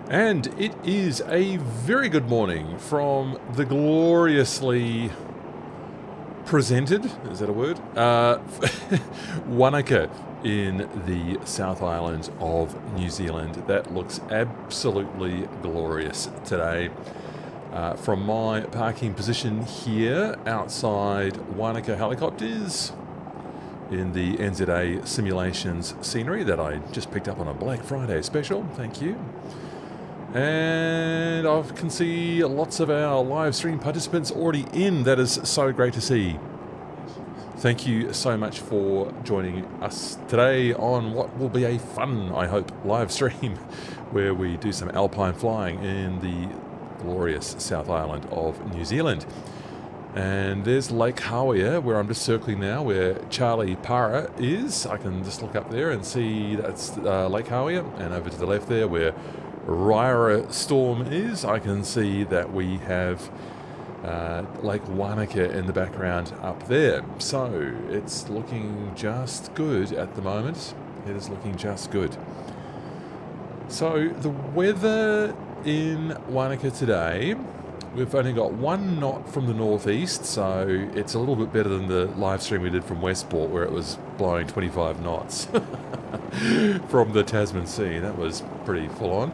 And it is a very good morning from the gloriously presented, is that a word? Wanaka in the South Island of New Zealand. That looks absolutely glorious today. From my parking position here outside Wanaka Helicopters in the NZA Simulations scenery that I just picked up on a Black Friday special. Thank you. And I can see lots of our live stream participants already in. That is so great to see. Thank you so much for joining us today on what will be a fun, I hope, live stream where we do some alpine flying in the glorious South Island of New Zealand. And there's Lake Hawea, where I'm just circling now, where Charlie Para is. I can just look up there and see that's Lake Hawea, and over to the left there where Ryra Storm is, I can see that we have Lake Wanaka in the background up there. So it's looking just good at the moment. It is looking just good. So the weather in Wanaka today, we've only got 1 knot from the northeast, so it's a little bit better than the live stream we did from Westport where it was blowing 25 knots from the Tasman Sea. That was pretty full on.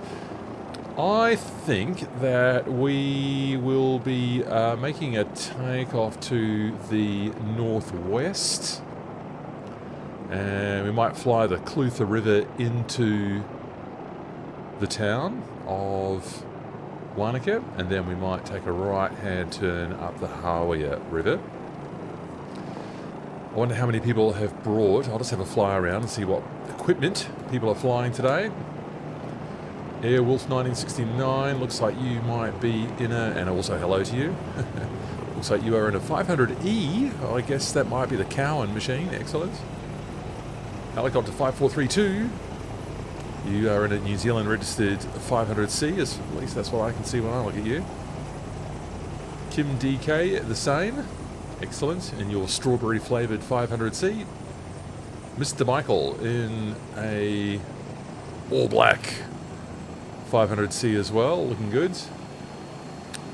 I think that we will be making a takeoff to the northwest, and we might fly the Clutha River into the town of Wanaka, and then we might take a right-hand turn up the Hawea River. I wonder how many people have brought. I'll just have a fly around and see what equipment people are flying today. Airwolf 1969, looks like you might be in a, and also hello to you. Looks like you are in a 500E. I guess that might be the Cowan machine. Excellent. Helicopter 5432. You are in a New Zealand registered 500C, at least that's what I can see when I look at you. Kim DK, the same. Excellent. In your strawberry flavoured 500C. Mr. Michael in a all black 500C as well, looking good.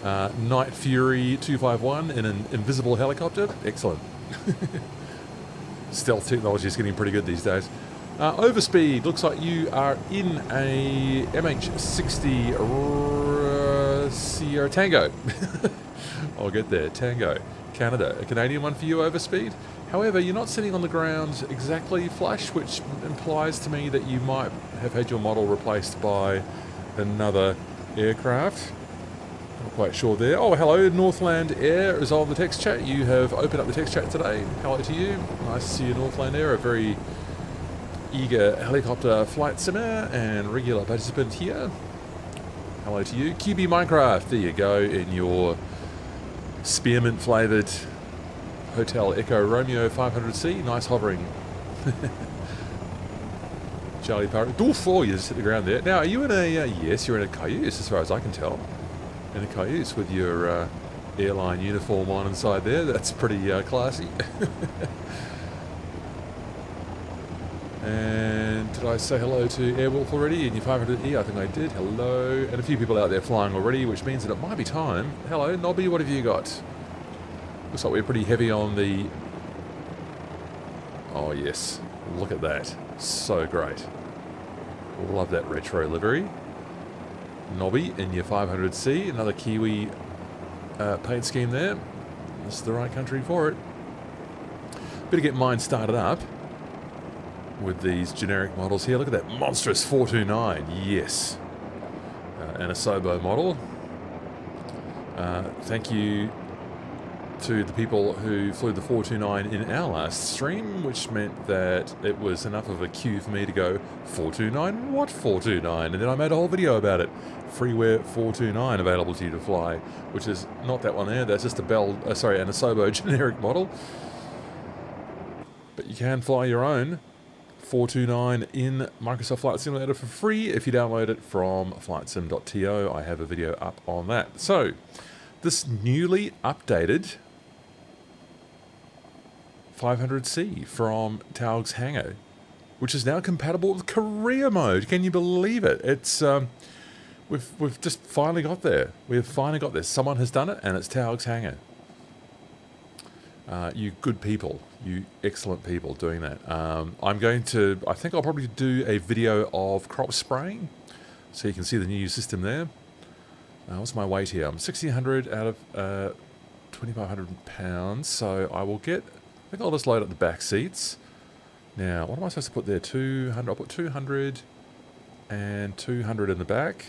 Night Fury 251 in an invisible helicopter. Excellent. Stealth technology is getting pretty good these days. Overspeed, looks like you are in a MH60 Sierra Tango. I'll get there. Tango, Canada. A Canadian one for you, Overspeed. However, you're not sitting on the ground exactly flush, which implies to me that you might have had your model replaced by another aircraft. Not quite sure there. Oh, hello, Northland Air is on the text chat. You have opened up the text chat today. Hello to you. Nice to see you, Northland Air, a very eager helicopter flight simmer and regular participant here. Hello to you. QB Minecraft, there you go, in your spearmint flavoured Hotel Echo Romeo 500C. Nice hovering. Charlie Parrot. Doof, oh, you just hit the ground there. Now, are you in a... yes, you're in a Cayuse, as far as I can tell. In a Cayuse with your airline uniform on inside there. That's pretty classy. And did I say hello to Airwolf already in your 500E? I think I did. Hello. And a few people out there flying already, which means that it might be time. Hello, Nobby, what have you got? Looks like we're pretty heavy on the... oh, yes. Look at that. So great. Love that retro livery. Nobby in your 500C. Another Kiwi paint scheme there. This is the right country for it. Better get mine started up with these generic models here. Look at that monstrous 429. Yes. And a Sobo model. Thank you to the people who flew the 429 in our last stream, which meant that it was enough of a queue for me to go, 429? What 429? And then I made a whole video about it. Freeware 429 available to you to fly, which is not that one there. That's just a Bell, an Asobo generic model. But you can fly your own 429 in Microsoft Flight Simulator for free if you download it from flightsim.to. I have a video up on that. So, this newly updated 500C from Taog's Hangar, which is now compatible with career mode. Can you believe it? It's We've just finally got there. We've finally got there. Someone has done it, and it's Taog's Hangar. You good people, you excellent people doing that. I think I'll probably do a video of crop spraying, so you can see the new system there. What's my weight here? I'm 1,600 out of 2,500 pounds, so I think I'll just load up the back seats. Now, what am I supposed to put there? 200, I'll put 200 and 200 in the back.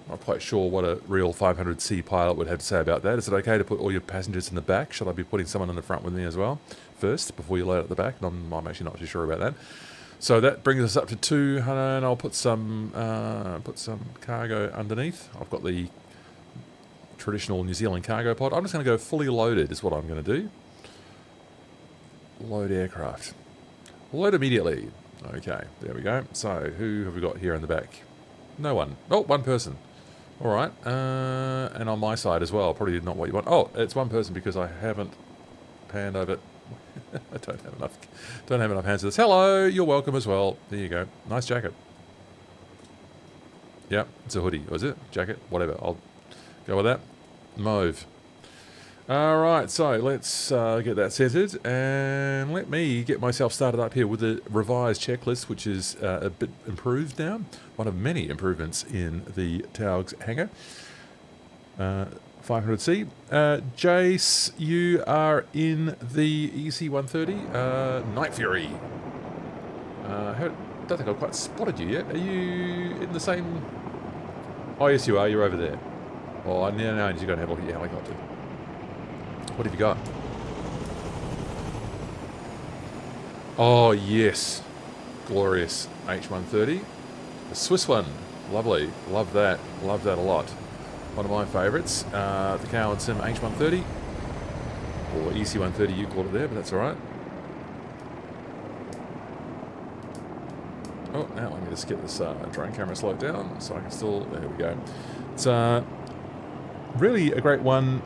I'm not quite sure what a real 500c pilot would have to say about that. Is it okay to put all your passengers in the back? Should I be putting someone in the front with me as well first, before you load up the back? I'm actually not too sure about that. So that brings us up to 200, and I'll put some cargo underneath. I've got the traditional New Zealand cargo pod. I'm just going to go fully loaded is what I'm going to do. Load aircraft. Load immediately. Okay, there we go. So who have we got here in the back? No one. Oh, one person. All right. And on my side as well. Probably not what you want. Oh, it's one person because I haven't panned over. I don't have enough hands for this. Hello, you're welcome as well. There you go. Nice jacket. Yeah, it's a hoodie. Was it? Jacket? Whatever. I'll go with that. Mauve. Alright, so let's get that centered, and let me get myself started up here with the revised checklist, which is a bit improved now. One of many improvements in the Taog's Hangar. 500C. Jace, you are in the EC-130. Night Fury. Don't think I've quite spotted you yet. Are you in the same... Oh, yes, you are. You're over there. Oh, now I need to go and have a look at your helicopter. What have you got? Oh, yes. Glorious H130. The Swiss one. Lovely. Love that. Love that a lot. One of my favourites. The Cow and Sim H130. Or EC130 you called it there, but that's alright. Oh, now let me just get this drone camera slowed down so I can still... There we go. It's really a great one.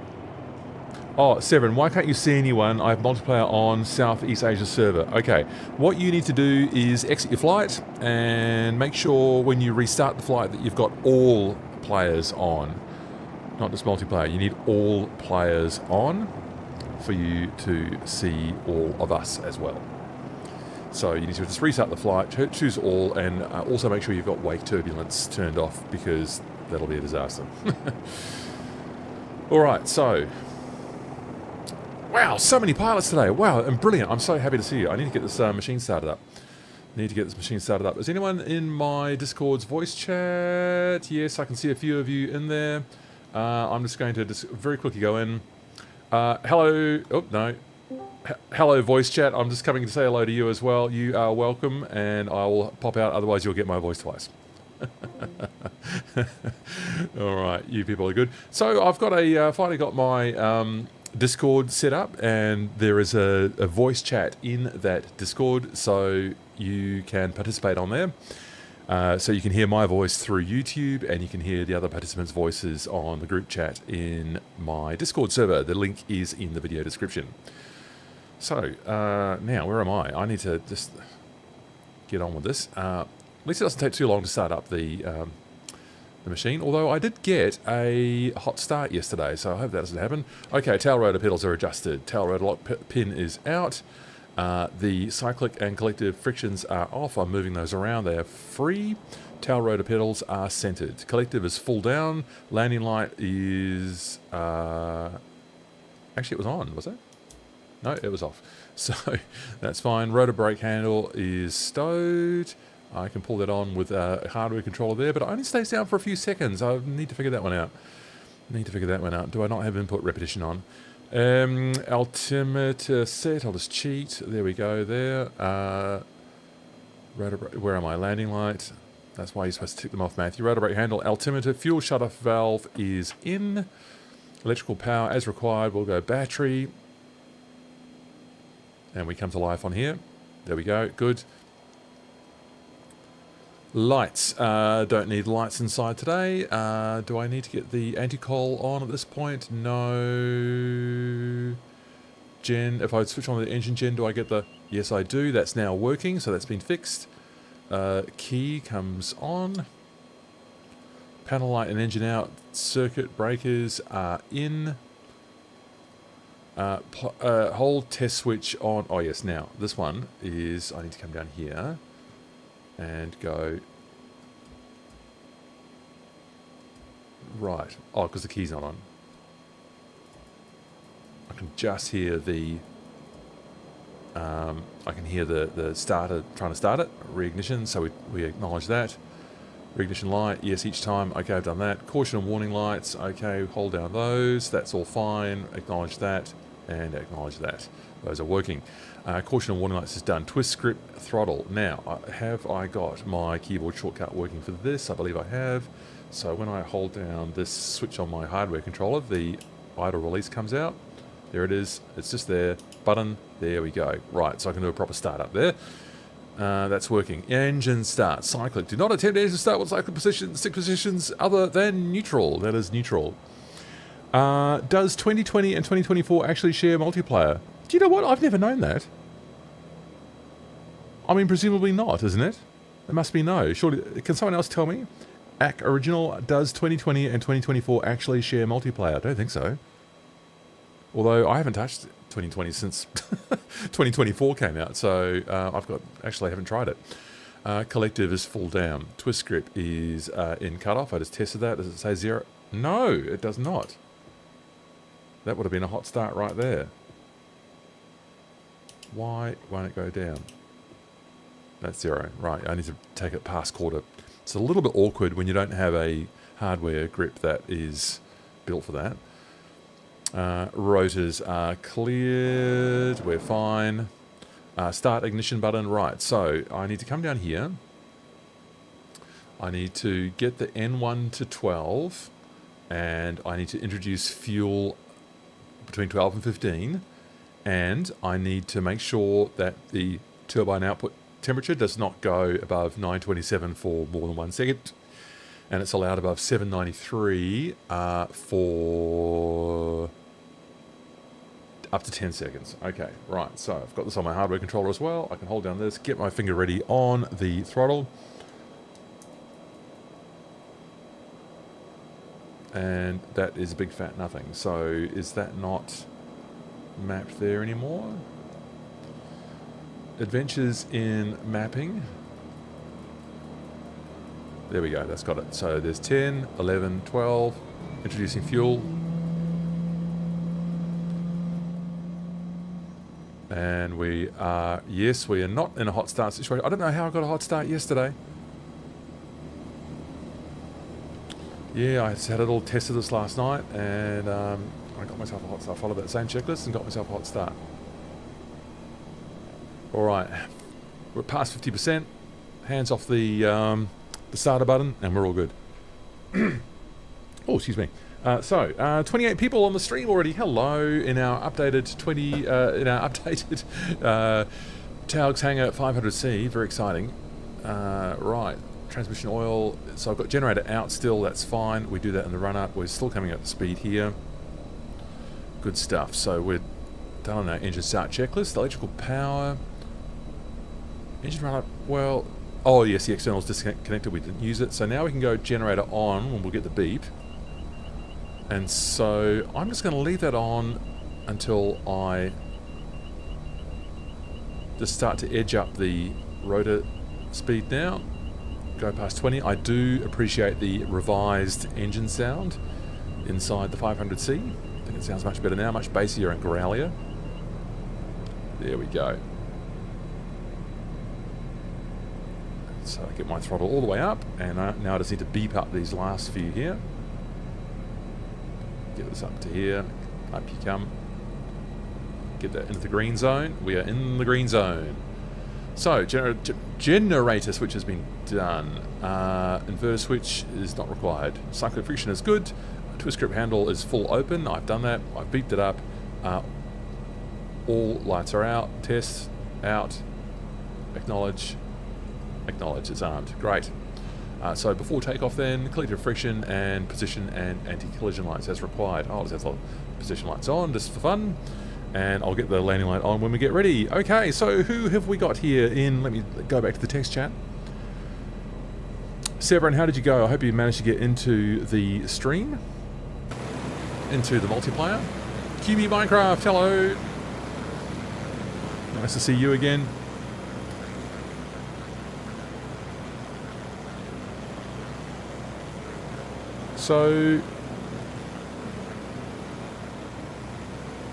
Oh, Severin, why can't you see anyone? I have multiplayer on Southeast Asia server. Okay, what you need to do is exit your flight and make sure when you restart the flight that you've got all players on. Not just multiplayer, you need all players on for you to see all of us as well. So you need to just restart the flight, choose all, and also make sure you've got wake turbulence turned off, because that'll be a disaster. Alright, so... Wow, so many pilots today. Wow, and brilliant. I'm so happy to see you. I need to get this machine started up. Is anyone in my Discord's voice chat? Yes, I can see a few of you in there. I'm just going to very quickly go in. Hello. Oh, no. Hello, voice chat. I'm just coming to say hello to you as well. You are welcome, and I will pop out. Otherwise, you'll get my voice twice. All right, you people are good. So I've got finally got my... Discord set up, and there is a voice chat in that Discord, so you can participate on there. So you can hear my voice through YouTube, and you can hear the other participants' voices on the group chat in my Discord server. The link is in the video description. So now, where am I? I need to just get on with this. At least it doesn't take too long to start up the machine, although I did get a hot start yesterday, so I hope that doesn't happen. Okay, tail rotor pedals are adjusted. Tail rotor lock pin is out. The cyclic and collective frictions are off. I'm moving those around. They are free. Tail rotor pedals are centered. Collective is full down. Landing light is... Actually, it was on, was it? No, it was off. So, that's fine. Rotor brake handle is stowed. I can pull that on with a hardware controller there, but it only stays down for a few seconds. I need to figure that one out. Do I not have input repetition on? Altimeter set. I'll just cheat. There we go there. Where am I? Landing light. That's why you're supposed to tick them off, Matthew. Rotor brake handle. Altimeter. Fuel shutoff valve is in. Electrical power as required. We'll go battery. And we come to life on here. There we go. Good. Lights. Don't need lights inside today. Do I need to get the anti-coal on at this point? No. Gen. If I switch on the engine gen, do I get the... Yes, I do. That's now working, so that's been fixed. Key comes on. Panel light and engine out. Circuit breakers are in. Hold test switch on. Oh yes, now this one is, I need to come down here and go right. Oh, because the key's not on. I can just hear the I can hear the starter trying to start it. Reignition, so we acknowledge that. Reignition light, yes, each time. Okay, I've done that. Caution and warning lights, okay, hold down those. That's all fine. Acknowledge that and acknowledge that. Those are working. Caution and warning lights is done. Twist grip throttle. Now, have I got my keyboard shortcut working for this? I believe I have. So when I hold down this switch on my hardware controller, the idle release comes out. There it is. It's just there. Button. There we go. Right, so I can do a proper start up there. That's working. Engine start. Cyclic. Do not attempt engine start with cyclic positions, stick positions other than neutral. That is neutral. Does 2020 and 2024 actually share multiplayer? Do you know what? I've never known that. I mean, presumably not, isn't it? It must be no. Surely, can someone else tell me? AC Original, does 2020 and 2024 actually share multiplayer? I don't think so. Although I haven't touched 2020 since 2024 came out, so I haven't tried it. Collective is full down. Twist grip is in cutoff. I just tested that. Does it say 0? No, it does not. That would have been a hot start right there. Why won't it go down? That's 0. Right, I need to take it past quarter. It's a little bit awkward when you don't have a hardware grip that is built for that. Rotors are cleared. We're fine. Start ignition button. Right, so I need to come down here. I need to get the N1 to 12. And I need to introduce fuel between 12 and 15. And I need to make sure that the turbine output temperature does not go above 927 for more than 1 second. And it's allowed above 793 for up to 10 seconds. Okay, right. So I've got this on my hardware controller as well. I can hold down this, get my finger ready on the throttle. And that is a big fat nothing. So is that not mapped there anymore? Adventures in mapping. There we go, that's got it. So there's 10, 11, 12, introducing fuel. And we are, yes, we are not in a hot start situation. I don't know how I got a hot start yesterday. Yeah, I had a little test of this last night, and I got myself a hot start. I followed that same checklist and got myself a hot start. All right, we're past 50%. Hands off the starter button, and we're all good. Oh, excuse me. So, 28 people on the stream already. Hello in our updated Taog's Hangar 500C. Very exciting. Right. Transmission oil. So I've got generator out still. That's fine. We do that in the run up. We're still coming up to speed here. Good stuff. So we're done on our engine start checklist. Electrical power. Engine run up. Well, oh yes, the external is disconnected. We didn't use it. So now we can go generator on when we'll get the beep. And so I'm just going to leave that on until I just start to edge up the rotor speed now. Go past 20. I do appreciate the revised engine sound inside the 500C. I think it sounds much better now, much bassier and growlier. There we go. So I get my throttle all the way up, and now I just need to beep up these last few here. Get this up to here. Up you come. Get that into the green zone. We are in the green zone. So, generator switch has been done. Inverter switch is not required. Cyclic friction is good. Twist grip handle is full open. I've done that. I've beeped it up. All lights are out. Test. Out. Acknowledge. Acknowledge. It's armed. Great. So before takeoff then, collective friction and position and anti-collision lights as required. I'll just have the position lights on just for fun. And I'll get the landing light on when we get ready. Okay, so who have we got here in... Let me go back to the text chat. Severin, how did you go? I hope you managed to get into the stream, into the multiplayer. QB Minecraft, hello. Nice to see you again. So...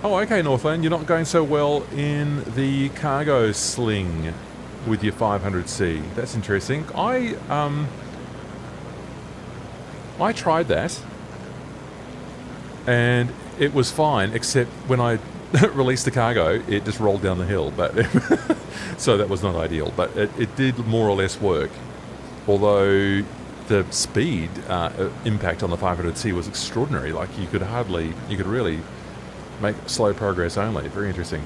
Oh, okay, Northland, you're not going so well in the cargo sling with your 500C. That's interesting. I tried that, and it was fine, except when I released the cargo, it just rolled down the hill. But so that was not ideal, but it did more or less work. Although the speed impact on the 500C was extraordinary. Like you could really make slow progress only. Very interesting.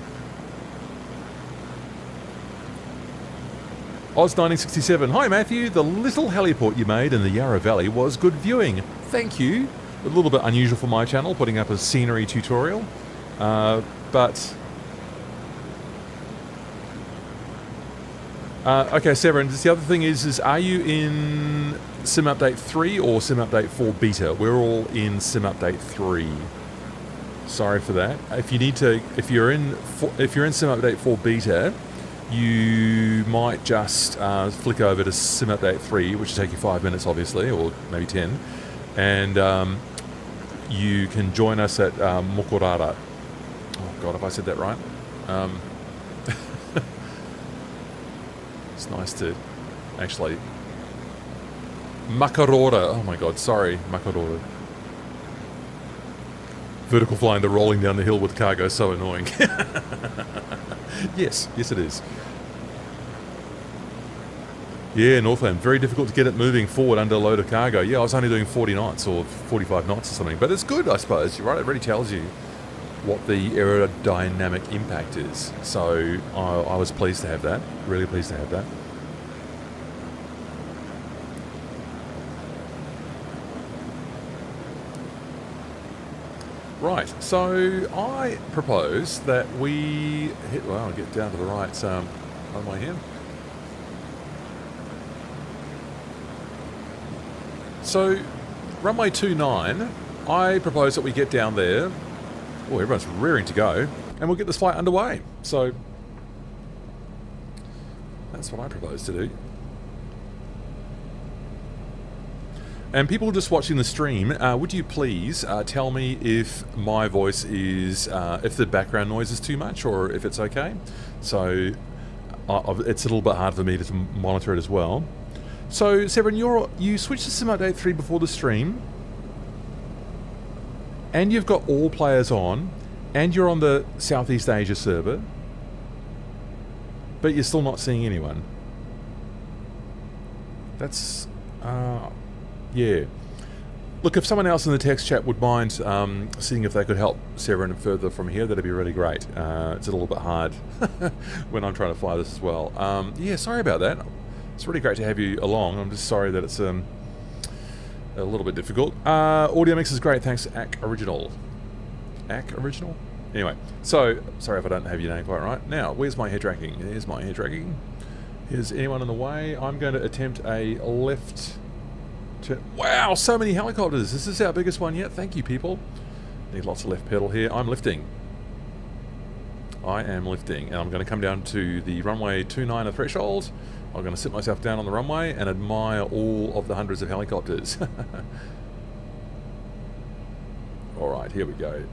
Oz1967. Hi Matthew, the little heliport you made in the Yarra Valley was good viewing. Thank you. A little bit unusual for my channel, putting up a scenery tutorial. But... okay, Severin, the other thing is are you in Sim Update 3 or Sim Update 4 Beta? We're all in Sim Update 3. Sorry for that. If you're in Sim Update 4 Beta, you might just flick over to Sim Update 3, which will take you 5 minutes, obviously, or maybe 10, and you can join us at Makarora. Oh God, have I said that right? It's nice to actually... Makarora. Oh my God, sorry, Makarora. Vertical flying, the rolling down the hill with cargo, so annoying. Yes it is. Yeah, Northland, very difficult to get it moving forward under a load of cargo. Yeah, I was only doing 40 knots or 45 knots or something, but it's good, I suppose. You're right, it really tells you what the aerodynamic impact is. So I was pleased to have that, really pleased to have that. Right, so I propose that we hit... Well, I'll get down to the right runway here. So, runway 29, I propose that we get down there. Oh, everyone's rearing to go. And we'll get this flight underway. So, that's what I propose to do. And people just watching the stream, would you please tell me if my voice is, if the background noise is too much or if it's okay? So it's a little bit hard for me to monitor it as well. So Severin, you switched to Sim Update 3 before the stream, and you've got all players on, and you're on the Southeast Asia server, but you're still not seeing anyone. That's... yeah. Look, if someone else in the text chat would mind seeing if they could help Severin further from here, that'd be really great. It's a little bit hard when I'm trying to fly this as well. Yeah, sorry about that. It's really great to have you along. I'm just sorry that it's a little bit difficult. Audio mix is great. Thanks, Ac Original. Ac Original? Anyway, so, sorry if I don't have your name quite right. Now, where's my head tracking? Here's my head tracking. Is anyone in the way? I'm going to attempt a left... Wow, so many helicopters. Is this our biggest one yet? Thank you, people. Need lots of left pedal here. I'm lifting. I am lifting. And I'm going to come down to the runway 29 of threshold. I'm going to sit myself down on the runway and admire all of the hundreds of helicopters. Alright, here we go.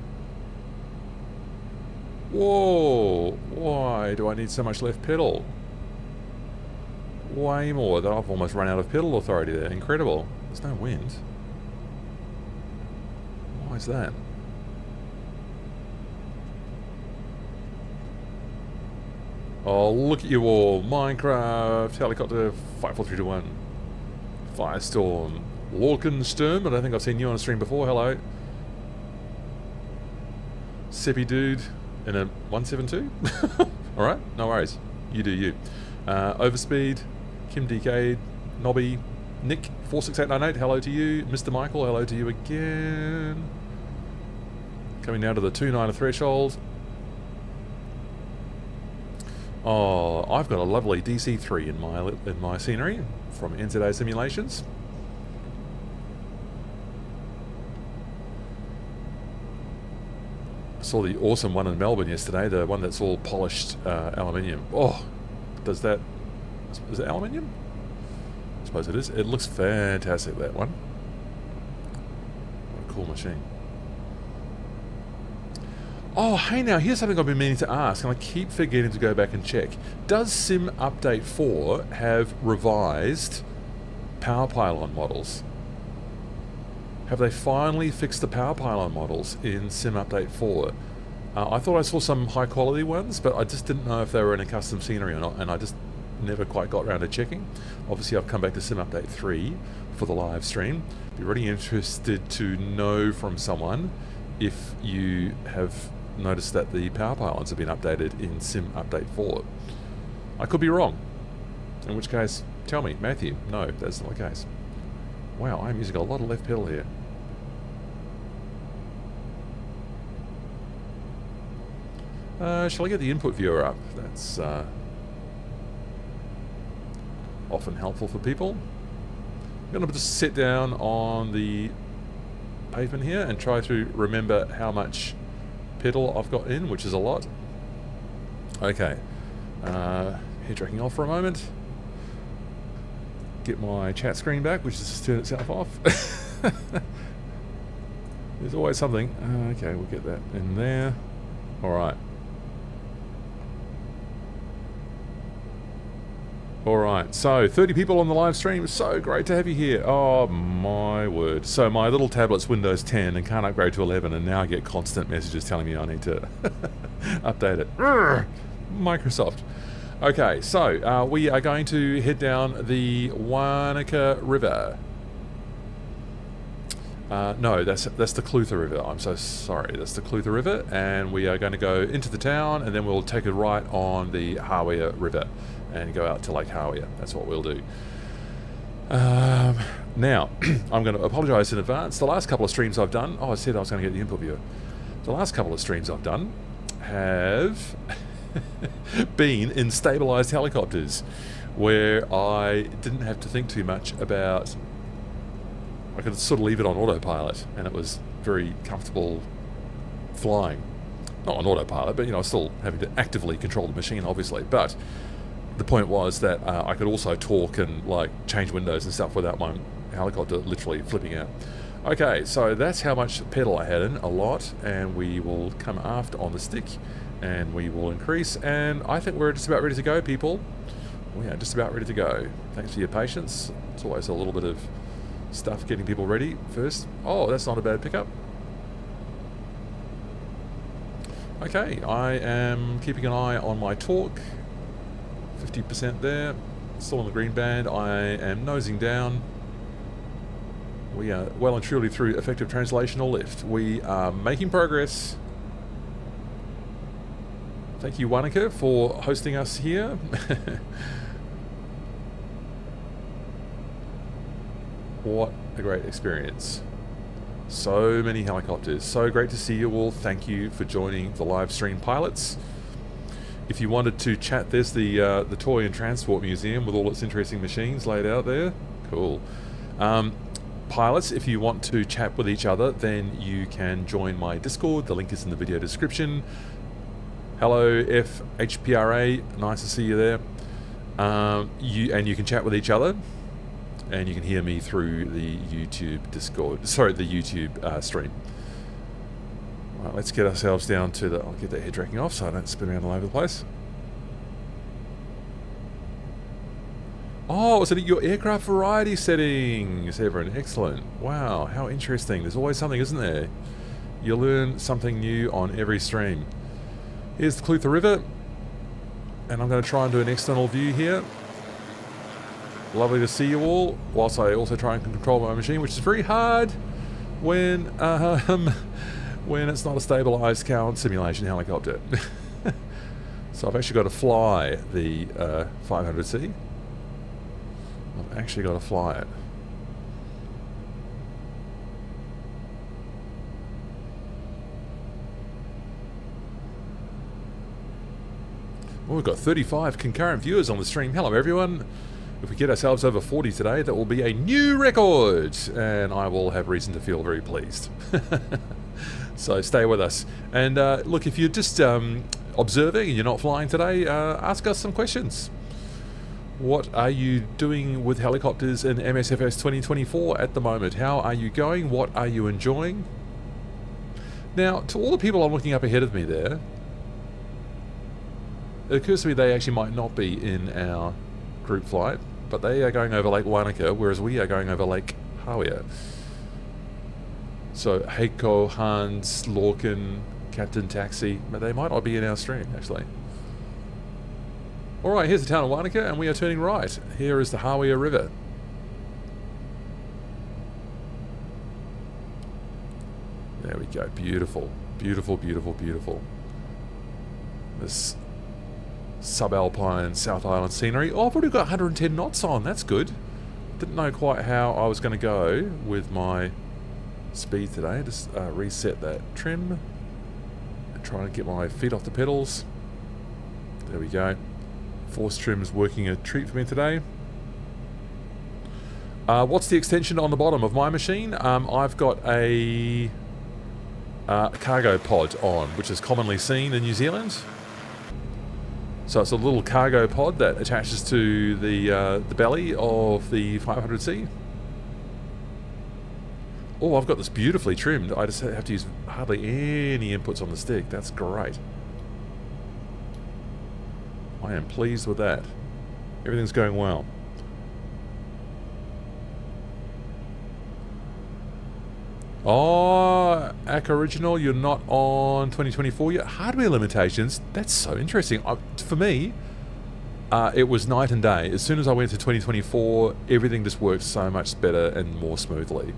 Whoa! Why do I need so much left pedal? Way more. That I've almost run out of pedal authority there. Incredible. There's no wind. Why is that? Oh, look at you all. Minecraft, helicopter, 54321. Firestorm. Walkensturm, I don't think I've seen you on a stream before. Hello. Sippy dude in a 172. Alright, no worries. You do you. Overspeed, Kim DK, Nobby, Nick 46898, hello to you. Mr. Michael, hello to you again. Coming down to the 29 threshold. Oh, I've got a lovely DC3 in my scenery from NZA Simulations. saw the awesome one in Melbourne yesterday, the one that's all polished aluminium. Oh, does that... Is it aluminium? I suppose it is. It looks fantastic, that one. What a cool machine. Oh, hey now, here's something I've been meaning to ask, and I keep forgetting to go back and check. Does Sim Update 4 have revised power pylon models? Have they finally fixed the power pylon models in Sim Update 4? I thought I saw some high quality ones, but I just didn't know if they were in a custom scenery or not, and I just never quite got around to checking. Obviously I've come back to Sim Update 3 for the live stream. Be really interested to know from someone if you have noticed that the power pylons have been updated in Sim Update 4. I could be wrong, in which case tell me. Matthew, no, that's not the case. Wow, I'm using a lot of left pedal here. Shall I get the input viewer up? That's often helpful for people. I'm going to just sit down on the pavement here and try to remember how much pedal I've got in, which is a lot. Okay, head tracking off for a moment. Get my chat screen back, which has just turned itself off. There's always something. Okay, we'll get that in there. Alright. Alright, so 30 people on the live stream. So great to have you here. Oh my word. So my little tablet's Windows 10 and can't upgrade to 11, and now I get constant messages telling me I need to update it. Urgh! Microsoft. Okay, so we are going to head down the Wanaka River. No, that's the Clutha River. I'm so sorry. That's the Clutha River, and we are going to go into the town, and then we'll take a right on the Hawea River and go out to Lake Hawea. That's what we'll do. Now, I'm going to apologise in advance. The last couple of streams I've done... Oh, I said I was going to get the input viewer. The last couple of streams I've done have been in stabilised helicopters, where I didn't have to think too much about... I could sort of leave it on autopilot, and it was very comfortable flying. Not on autopilot, but, you know, I was still having to actively control the machine, obviously. But the point was that I could also talk and, like, change windows and stuff without my helicopter literally flipping out. Okay, so that's how much pedal I had in, a lot, and we will come aft on the stick, and we will increase, and I think we're just about ready to go, people. We are just about ready to go. Thanks for your patience. It's always a little bit of stuff getting people ready first. Oh, that's not a bad pickup. Okay, I am keeping an eye on my torque. 50% there. Still on the green band. I am nosing down. We are well and truly through effective translational lift. We are making progress. Thank you, Wanaka, for hosting us here. What a great experience. So many helicopters. So great to see you all. Thank you for joining the live stream, pilots. If you wanted to chat, there's the Toy and Transport Museum with all its interesting machines laid out there. Cool. Pilots, if you want to chat with each other, then you can join my Discord. The link is in the video description. Hello, FHPRA. Nice to see you there. You can chat with each other. And you can hear me through the YouTube Discord. Sorry, the YouTube stream. Right, let's get ourselves down to the... I'll get that head tracking off so I don't spin around all over the place. Oh, is it your aircraft variety settings, everyone? Excellent. Wow, how interesting. There's always something, isn't there? You learn something new on every stream. Here's the Clutha River. And I'm going to try and do an external view here. Lovely to see you all, whilst I also try and control my machine, which is very hard when it's not a stabilised cow simulation helicopter. So I've actually got to fly the 500C. I've actually got to fly it. Well, we've got 35 concurrent viewers on the stream. Hello everyone. If we get ourselves over 40 today, that will be a new record, and I will have reason to feel very pleased. So stay with us. And look, if you're just observing and you're not flying today, ask us some questions. What are you doing with helicopters in MSFS 2024 at the moment? How are you going? What are you enjoying? Now, to all the people I'm looking up ahead of me there, it occurs to me they actually might not be in our group flight, but they are going over Lake Wanaka, whereas we are going over Lake Hawea. So Heiko, Hans, Lorcan, Captain Taxi, but they might not be in our stream, actually. Alright, here's the town of Wanaka, and we are turning right. Here is the Hawea River. There we go. Beautiful. Beautiful, beautiful, beautiful. This subalpine South Island scenery. Oh, I've already got 110 knots on. That's good. Didn't know quite how I was going to go with my speed today. Just reset that trim and try and get my feet off the pedals. There we go. Force trim's working a treat for me today. What's the extension on the bottom of my machine? I've got a cargo pod on, which is commonly seen in New Zealand. So it's a little cargo pod that attaches to the belly of the 500C. Oh, I've got this beautifully trimmed. I just have to use hardly any inputs on the stick. That's great. I am pleased with that. Everything's going well. Oh, Ac Original, you're not on 2024 yet. Hardware limitations. That's so interesting. For me, it was night and day. As soon as I went to 2024, everything just worked so much better and more smoothly.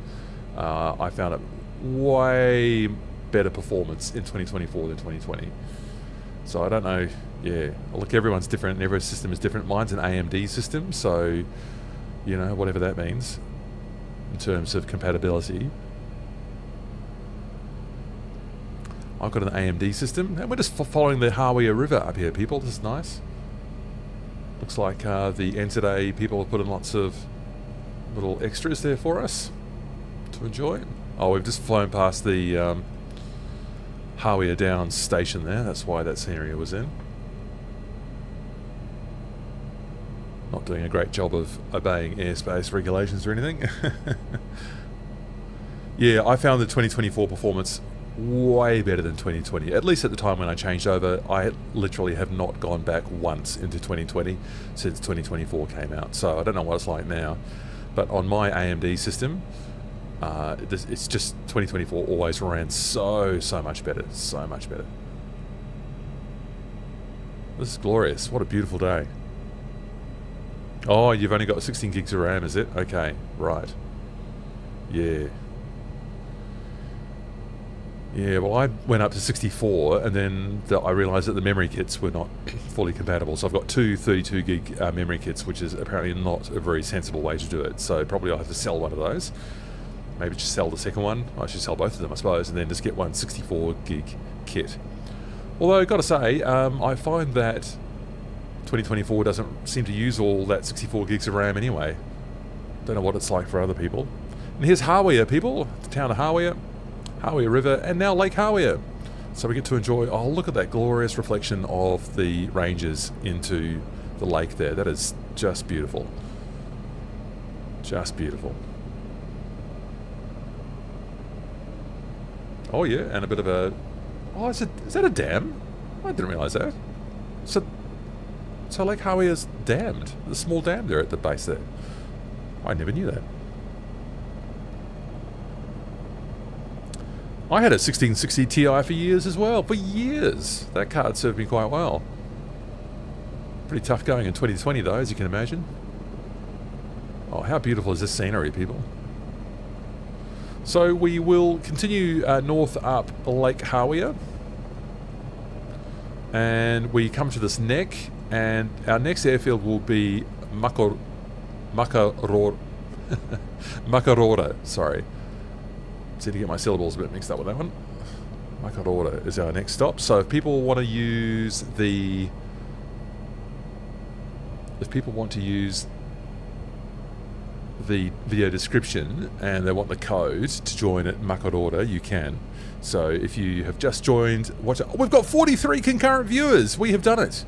I found it way better performance in 2024 than 2020. So I don't know. Yeah, look, everyone's different and every system is different. Mine's an AMD system, so, you know, whatever that means in terms of compatibility. I've got an AMD system, and we're just following the Hawea River up here, people. This is nice. Looks like the NZA people have put in lots of little extras there for us to enjoy. Oh, we've just flown past the Hawea Downs station there. That's why that scenery was in. Not doing a great job of obeying airspace regulations or anything. Yeah, I found the 2024 performance way better than 2020. At least at the time when I changed over, I literally have not gone back once into 2020 since 2024 came out. So I don't know what it's like now. But on my AMD system, it's just 2024 always ran so much better. So much better. This is glorious. What a beautiful day. Oh, you've only got 16 gigs of RAM, is it? Okay, right. Yeah. Yeah, well, I went up to 64, and then I realised that the memory kits were not fully compatible. So I've got two 32 gig memory kits, which is apparently not a very sensible way to do it. So probably I'll have to sell one of those. Maybe just sell the second one. I should sell both of them, I suppose, and then just get one 64 gig kit. Although, I've got to say, I find that 2024 doesn't seem to use all that 64 gigs of RAM anyway. Don't know what it's like for other people. And here's Hawea, people. The town of Hawea. Hawea River, and now Lake Hawea. So we get to enjoy, oh, look at that glorious reflection of the ranges into the lake there. That is just beautiful. Just beautiful. Oh yeah, and a bit of a... Oh, is that a dam? I didn't realise that. So Lake Hawea's dammed. The small dam there at the base there. I never knew that. I had a 1660 Ti for years as well. For years. That card served me quite well. Pretty tough going in 2020 though, as you can imagine. Oh, how beautiful is this scenery, people. So we will continue north up Lake Hawea. And we come to this neck, and our next airfield will be Makarora. Sorry. Seem to get my syllables a bit mixed up with that one. Makarora is our next stop. So if people want to use the... the video description and they want the code to join at Makarora, you can. So if you have just joined, watch it. We've got 43 concurrent viewers. We have done it.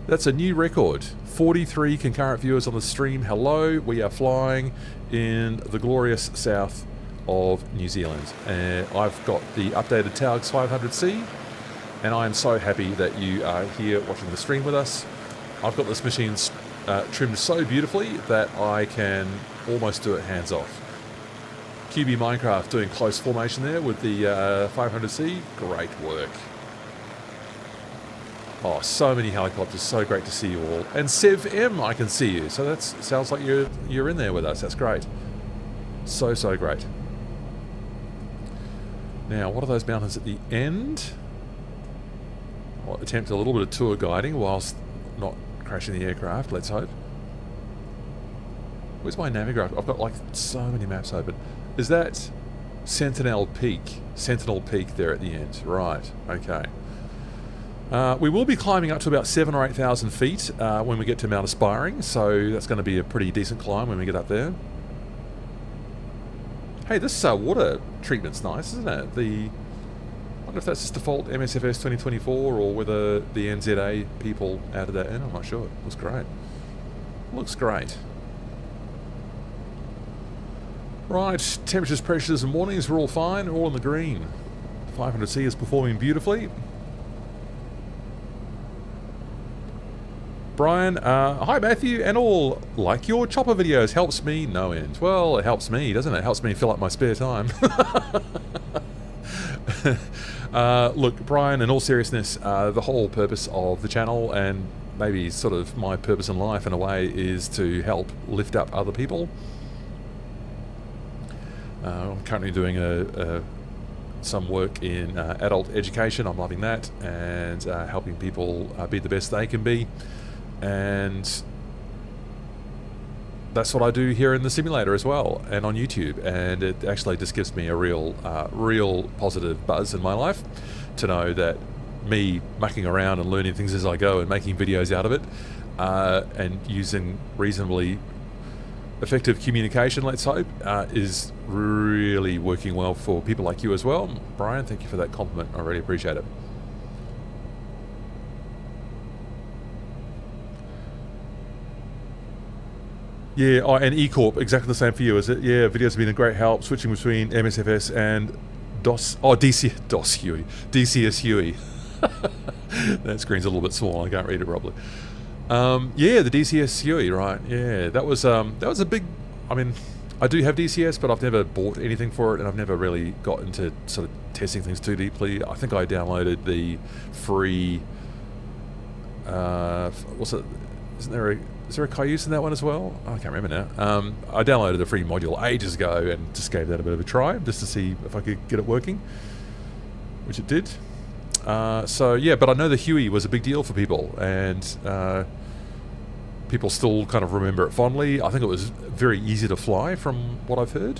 That's a new record. 43 concurrent viewers on the stream. Hello. We are flying in the glorious south of New Zealand. And I've got the updated Taog's 500C, and I am so happy that you are here watching the stream with us. I've got this machine trimmed so beautifully that I can almost do it hands off. QB Minecraft doing close formation there with the 500C. Great work. Oh, so many helicopters. So great to see you all. And Sev M, I can see you. So that sounds like you're in there with us. That's great. So great. Now, what are those mountains at the end? I'll attempt a little bit of tour guiding whilst not crashing the aircraft. Let's hope. Where's my navigator? I've got like so many maps open. Is that Sentinel Peak? Sentinel Peak there at the end. Right. Okay. We will be climbing up to about 7,000 or 8,000 feet when we get to Mount Aspiring, so that's going to be a pretty decent climb when we get up there. Hey, this water treatment's nice, isn't it? I wonder if that's just default MSFS 2024 or whether the NZA people added that in. I'm not sure. Looks great. Looks great. Right, temperatures, pressures and warnings are all fine, all in the green. 500C is performing beautifully. Brian, hi Matthew, and all, like your chopper videos, helps me no end. Well, it helps me, doesn't it? It helps me fill up my spare time. Look, Brian, in all seriousness, the whole purpose of the channel, and maybe sort of my purpose in life in a way, is to help lift up other people. I'm currently doing some work in adult education. I'm loving that, and helping people be the best they can be. And that's what I do here in the simulator as well, and on YouTube. And it actually just gives me a real positive buzz in my life to know that me mucking around and learning things as I go and making videos out of it, and using reasonably effective communication, let's hope, is really working well for people like you as well. Brian, thank you for that compliment. I really appreciate it. Yeah, oh, and eCorp, exactly the same for you, is it? Yeah, videos have been a great help, switching between MSFS and DCS Huey. That screen's a little bit small, I can't read it properly. Yeah, the DCS Huey, right? Yeah, that was a big. I mean, I do have DCS, but I've never bought anything for it, and I've never really got into sort of testing things too deeply. I think I downloaded the free. What's it? Is there a Cayuse in that one as well? Oh, I can't remember now. I downloaded the free module ages ago and just gave that a bit of a try just to see if I could get it working, which it did. So yeah, but I know the Huey was a big deal for people, and people still kind of remember it fondly. I think it was very easy to fly from what I've heard.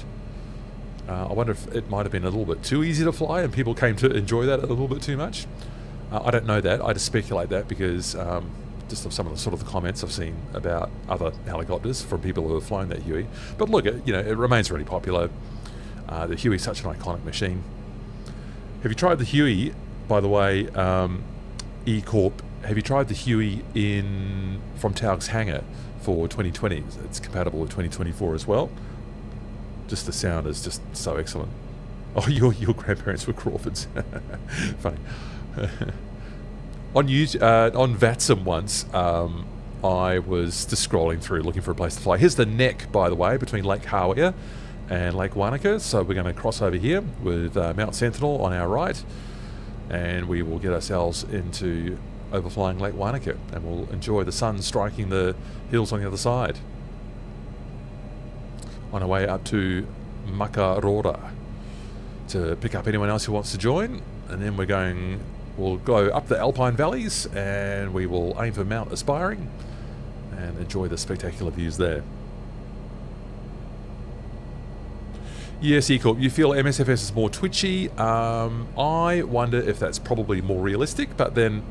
I wonder if it might have been a little bit too easy to fly and people came to enjoy that a little bit too much. I don't know that. I just speculate that because just of some of the sort of the comments I've seen about other helicopters from people who have flown that Huey. But look, it remains really popular. The Huey's such an iconic machine. Have you tried the Huey, by the way, eCorp? Have you tried the Huey from Taog's Hangar for 2020? It's compatible with 2024 as well. Just the sound is just so excellent. Oh, your grandparents were Crawfords. Funny. On VATSIM once, I was just scrolling through looking for a place to fly. Here's the neck, by the way, between Lake Hawea and Lake Wanaka. So we're going to cross over here with Mount Sentinel on our right, and we will get ourselves into overflying Lake Wanaka, and we'll enjoy the sun striking the hills on the other side. On our way up to Makarora to pick up anyone else who wants to join, and then we'll go up the alpine valleys and we will aim for Mount Aspiring and enjoy the spectacular views there. Yes, eCorp, you feel MSFS is more twitchy. I wonder if that's probably more realistic, but then,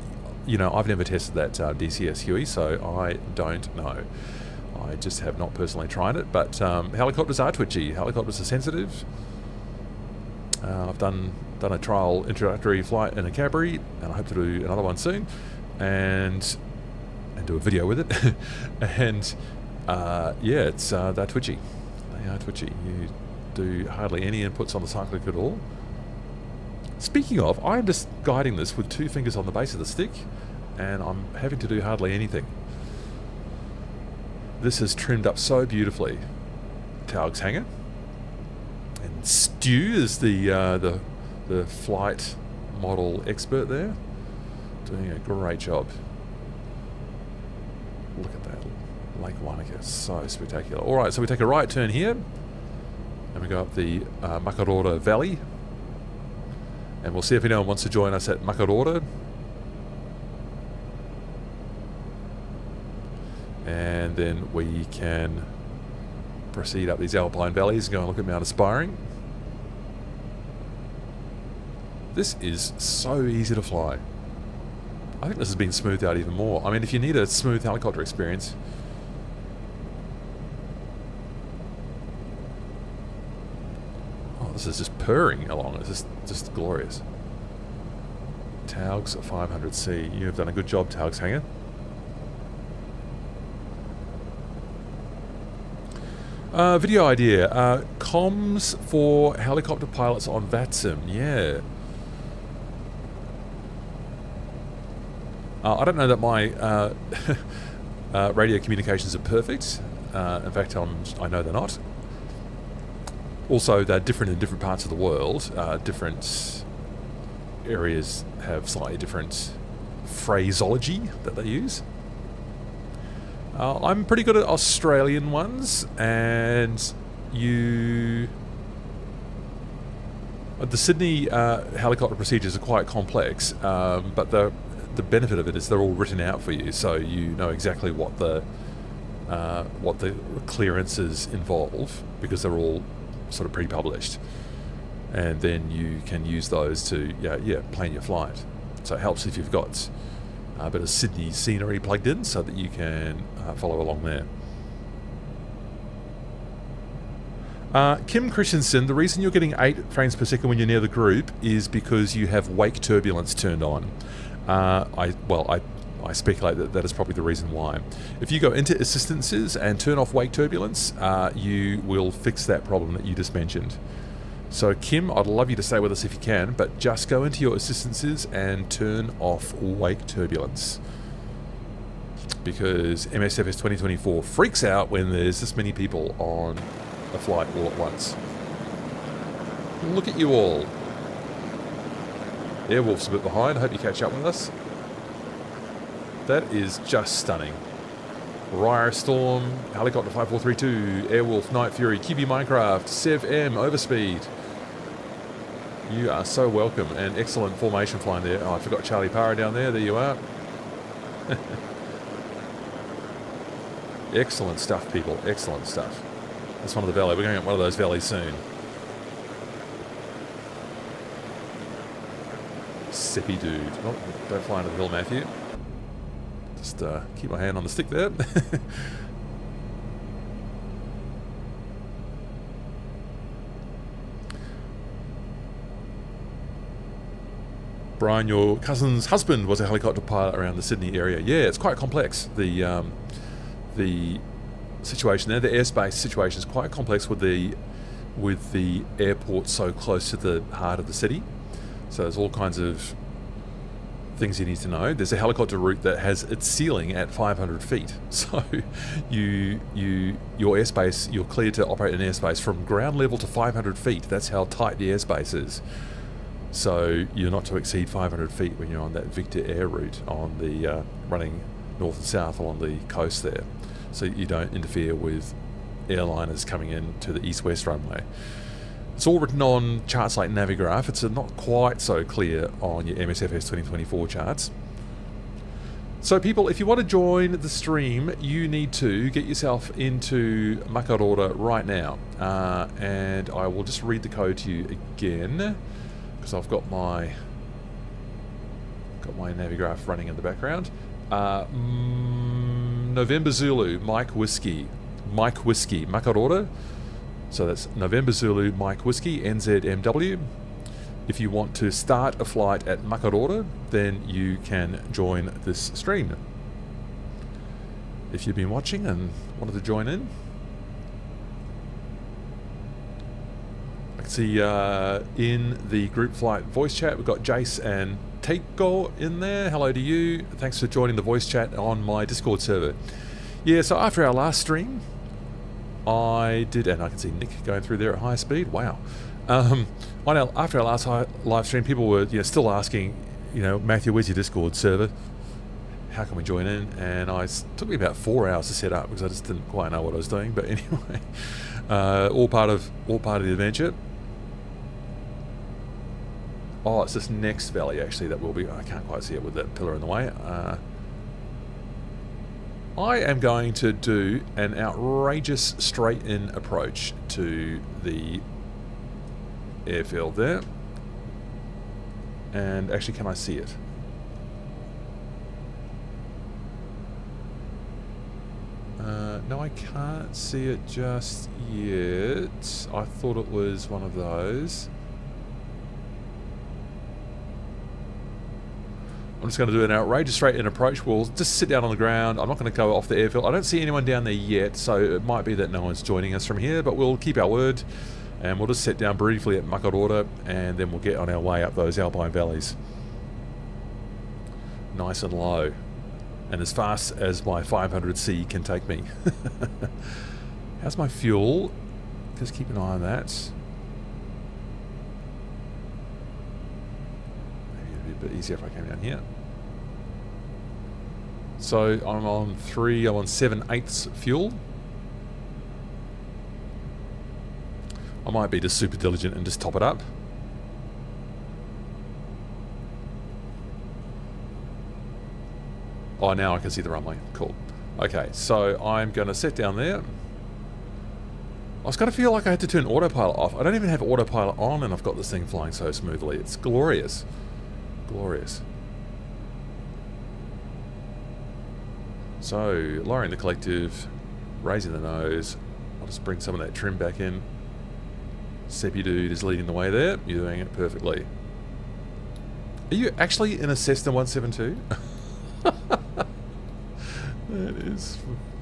I've never tested that DCS Huey, so I don't know. I just have not personally tried it, but helicopters are twitchy. Helicopters are sensitive. I've done a trial introductory flight in a Cadbury, and I hope to do another one soon, and do a video with it. And yeah, it's they're twitchy. They are twitchy. You do hardly any inputs on the cyclic at all. Speaking of, I'm just guiding this with 2 fingers on the base of the stick, and I'm having to do hardly anything. This is trimmed up so beautifully. Taog's Hangar. And Stu is the flight model expert there, doing a great job. Look at that, Lake Wanaka, so spectacular. All right, so we take a right turn here, and we go up the Makarora Valley, and we'll see if anyone wants to join us at Makarora. And then we can proceed up these alpine valleys and go and look at Mount Aspiring. This is so easy to fly. I think this has been smoothed out even more. I mean, if you need a smooth helicopter experience, oh, this is just purring along. It's just glorious. Taog's 500C. You have done a good job, Taog's Hangar. Video idea. Comms for helicopter pilots on VATSIM. Yeah. I don't know that my radio communications are perfect. In fact, I know they're not. Also, they're different in different parts of the world. Different areas have slightly different phraseology that they use. I'm pretty good at Australian ones, and the Sydney helicopter procedures are quite complex, but the benefit of it is they're all written out for you, so you know exactly what the clearances involve, because they're all sort of pre-published, and then you can use those to plan your flight. So it helps if you've got a bit of Sydney scenery plugged in, so that you can follow along there. Kim Christensen, the reason you're getting 8 frames per second when you're near the group is because you have wake turbulence turned on. I speculate that is probably the reason why. If you go into assistances and turn off wake turbulence, you will fix that problem that you just mentioned. So Kim, I'd love you to stay with us if you can, but just go into your assistances and turn off wake turbulence, because MSFS 2024 freaks out when there's this many people on a flight all at once. Look at you all. Airwolf's a bit behind. I hope you catch up with us. That is just stunning. Rire Storm, Helicopter 5432, Airwolf, Night Fury, QB Minecraft, Sev M, Overspeed. You are so welcome, and excellent formation flying there. Oh, I forgot Charlie Parra down there. There you are. Excellent stuff, people. Excellent stuff. That's one of the valleys. We're going up one of those valleys soon. Sippy dude. Oh, don't fly into the hill, Matthew. Just keep my hand on the stick there. Brian, your cousin's husband was a helicopter pilot around the Sydney area. Yeah, it's quite complex. The situation there, the airspace situation is quite complex with the airport so close to the heart of the city. So there's all kinds of things you need to know. There's a helicopter route that has its ceiling at 500 feet. So your airspace, you're cleared to operate in airspace from ground level to 500 feet. That's how tight the airspace is. So you're not to exceed 500 feet when you're on that Victor Air route on the running north and south along the coast there. So you don't interfere with airliners coming in to the east-west runway. It's all written on charts like Navigraph. It's not quite so clear on your MSFS 2024 charts. So people, if you want to join the stream, you need to get yourself into Makarora right now. And I will just read the code to you again, because I've got my Navigraph running in the background. November Zulu, Mike Whiskey, Makarora. So that's November Zulu, Mike Whiskey, NZMW. If you want to start a flight at Makarora, then you can join this stream. If you've been watching and wanted to join in, I can see in the group flight voice chat, we've got Jace and Taog in there. Hello to you. Thanks for joining the voice chat on my Discord server. Yeah, so after our last stream, I did, and I can see Nick going through there at high speed. Wow. After our last live stream, people were still asking, Matthew, where's your Discord server? How can we join in? And it took me about 4 hours to set up because I just didn't quite know what I was doing. But anyway, all part of the adventure. Oh, it's this next valley actually that will be. I can't quite see it with that pillar in the way. I am going to do an outrageous straight-in approach to the airfield there. And actually, can I see it? No, I can't see it just yet. I thought it was one of those. I'm just going to do an outrageous straight-in approach. We'll just sit down on the ground. I'm not going to go off the airfield. I don't see anyone down there yet, so it might be that no one's joining us from here, but we'll keep our word, and we'll just sit down briefly at Makarora, and then we'll get on our way up those alpine valleys. Nice and low, and as fast as my 500C can take me. How's my fuel? Just keep an eye on that. Maybe a bit easier if I came down here. So I'm on 7/8 fuel. I might be just super diligent and just top it up. Oh, now I can see the runway. Cool. Okay, so I'm going to sit down there. I was going to feel like I had to turn autopilot off. I don't even have autopilot on, and I've got this thing flying so smoothly. It's glorious. Glorious. So, lowering the collective, raising the nose. I'll just bring some of that trim back in. Seppi dude is leading the way there. You're doing it perfectly. Are you actually in a Cessna 172? That is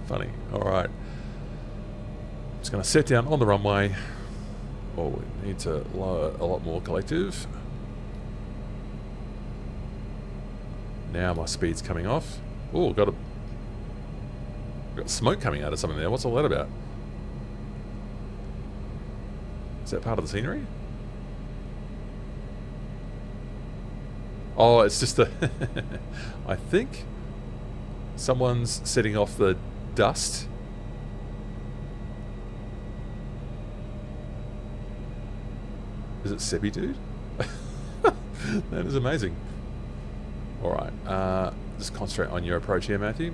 funny. Alright. Just going to set down on the runway. Oh, we need to lower a lot more collective. Now my speed's coming off. Oh, got smoke coming out of something there. What's all that about? Is that part of the scenery? Oh, it's just the... I think someone's setting off the dust. Is it Seppi dude? That is amazing. Alright, just concentrate on your approach here, Matthew.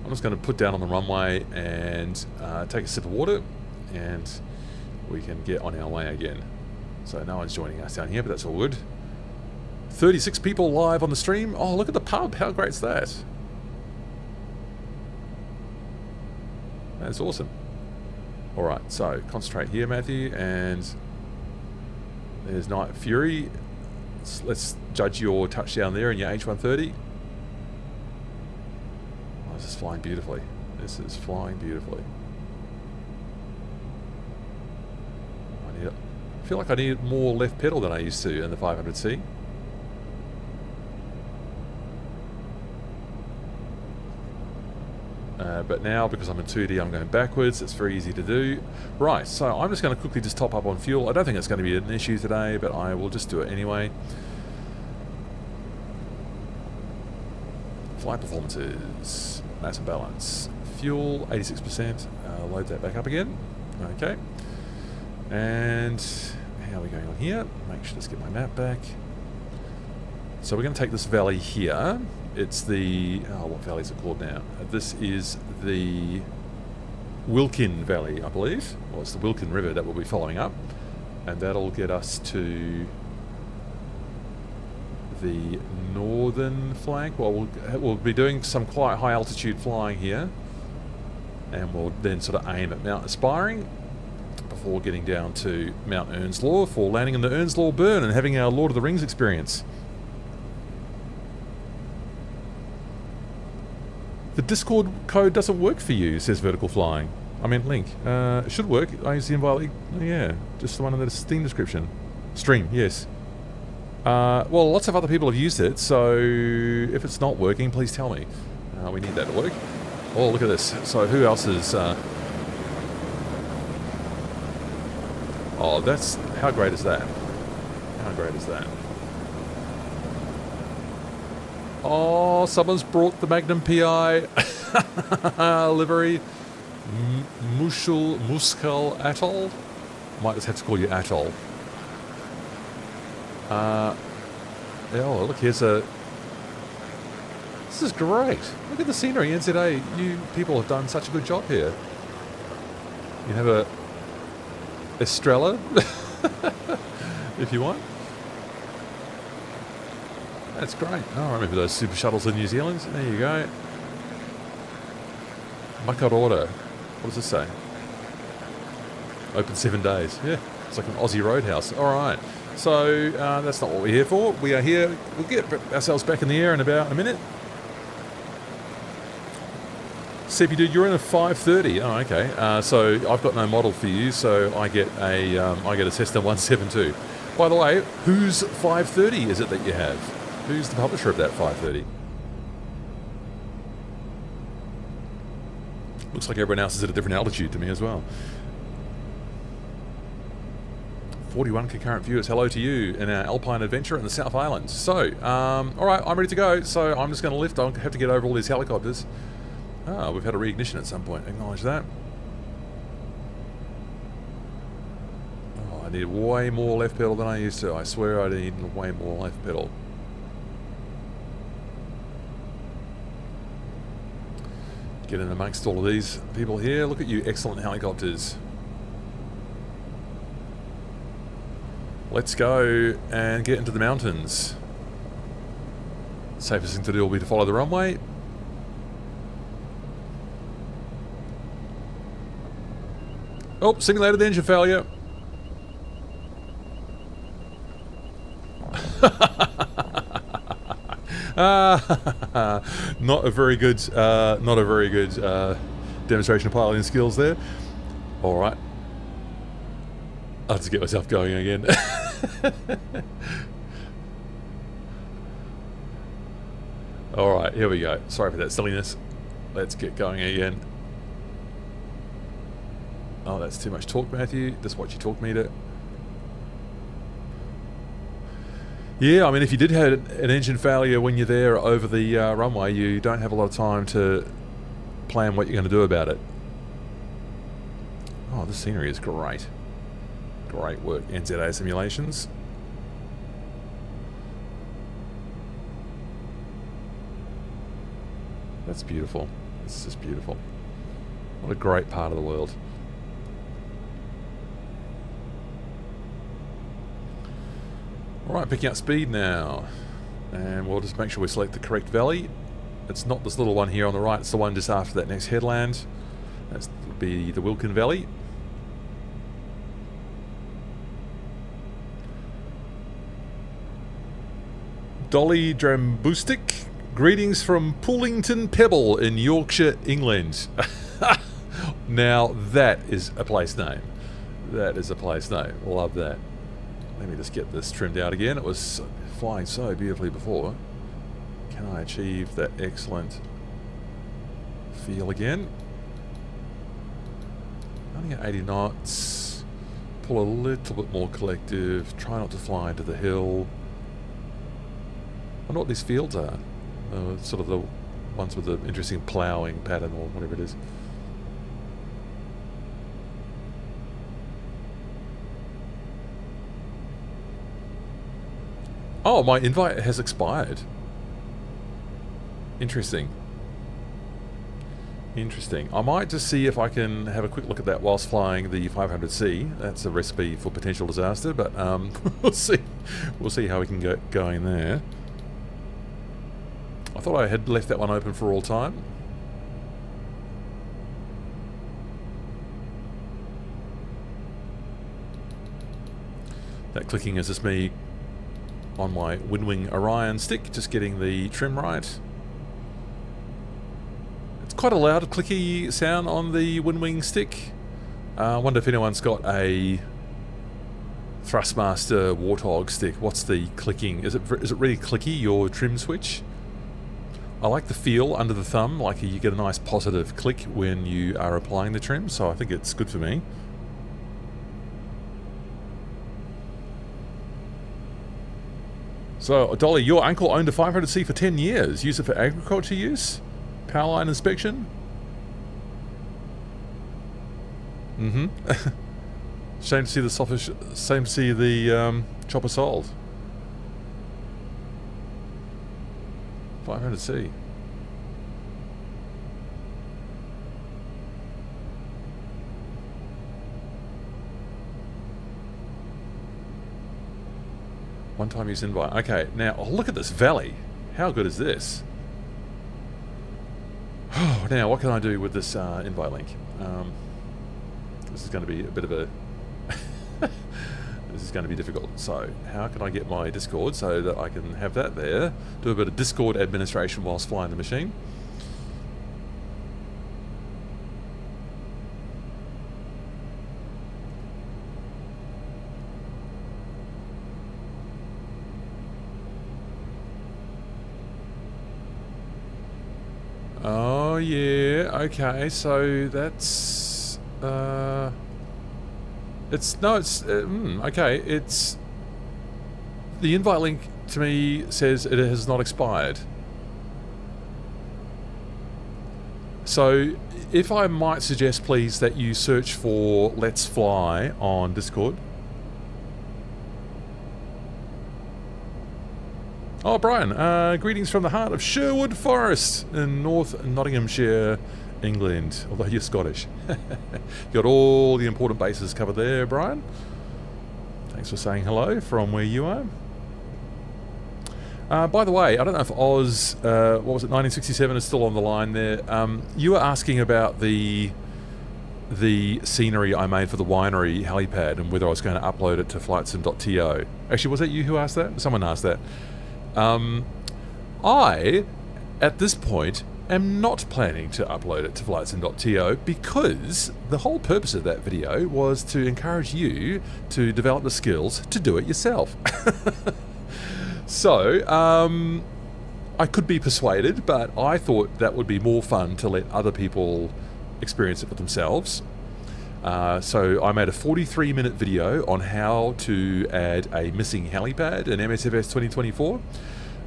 I'm just going to put down on the runway and take a sip of water, and we can get on our way again. So no one's joining us down here, but that's all good. 36 people live on the stream. Oh, look at the pub. How great's that? That's awesome. Alright, so concentrate here, Matthew, and there's Night Fury. Let's judge your touchdown there in your H130. Oh, this is flying beautifully. This is flying beautifully. I feel like I need more left pedal than I used to in the 500C. But now, because I'm in 2D, I'm going backwards. It's very easy to do. Right, so I'm just going to quickly just top up on fuel. I don't think it's going to be an issue today, but I will just do it anyway. Flight performances, mass and balance. Fuel, 86%. Load that back up again. Okay. And how are we going on here? Make sure to get my map back. So we're going to take this valley here. It's the... oh, what valley is it called now? This is the Wilkin Valley, I believe. Well, it's the Wilkin River that we'll be following up. And that'll get us to the northern flank. Well, we'll be doing some quite high altitude flying here, and we'll then sort of aim at Mount Aspiring before getting down to Mount Earnslaw for landing in the Earnslaw Burn and having our Lord of the Rings experience. The Discord code doesn't work for you, says Vertical Flying. I mean, Link. It should work. I use the invite. Yeah, just the one in the Steam description. Stream, yes. Well, lots of other people have used it, so if it's not working, please tell me. We need that to work. Oh, look at this. So who else is... Oh, that's... How great is that? How great is that? Oh, someone's brought the Magnum PI livery. Muskal Atoll. Might just have to call you Atoll. Oh, look, here's a... This is great. Look at the scenery, NZA. You people have done such a good job here. You have a Estrella, if you want. That's great. Oh, I remember those super shuttles in New Zealand. There you go. Makarora. What does this say? Open 7 days. Yeah, it's like an Aussie roadhouse. All right. So that's not what we're here for. We are here. We'll get ourselves back in the air in about a minute. CP dude, you're in a 530. Oh, okay. So I've got no model for you, so I get a Cessna 172. By the way, whose 530 is it that you have? Who's the publisher of that 530? Looks like everyone else is at a different altitude to me as well. 41 concurrent viewers, hello to you in our alpine adventure in the South Island. So, alright, I'm ready to go, so I'm just going to lift. I'll have to get over all these helicopters. Ah, we've had a reignition at some point, acknowledge that. Oh, I need way more left pedal than I used to. I swear I need way more left pedal. Get in amongst all of these people here. Look at you, excellent helicopters. Let's go and get into the mountains. Safest thing to do will be to follow the runway. Oh, simulated engine failure. Not a very good demonstration of piloting skills there. All right, I'll just get myself going again. All right, here we go. Sorry for that silliness. Let's get going again. Oh, that's too much talk, Matthew. That's what you talk me to. Yeah, I mean, if you did have an engine failure when you're there over the runway, you don't have a lot of time to plan what you're going to do about it. Oh, this scenery is great. Great work, NZA Simulations. That's beautiful. This is beautiful. What a great part of the world. Alright, picking up speed now. And we'll just make sure we select the correct valley. It's not this little one here on the right, it's the one just after that next headland. That's would be the Wilkin Valley. Dolly Drambustic, greetings from Poolington Pebble in Yorkshire, England. Now that is a place name. That is a place name. Love that. Let me just get this trimmed out again. It was flying so beautifully before. Can I achieve that excellent feel again? Only at 80 knots. Pull a little bit more collective. Try not to fly into the hill. I wonder what these fields are. Sort of the ones with the interesting ploughing pattern or whatever it is. Oh, my invite has expired. Interesting. Interesting. I might just see if I can have a quick look at that whilst flying the 500C. That's a recipe for potential disaster, but we'll see. We'll see how we can get going there. I thought I had left that one open for all time. That clicking is just me on my Windwing Orion stick, just getting the trim right. It's quite a loud clicky sound on the Windwing stick. I wonder if anyone's got a Thrustmaster Warthog stick. What's the clicking? Is it really clicky, your trim switch? I like the feel under the thumb, like you get a nice positive click when you are applying the trim, so I think it's good for me. So, Dolly, your uncle owned a 500C for 10 years. Used it for agriculture use? Power line inspection? Mm-hmm. Shame to see the chopper sold. 500C. One-time use invite. Okay, now look at this valley. How good is this? Oh, now what can I do with this invite link? This is going to be a bit of a... This is going to be difficult. So, how can I get my Discord so that I can have that there? Do a bit of Discord administration whilst flying the machine. Oh yeah, okay, so that's okay, it's the invite link to me says it has not expired. So if I might suggest please that you search for Let's Fly on Discord. Oh, Brian, greetings from the heart of Sherwood Forest in North Nottinghamshire, England, although you're Scottish. Got all the important bases covered there, Brian. Thanks for saying hello from where you are. By the way, I don't know if Oz, what was it, 1967 is still on the line there. You were asking about the scenery I made for the winery helipad and whether I was going to upload it to flightsim.to. Actually, was that you who asked that? Someone asked that. I, at this point, am not planning to upload it to flightsim.to because the whole purpose of that video was to encourage you to develop the skills to do it yourself. So, I could be persuaded, but I thought that would be more fun to let other people experience it for themselves. So I made a 43-minute video on how to add a missing helipad in MSFS 2024.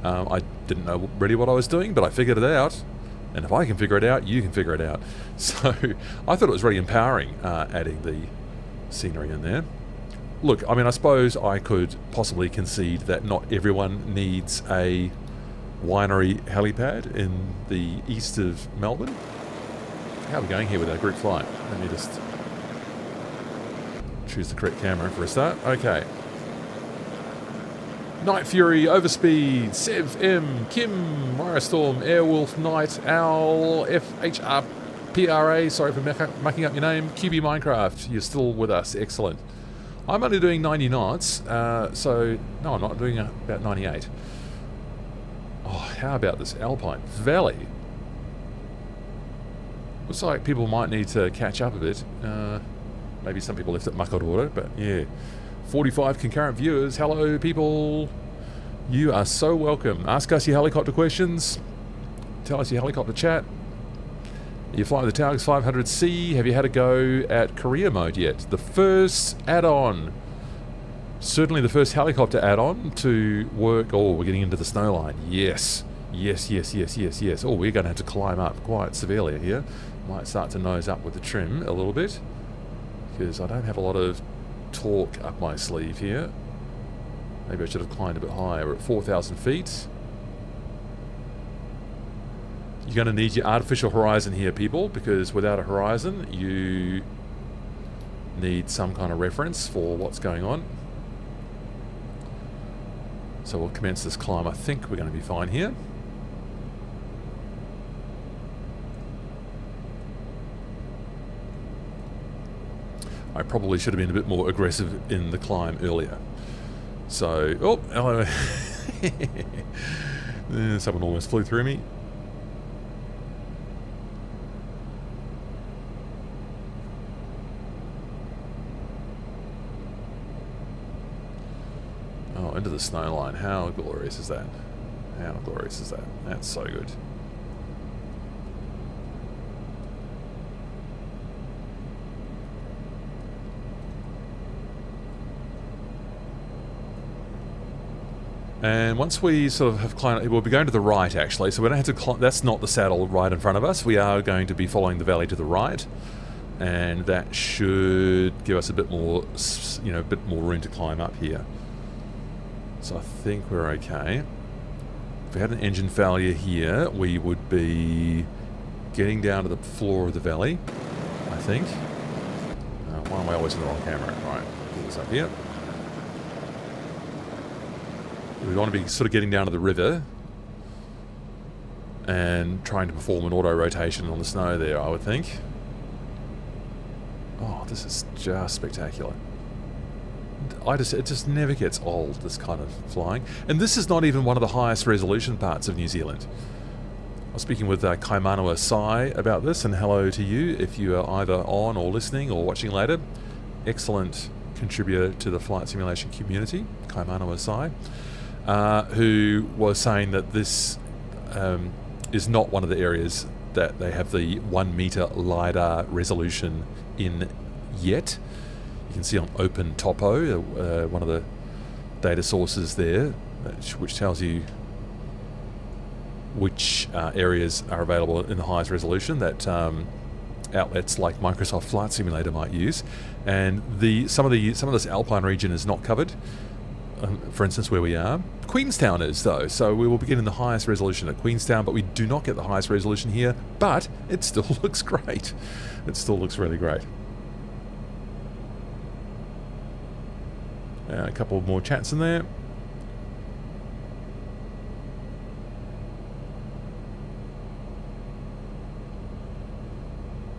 I didn't know really what I was doing, but I figured it out. And if I can figure it out, you can figure it out. So I thought it was really empowering adding the scenery in there. Look, I mean, I suppose I could possibly concede that not everyone needs a winery helipad in the east of Melbourne. How are we going here with our group flight? Let me just choose the correct camera for a start. Okay. Night Fury, Overspeed, Sev M, Kim, Storm, Airwolf, Knight, Owl, FHRPRA, sorry for mucking up your name, QB Minecraft, you're still with us, excellent. I'm only doing 90 knots, so no, I'm not doing about 98. Oh, how about this Alpine Valley? Looks like people might need to catch up a bit. Maybe some people left at Makarora, but yeah. 45 concurrent viewers. Hello, people. You are so welcome. Ask us your helicopter questions. Tell us your helicopter chat. You fly the Taog 500C. Have you had a go at career mode yet? The first add-on. Certainly the first helicopter add-on to work. Oh, we're getting into the snow line. Yes. Yes, yes, yes, yes, yes. Oh, we're going to have to climb up quite severely here. Might start to nose up with the trim a little bit, because I don't have a lot of torque up my sleeve here. Maybe I should have climbed a bit higher. We're at 4,000 feet. You're going to need your artificial horizon here, people, because without a horizon, you need some kind of reference for what's going on. So we'll commence this climb. I think we're going to be fine here. I probably should have been a bit more aggressive in the climb earlier. So, oh, hello. Someone almost flew through me. Oh, into the snow line. How glorious is that? How glorious is that? That's so good. And once we sort of have climbed, we'll be going to the right actually, so we don't have to climb. That's not the saddle right in front of us. We are going to be following the valley to the right, and that should give us a bit more, you know, a bit more room to climb up here. So I think we're okay. If we had an engine failure here, we would be getting down to the floor of the valley, I think. Why am I always in the wrong camera? Right, put this up here. We want to be sort of getting down to the river and trying to perform an auto rotation on the snow there, I would think. Oh, this is just spectacular. It just never gets old, this kind of flying. And this is not even one of the highest resolution parts of New Zealand. I was speaking with Kaimanawa Sai about this, and hello to you if you are either on or listening or watching later. Excellent contributor to the flight simulation community, Kaimanawa Sai. Who was saying that this is not one of the areas that they have the 1 meter LiDAR resolution in yet. You can see on Open Topo, one of the data sources there, which tells you which areas are available in the highest resolution that outlets like Microsoft Flight Simulator might use. And some of this alpine region is not covered. For instance, where we are. Queenstown is, though, so we will be getting the highest resolution at Queenstown, but we do not get the highest resolution here, but it still looks great. It still looks really great. A couple more chats in there.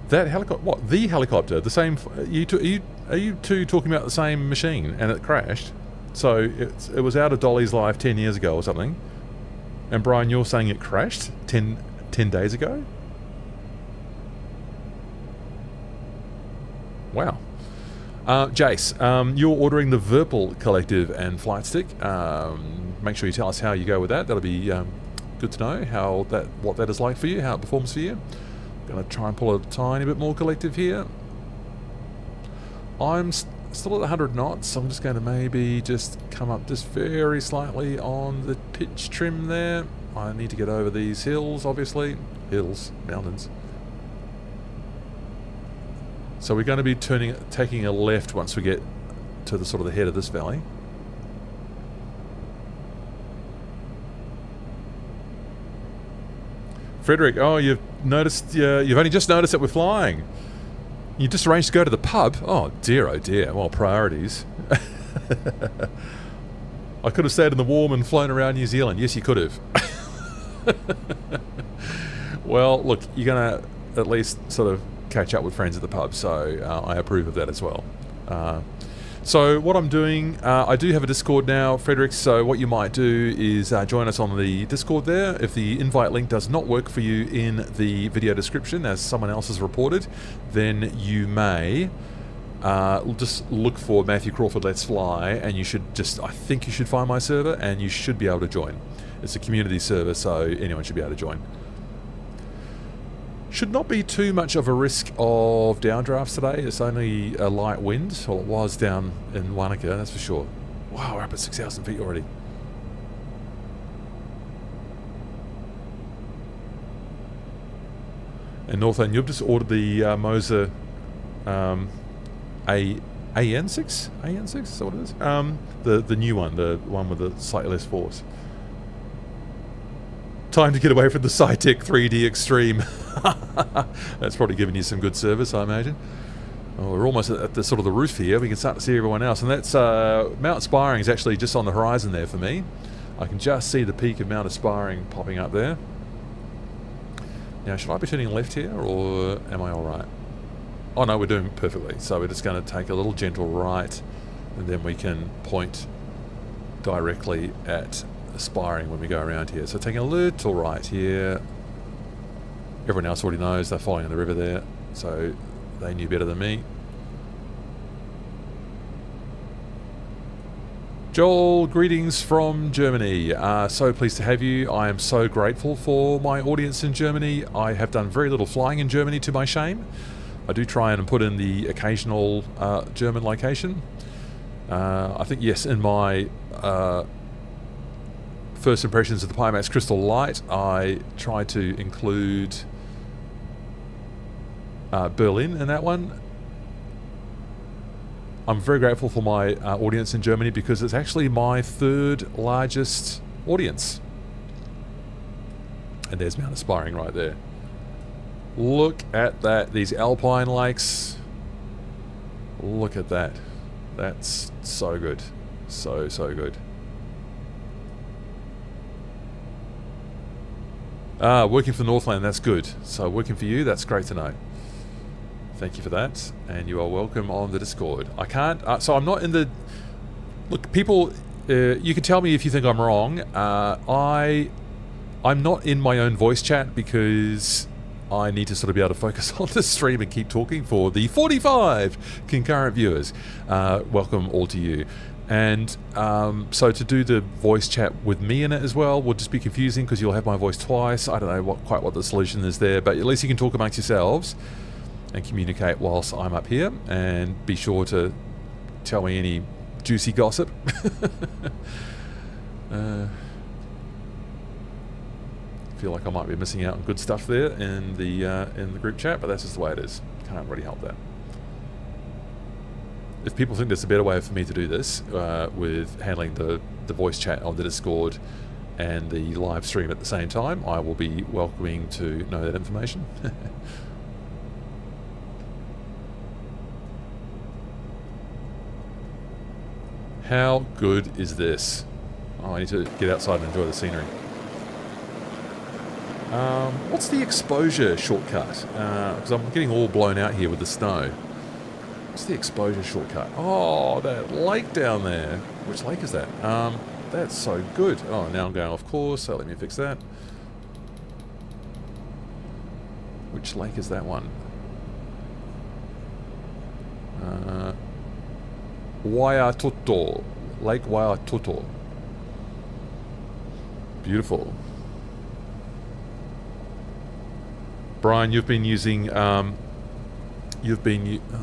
That helicopter, what? The helicopter, the same, are you two talking about the same machine and it crashed? So it was out of Dolly's life 10 years ago or something. And Brian, you're saying it crashed 10 days ago? Wow. Jace, you're ordering the Virpil Collective and Flight Stick. Make sure you tell us how you go with that. That'll be good to know what that is like for you, how it performs for you. Going to try and pull a tiny bit more collective here. I'm still at 100 knots, so I'm just going to maybe just come up just very slightly on the pitch trim there. I need to get over these hills, obviously. Hills, mountains. So we're going to be taking a left once we get to the sort of the head of this valley. Frederick, oh, you've only just noticed that we're flying. You just arranged to go to the pub? Oh dear, oh dear. Well, priorities. I could have stayed in the warm and flown around New Zealand. Yes, you could have. Well, look, you're going to at least sort of catch up with friends at the pub, so I approve of that as well. So what I'm doing, I do have a Discord now, Frederick, so what you might do is join us on the Discord there. If the invite link does not work for you in the video description, as someone else has reported, then you may just look for Matthew Crawford Let's Fly, and I think you should find my server, and you should be able to join. It's a community server, so anyone should be able to join. Should not be too much of a risk of downdrafts today. It's only a light wind. Well, it was down in Wanaka, that's for sure. Wow, we're up at 6,000 feet already. And Northern, you've just ordered the Moser AN6? AN6, is that what it is? The new one, the one with the slightly less force. Time to get away from the SciTech 3D Extreme. That's probably given you some good service, I imagine. Oh, we're almost at the sort of the roof here. We can start to see everyone else, and that's Mount Aspiring is actually just on the horizon there for me. I can just see the peak of Mount Aspiring popping up there. Now, should I be turning left here, or am I all right? Oh no, we're doing perfectly. So we're just going to take a little gentle right, and then we can point directly at aspiring when we go around here. So taking a little right here. Everyone else already knows, they're following the river there, so they knew better than me. Joel, greetings from Germany. So pleased to have you. I am so grateful for my audience in Germany. I have done very little flying in Germany, to my shame. I do try and put in the occasional German location. I think, yes, in my first impressions of the Pimax Crystal Light, I tried to include Berlin in that one. I'm very grateful for my audience in Germany because it's actually my third largest audience. And there's Mount Aspiring right there. Look at that, these alpine lakes. Look at that. That's so good. So good. Working for Northland, that's good. So working for you, that's great to know. Thank you for that, and you are welcome on the Discord. I can't, so I'm not in the... Look, people, you can tell me if you think I'm wrong. I'm not in my own voice chat because I need to sort of be able to focus on the stream and keep talking for the 45 concurrent viewers. Welcome all to you. And so to do the voice chat with me in it as well would just be confusing because you'll have my voice twice. I don't know quite what the solution is there, but at least you can talk amongst yourselves and communicate whilst I'm up here, and be sure to tell me any juicy gossip. Feel like I might be missing out on good stuff there in the group chat, but that's just the way it is. Can't really help that. If people think there's a better way for me to do this, with handling the voice chat on the Discord and the live stream at the same time, I will be welcoming to know that information. How good is this? Oh, I need to get outside and enjoy the scenery. What's the exposure shortcut? Because I'm getting all blown out here with the snow. What's the exposure shortcut? Oh, that lake down there. Which lake is that? That's so good. Oh, now I'm going off course, so let me fix that. Which lake is that one? Waiatoto. Lake Waiatoto. Beautiful. Brian, you've been using... oh,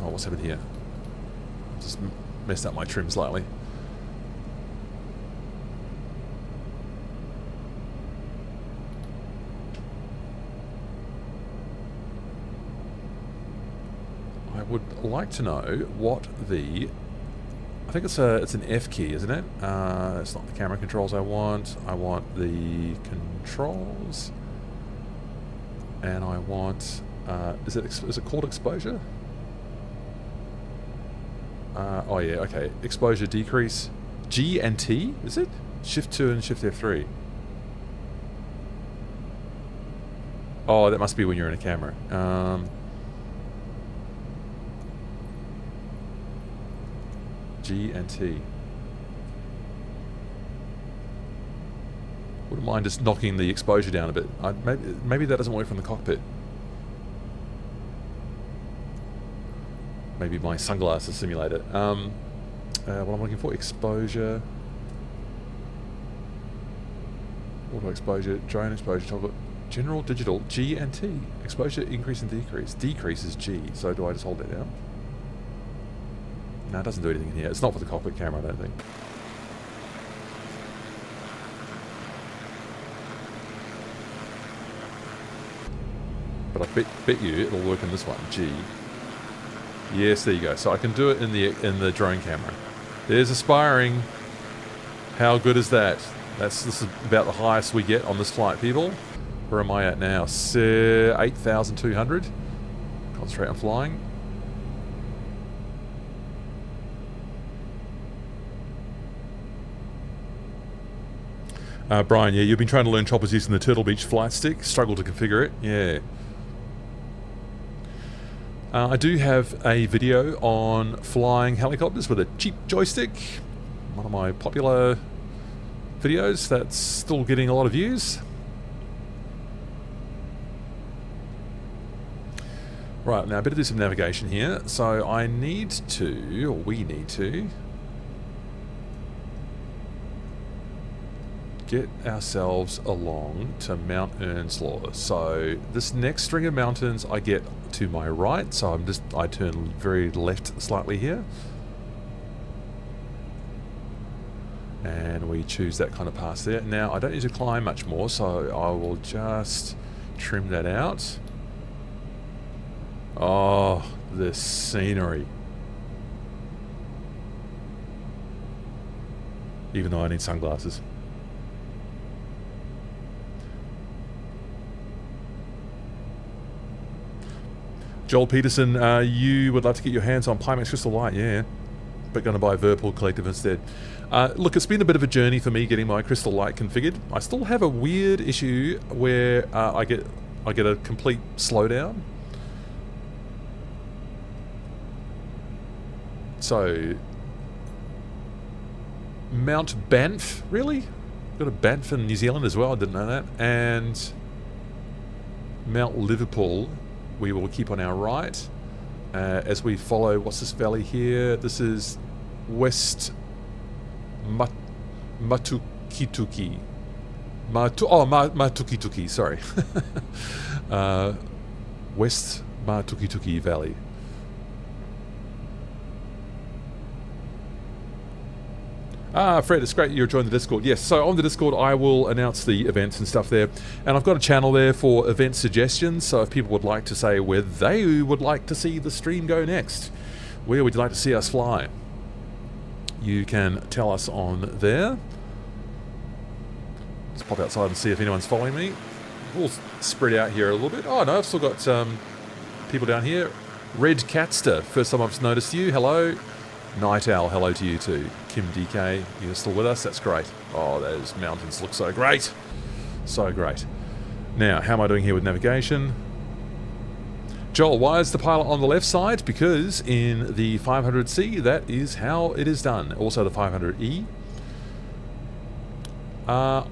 what's happened here? Just messed up my trim slightly. I would like to know what the... I think it's an F key, isn't it? It's not the camera controls I want. I want the controls. And I want... is it called exposure? Oh yeah, okay. Exposure decrease. G and T, is it? Shift 2 and Shift F3. Oh, that must be when you're in a camera. G and T. Wouldn't mind just knocking the exposure down a bit. Maybe that doesn't work from the cockpit. Maybe my sunglasses simulate it. What I'm looking for, exposure. Auto exposure, drone exposure, toggle. General digital, G and T. Exposure increase and decrease. Decrease is G, so do I just hold that down? No, it doesn't do anything in here. It's not for the cockpit camera, I don't think. But I bet you it'll work in this one, G. Yes, there you go. So I can do it in the drone camera. There's aspiring. How good is that? This is about the highest we get on this flight, people. Where am I at now? 8,200. Concentrate on flying. Brian, yeah, you've been trying to learn choppers using the Turtle Beach flight stick. Struggle to configure it. Yeah. I do have a video on flying helicopters with a cheap joystick. One of my popular videos that's still getting a lot of views. Right, now I better do some navigation here. So I need to, or we need to, get ourselves along to Mount Earnslaw. So this next string of mountains I get to my right, so I turn very left slightly here. And we choose that kind of pass there. Now I don't need to climb much more, so I will just trim that out. Oh, the scenery. Even though I need sunglasses. Joel Peterson, you would love to get your hands on Pimax Crystal Light, yeah, but going to buy Verpool Collective instead. Look, it's been a bit of a journey for me getting my Crystal Light configured. I still have a weird issue where I get a complete slowdown. So, Mount Banff, really? Got a Banff in New Zealand as well, I didn't know that. And Mount Liverpool, we will keep on our right as we follow, what's this valley here? This is West Matukituki. Matukituki, sorry. West Matukituki Valley. Fred, it's great you're joining the Discord. Yes, so on the Discord I will announce the events and stuff there. And I've got a channel there for event suggestions, so if people would like to say where they would like to see the stream go next, where would you like to see us fly, you can tell us on there. Let's pop outside and see if anyone's following me. We'll spread out here a little bit. Oh no, I've still got people down here. Red Catster, first time I've noticed you, hello. Night Owl, hello to you too. Kim DK, you're still with us? That's great. Oh, those mountains look so great. So great. Now, how am I doing here with navigation? Joel, why is the pilot on the left side? Because in the 500C, that is how it is done. Also the 500E. I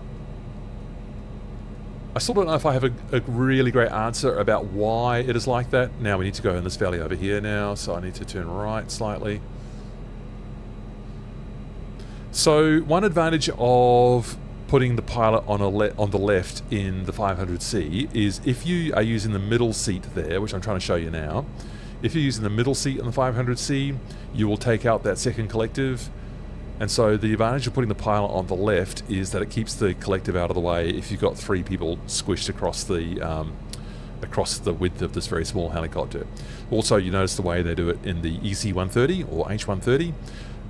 still don't know if I have a really great answer about why it is like that. Now we need to go in this valley over here now, so I need to turn right slightly. So one advantage of putting the pilot on the left in the 500C is if you are using the middle seat there, which I'm trying to show you now, if you're using the middle seat in the 500C, you will take out that second collective. And so the advantage of putting the pilot on the left is that it keeps the collective out of the way if you've got three people squished across the width of this very small helicopter. Also, you notice the way they do it in the EC-130 or H-130.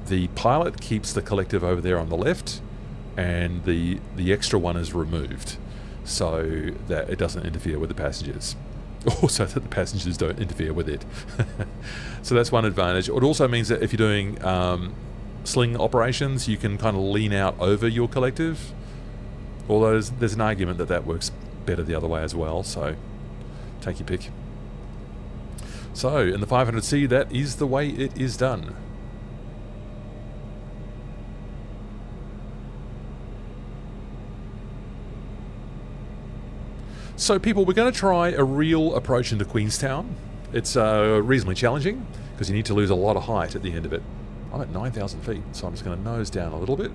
The pilot keeps the collective over there on the left, and the extra one is removed so that it doesn't interfere with the passengers. Also that the passengers don't interfere with it. So that's one advantage. It also means that if you're doing sling operations, you can kind of lean out over your collective. Although there's an argument that that works better the other way as well, so take your pick. So in the 500C, that is the way it is done. So people, we're going to try a real approach into Queenstown. It's reasonably challenging because you need to lose a lot of height at the end of it. I'm at 9,000 feet, so I'm just going to nose down a little bit.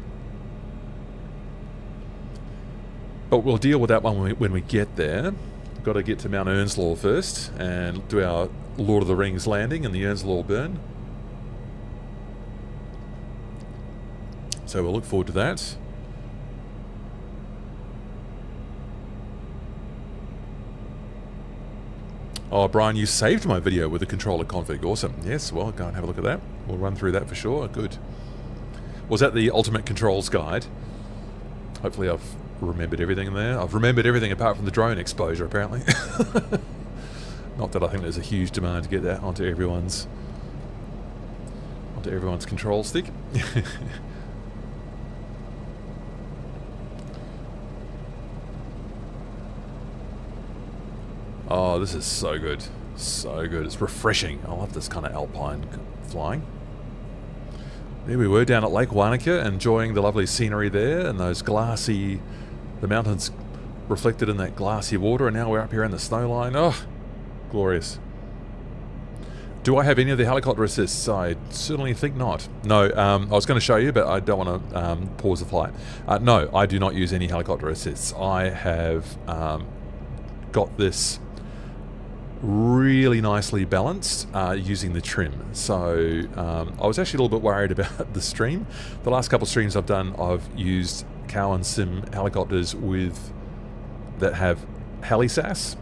But we'll deal with that one when we get there. We've got to get to Mount Earnslaw first and do our Lord of the Rings landing in the Earnslaw Burn. So we'll look forward to that. Oh, Brian, you saved my video with the controller config. Awesome. Yes, well, go and have a look at that. We'll run through that for sure. Good. Was that the Ultimate Controls Guide? Hopefully I've remembered everything in there. I've remembered everything apart from the drone exposure, apparently. Not that I think there's a huge demand to get that onto everyone's control stick. Oh, this is so good. So good. It's refreshing. I love this kind of alpine flying. There we were down at Lake Wanaka, enjoying the lovely scenery there and those glassy, the mountains reflected in that glassy water, and now we're up here in the snow line. Oh, glorious. Do I have any of the helicopter assists? I certainly think not. No, I was going to show you, but I don't want to pause the flight. No, I do not use any helicopter assists. I have got this really nicely balanced using the trim. So I was actually a little bit worried about the stream. The last couple of streams I've done, I've used Cowan Sim helicopters that have HeliSAS,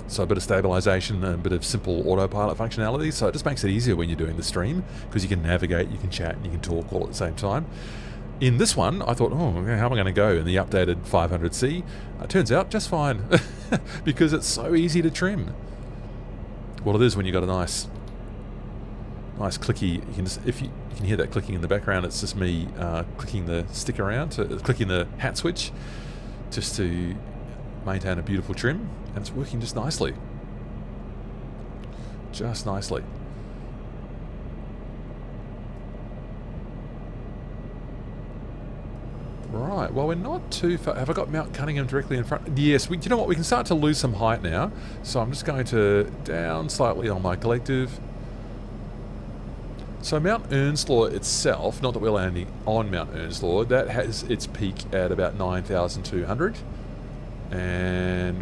so a bit of stabilization and a bit of simple autopilot functionality. So it just makes it easier when you're doing the stream, because you can navigate, you can chat, and you can talk all at the same time. In this one, I thought, oh, how am I going to go in the updated 500C? Turns out just fine, because it's so easy to trim. Well, it is when you've got a nice clicky. You can just, if you can hear that clicking in the background, it's just me clicking the stick around, clicking the hat switch, just to maintain a beautiful trim, and it's working just nicely. Just nicely. Right, well, we're not too far. Have I got Mount Cunningham directly in front? Yes, you know what, we can start to lose some height now. So I'm just going to down slightly on my collective. So Mount Earnslaw itself, not that we're landing on Mount Earnslaw, that has its peak at about 9,200.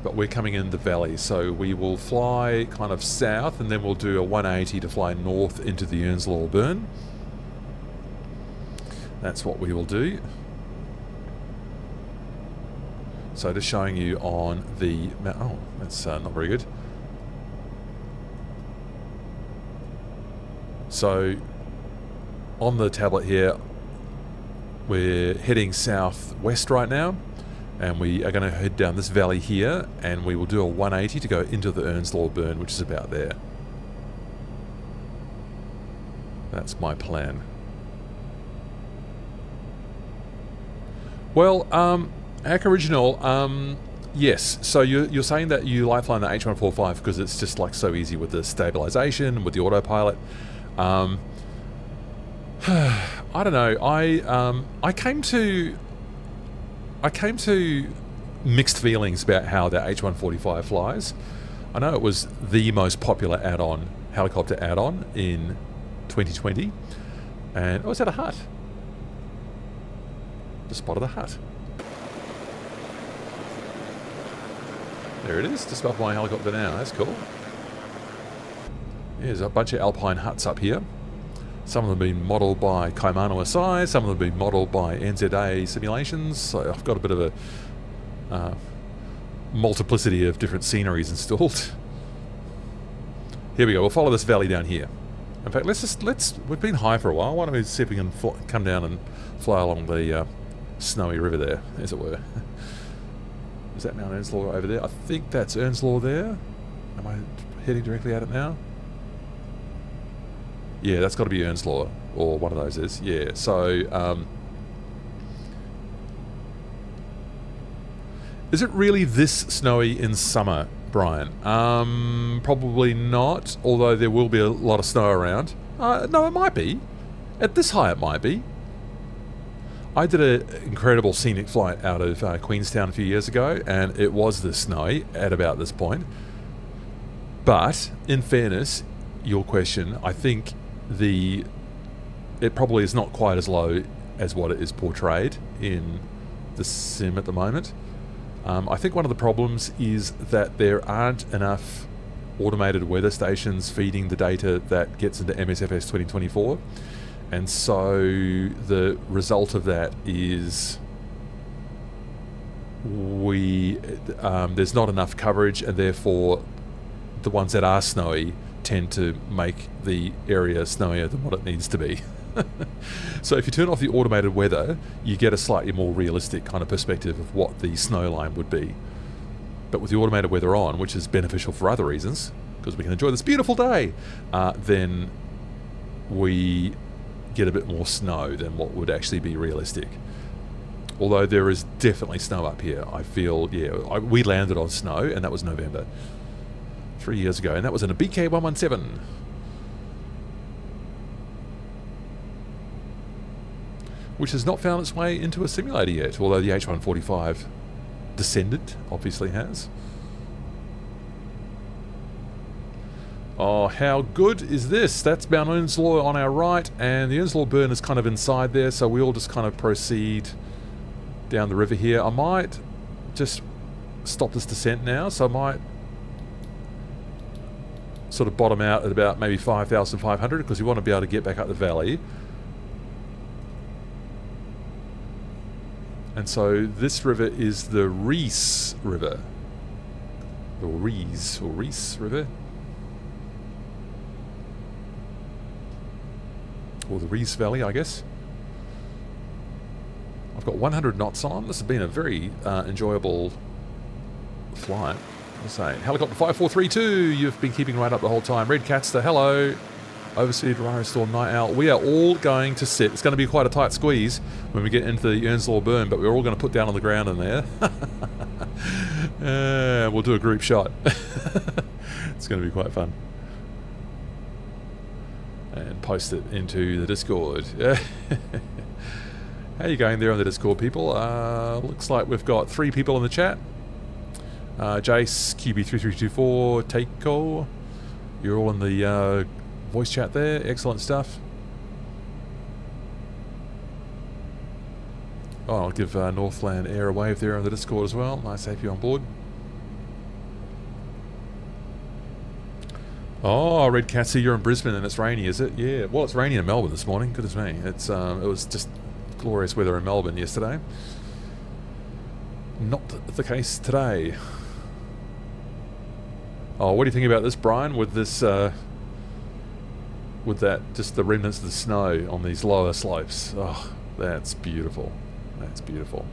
But we're coming in the valley, so we will fly kind of south, and then we'll do a 180 to fly north into the Earnslaw Burn. That's what we will do. So just showing you on the... Oh, that's not very good. So on the tablet here, we're heading southwest right now, and we are going to head down this valley here, and we will do a 180 to go into the Earnslaw Burn, which is about there. That's my plan. Well, Hack Original, yes, so you're saying that you like flying the H145 because it's just like so easy with the stabilization, with the autopilot. I don't know, I came to mixed feelings about how the H145 flies. I know it was the most popular add-on, helicopter add-on in 2020, and I was at a hut. Just spotted a hut. There it is, just above my helicopter now. That's cool. There's a bunch of alpine huts up here. Some of them have been modelled by Kaimano SI, some of them have been modelled by NZA Simulations, so I've got a bit of a multiplicity of different sceneries installed. Here we go, we'll follow this valley down here. In fact, we've been high for a while, why don't we see if we can come down and fly along the snowy river there, as it were. Is that Mount Earnslaw over there? I think that's Earnslaw there. Am I heading directly at it now? Yeah, that's got to be Earnslaw, or one of those is. Yeah, so... is it really this snowy in summer, Brian? Probably not, although there will be a lot of snow around. No, it might be. At this high, it might be. I did an incredible scenic flight out of Queenstown a few years ago, and it was this snowy at about this point. But, in fairness, your question, I think it probably is not quite as low as what it is portrayed in the sim at the moment. I think one of the problems is that there aren't enough automated weather stations feeding the data that gets into MSFS 2024. And so the result of that is there's not enough coverage, and therefore the ones that are snowy tend to make the area snowier than what it needs to be. So if you turn off the automated weather, you get a slightly more realistic kind of perspective of what the snow line would be. But with the automated weather on, which is beneficial for other reasons, because we can enjoy this beautiful day, then we get a bit more snow than what would actually be realistic. Although there is definitely snow up here. I feel, yeah, we landed on snow, and that was November. 3 years ago, and that was in a BK117. Which has not found its way into a simulator yet, although the H145 Descendant obviously has. Oh, how good is this? That's Mount Earnslaw on our right, and the Earnslaw Burn is kind of inside there, so we'll just kind of proceed down the river here. I might just stop this descent now, so I might sort of bottom out at about maybe 5,500, because we want to be able to get back up the valley. And so this river is the Reese River. The Reese River. Or the Reese Valley, I guess. I've got 100 knots on. This has been a very enjoyable flight. I'll say. Helicopter 5432, you've been keeping right up the whole time. Red Catster, hello. Overseas Rhino Storm Night Owl. We are all going to sit. It's going to be quite a tight squeeze when we get into the Earnslaw Burn, but we're all going to put down on the ground in there. We'll do a group shot. It's going to be quite fun. And post it into the Discord. How are you going there on the Discord, people? Looks like we've got 3 people in the chat. Jace, QB3324, Taiko. You're all in the voice chat there. Excellent stuff. Oh, I'll give Northland Air a wave there on the Discord as well. Nice to have you on board. Oh, Red Catsy, you're in Brisbane and it's rainy, is it? Yeah. Well, it's rainy in Melbourne this morning. Goodness me. It's it was just glorious weather in Melbourne yesterday. Not the case today. Oh, what do you think about this, Brian? With this, with that, just the remnants of the snow on these lower slopes. Oh, that's beautiful. That's beautiful.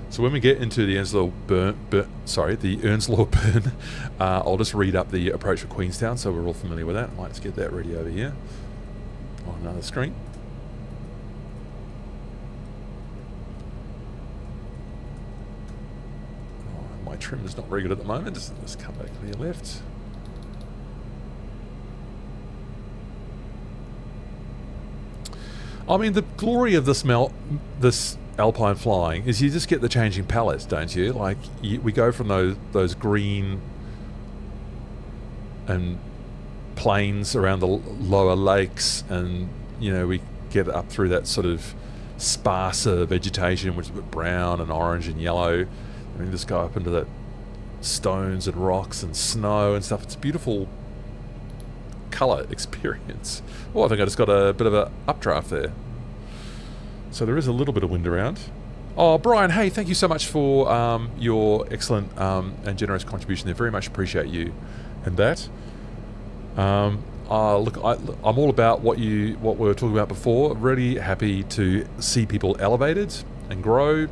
So when we get into the Earnslaw Burn, the Earnslaw Burn, I'll just read up the approach for Queenstown, so we're all familiar with that. I might just get that ready over here on another screen. Oh, my trim is not very good at the moment. Just come back to the left. I mean, the glory of this alpine flying is you just get the changing palette, don't you? Like, we go from those green and plains around the lower lakes, and you know, we get up through that sort of sparser vegetation, which is a bit brown and orange and yellow. I mean, just go up into that stones and rocks and snow and stuff. It's a beautiful colour experience. Oh, I think I just got a bit of an updraft there. So there is a little bit of wind around. Oh, Brian, hey, thank you so much for your excellent and generous contribution there. Very much appreciate you and that. Look, I'm all about what we were talking about before. Really happy to see people elevated and grow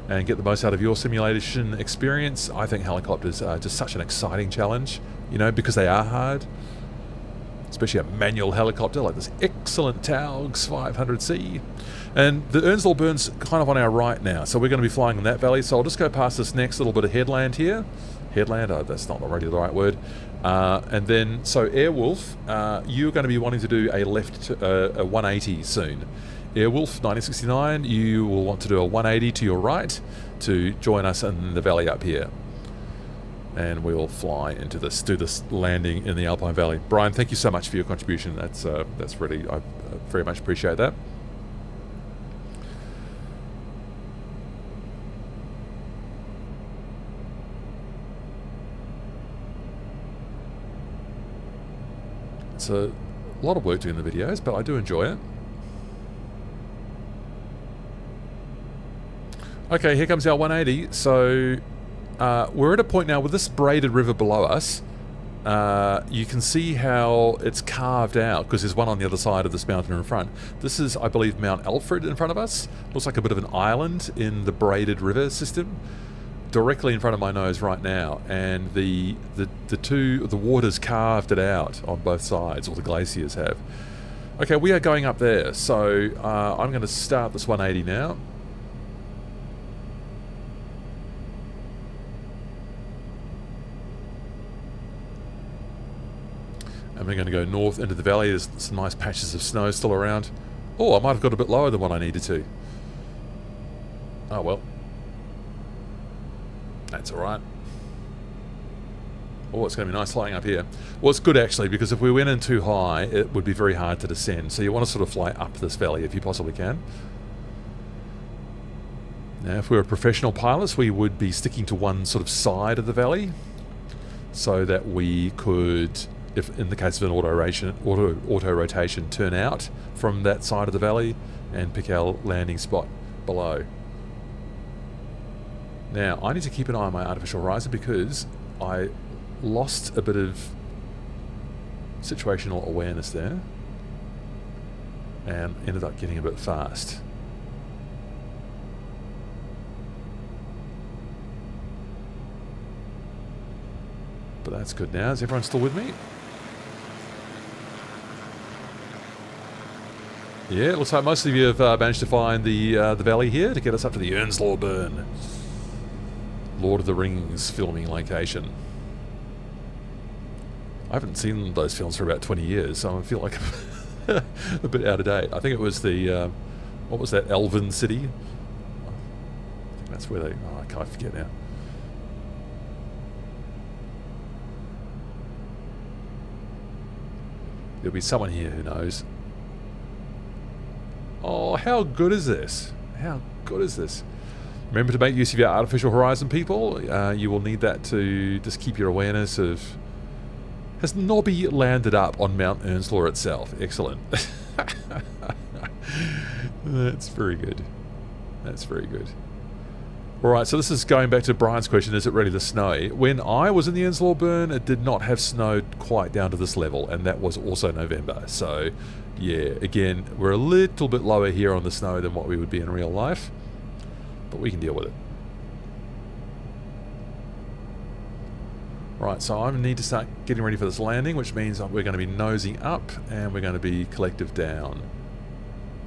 and get the most out of your simulation experience. I think helicopters are just such an exciting challenge, you know, because they are hard. Especially a manual helicopter like this excellent Taog 500C. And the Earnslaw Burn's kind of on our right now, so we're going to be flying in that valley. So I'll just go past this next little bit of headland here. Headland, oh, that's not really the right word. And then, so Airwolf, you're going to be wanting to do a left, a 180 soon. Airwolf 1969, you will want to do a 180 to your right to join us in the valley up here. And we'll fly into this, do this landing in the Alpine Valley. Brian, thank you so much for your contribution. That's really, I very much appreciate that. It's a lot of work doing the videos, but I do enjoy it. Okay, here comes our 180. So we're at a point now with this braided river below us. You can see how it's carved out because there's one on the other side of this mountain in front. This is, I believe, Mount Alfred in front of us. Looks like a bit of an island in the braided river system, directly in front of my nose right now. And the water's carved it out on both sides, or the glaciers have. Okay, we are going up there. So I'm going to start this 180 now. And we're going to go north into the valley. There's some nice patches of snow still around. Oh, I might have got a bit lower than what I needed to. Oh well. That's alright. Oh, it's going to be nice flying up here. Well, it's good actually, because if we went in too high, it would be very hard to descend. So you want to sort of fly up this valley if you possibly can. Now, if we were professional pilots, we would be sticking to one sort of side of the valley, so that we could, if in the case of an auto rotation, turn out from that side of the valley and pick our landing spot below. Now, I need to keep an eye on my artificial horizon because I lost a bit of situational awareness there and ended up getting a bit fast. But that's good now. Is everyone still with me? Yeah, it looks like most of you have managed to find the valley here to get us up to the Earnslaw Burn. Lord of the Rings filming location. I haven't seen those films for about 20 years, so I feel like I'm a bit out of date. I think it was the, what was that, Elven City? I think that's where they, oh, I can't forget now. There'll be someone here who knows. Oh, how good is this? How good is this? Remember to make use of your artificial horizon, people. You will need that to just keep your awareness of... Has Nobby landed up on Mount Earnslaw itself? Excellent. That's very good. That's very good. Alright, so this is going back to Brian's question, is it ready to snow? When I was in the Earnslaw Burn, it did not have snowed quite down to this level, and that was also November. So, yeah, again, we're a little bit lower here on the snow than what we would be in real life, but we can deal with it. Right, so I need to start getting ready for this landing, which means we're going to be nosing up, and we're going to be collective down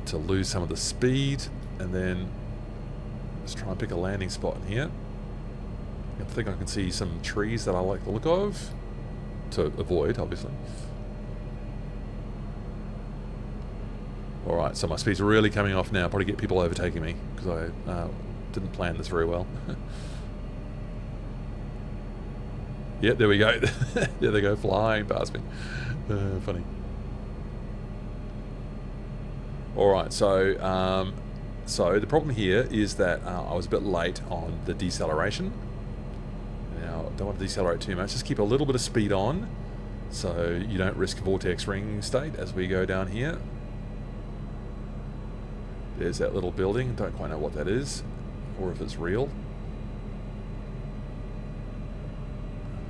to lose some of the speed, and then let's try and pick a landing spot in here. I think I can see some trees that I like the look of, to avoid, obviously. Alright, so my speed's really coming off now. Probably get people overtaking me, because I didn't plan this very well. Yeah, there we go. There they go, flying past me. Funny. Alright, so the problem here is that I was a bit late on the deceleration. Now, don't want to decelerate too much. Just keep a little bit of speed on so you don't risk vortex ring state as we go down here. There's that little building. Don't quite know what that is or if it's real.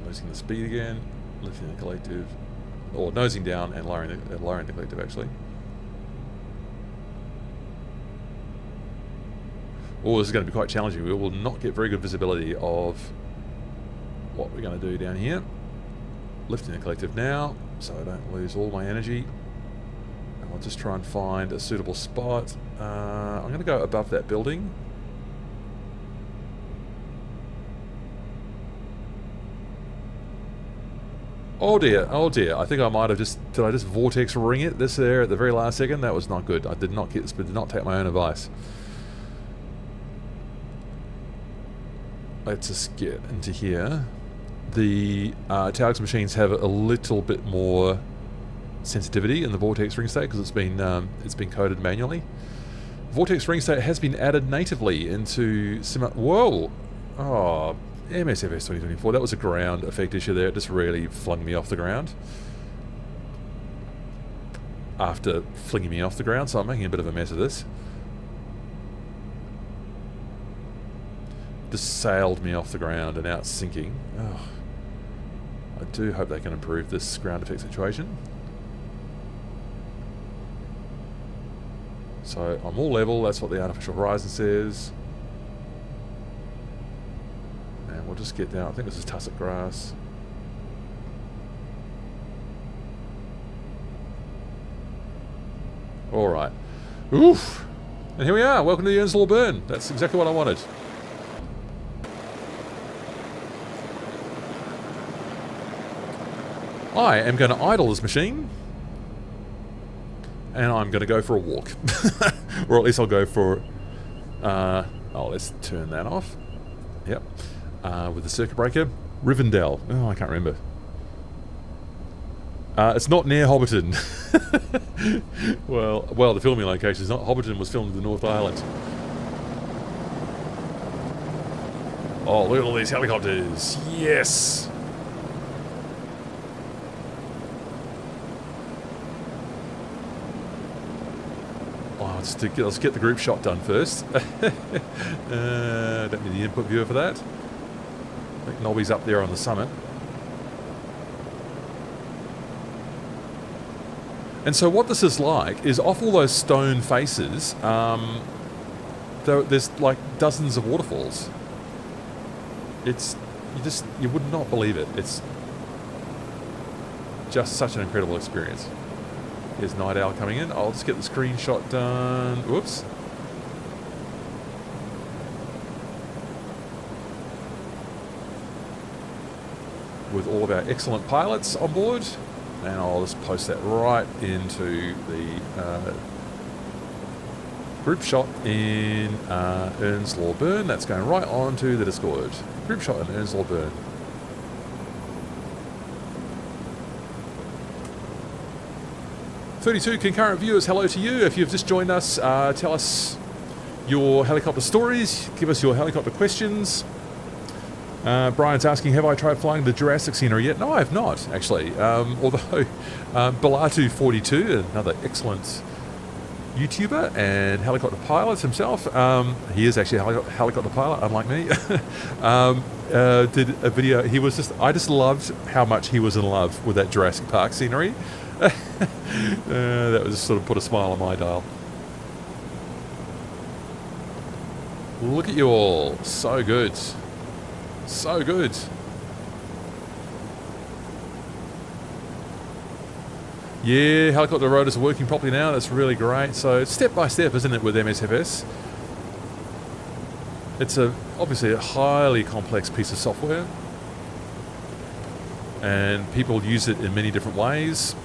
Losing the speed again, lifting the collective, or nosing down and lowering the collective actually. Oh, this is going to be quite challenging. We will not get very good visibility of what we're going to do down here. Lifting the collective now, so I don't lose all my energy. And I'll just try and find a suitable spot. I'm going to go above that building. Oh dear, oh dear. I think I might have just... Did I just vortex ring it this there at the very last second? That was not good. I did not take my own advice. Let's just get into here. The Taog's machines have a little bit more sensitivity in the vortex ring state because it's been coded manually. Vortex ring state has been added natively into Whoa! Oh, MSFS 2024. That was a ground effect issue there. It just really flung me off the ground. After flinging me off the ground, so I'm making a bit of a mess of this. Just sailed me off the ground and out sinking. Oh, I do hope they can improve this ground effect situation. So I'm all level, that's what the artificial horizon says. And we'll just get down, I think this is tussock grass. Alright. Oof! And here we are, welcome to the Earnslaw Burn. That's exactly what I wanted. I am going to idle this machine, and I'm going to go for a walk. Or at least I'll go for... let's turn that off. Yep. With the circuit breaker. Rivendell. Oh, I can't remember. It's not near Hobbiton. well, the filming location is not. Hobbiton was filmed in the North Island. Oh, look at all these helicopters. Yes! Oh, let's get the group shot done first. Don't need the input viewer for that. I think Nobby's up there on the summit. And so what this is like is off all those stone faces, there's like dozens of waterfalls. You would not believe it. It's just such an incredible experience. Here's Night Owl coming in. I'll just get the screenshot done. Whoops. With all of our excellent pilots on board. And I'll just post that right into the group shot in Earnslaw Burn. That's going right onto the Discord. Group shot in Earnslaw Burn. "32 concurrent viewers, hello to you. If you've just joined us, tell us your helicopter stories. Give us your helicopter questions. Brian's asking, have I tried flying the Jurassic scenery yet? No, I have not, actually. Although Balatu42, another excellent YouTuber and helicopter pilot himself, he is actually a helicopter pilot, unlike me, did a video. I just loved how much he was in love with that Jurassic Park scenery. That was just sort of put a smile on my dial. Look at you all. So good. So good. Yeah, helicopter rotors are working properly now. That's really great. So step by step, isn't it, with MSFS? It's obviously a highly complex piece of software. And people use it in many different ways.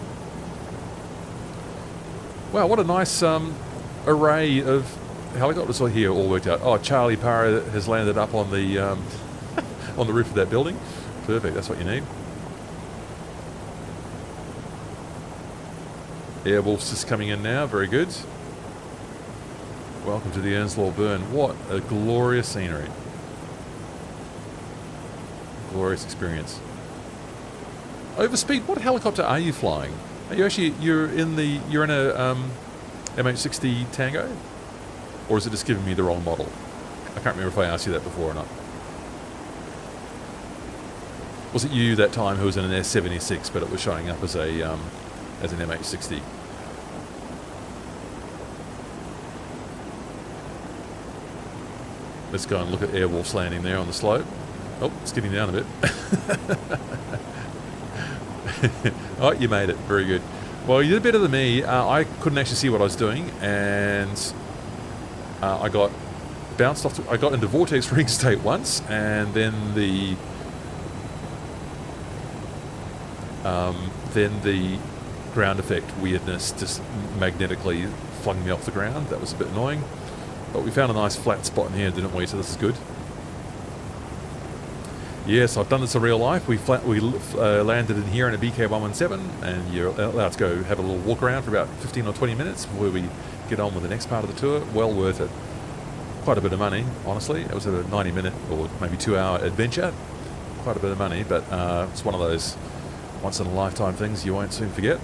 Wow, what a nice array of helicopters here all worked out. Oh, Charlie Parra has landed up on the on the roof of that building. Perfect, that's what you need. Airwolf's just coming in now, very good. Welcome to the Earnslaw Burn. What a glorious scenery. Glorious experience. Overspeed, what helicopter are you flying? Are you actually, you're in a MH60 Tango? Or is it just giving me the wrong model? I can't remember if I asked you that before or not. Was it you that time who was in an S76, but it was showing up as an MH60? Let's go and look at Airwolf's landing there on the slope. Oh, it's getting down a bit. Oh, you made it. Very good. Well, you did better than me. I couldn't actually see what I was doing, and I got bounced off. I got into vortex ring state once, and then the ground effect weirdness just magnetically flung me off the ground. That was a bit annoying. But we found a nice flat spot in here, didn't we? So this is good. Yes, I've done this in real life. We landed in here in a BK117, and you're allowed to go have a little walk around for about 15 or 20 minutes before we get on with the next part of the tour. Well worth it. Quite a bit of money, honestly. It was a 90-minute or maybe 2-hour adventure. Quite a bit of money, but it's one of those once-in-a-lifetime things you won't soon forget.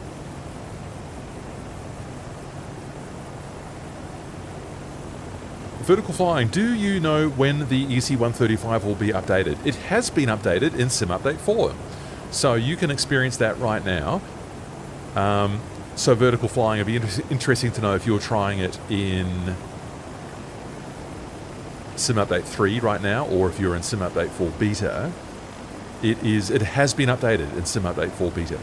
Vertical flying. Do you know when the EC135 will be updated? It has been updated in Sim Update 4. So you can experience that right now. So vertical flying, it'd be interesting to know if you're trying it in Sim Update 3 right now, or if you're in Sim Update 4 Beta. It has been updated in Sim Update 4 Beta.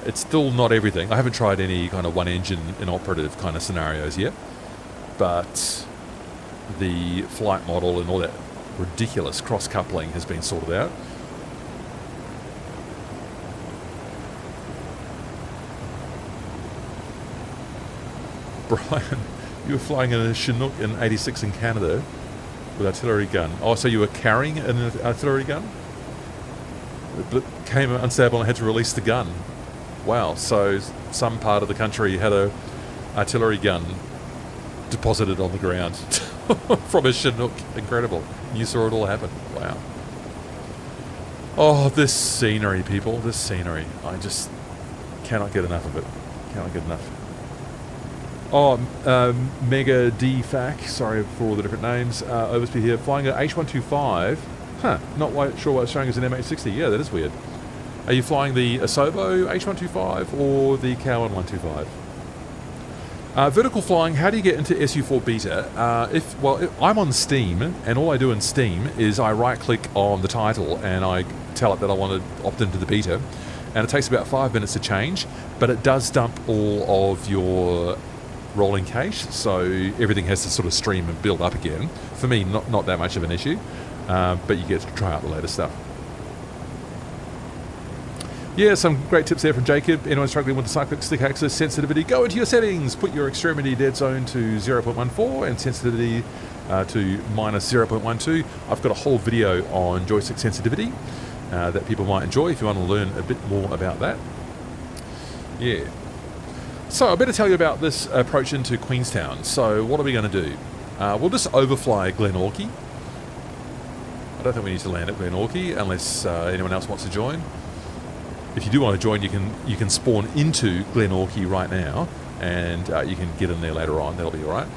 It's still not everything. I haven't tried any kind of one-engine inoperative kind of scenarios yet. But the flight model and all that ridiculous cross-coupling has been sorted out. Brian, you were flying in a Chinook in 86 in Canada with artillery gun. Oh, so you were carrying an artillery gun? But became unstable and had to release the gun. Wow, so some part of the country had a artillery gun deposited on the ground from a Chinook. Incredible. You saw it all happen. Wow. Oh, this scenery, people. This scenery. I just cannot get enough of it. Cannot get enough. Oh, Mega DFAC. Sorry for all the different names. Overspeed here. Flying an H125. Huh. Not sure why it's showing as an MH60. Yeah, that is weird. Are you flying the Asobo H125 or the Cowan 125? Vertical flying, how do you get into SU4 Beta? I'm on Steam, and all I do in Steam is I right-click on the title and I tell it that I want to opt into the beta, and it takes about 5 minutes to change, but it does dump all of your rolling cache, so everything has to sort of stream and build up again. For me, not that much of an issue, but you get to try out the latest stuff. Yeah, some great tips there from Jacob. Anyone struggling with the cyclic stick axis sensitivity, go into your settings, put your extremity dead zone to 0.14 and sensitivity to minus 0.12. I've got a whole video on joystick sensitivity that people might enjoy if you want to learn a bit more about that. Yeah. So I better tell you about this approach into Queenstown. So what are we going to do? We'll just overfly Glenorchy. I don't think we need to land at Glenorchy unless anyone else wants to join. If you do want to join, you can spawn into Glenorchy right now, and you can get in there later on. That'll be all right.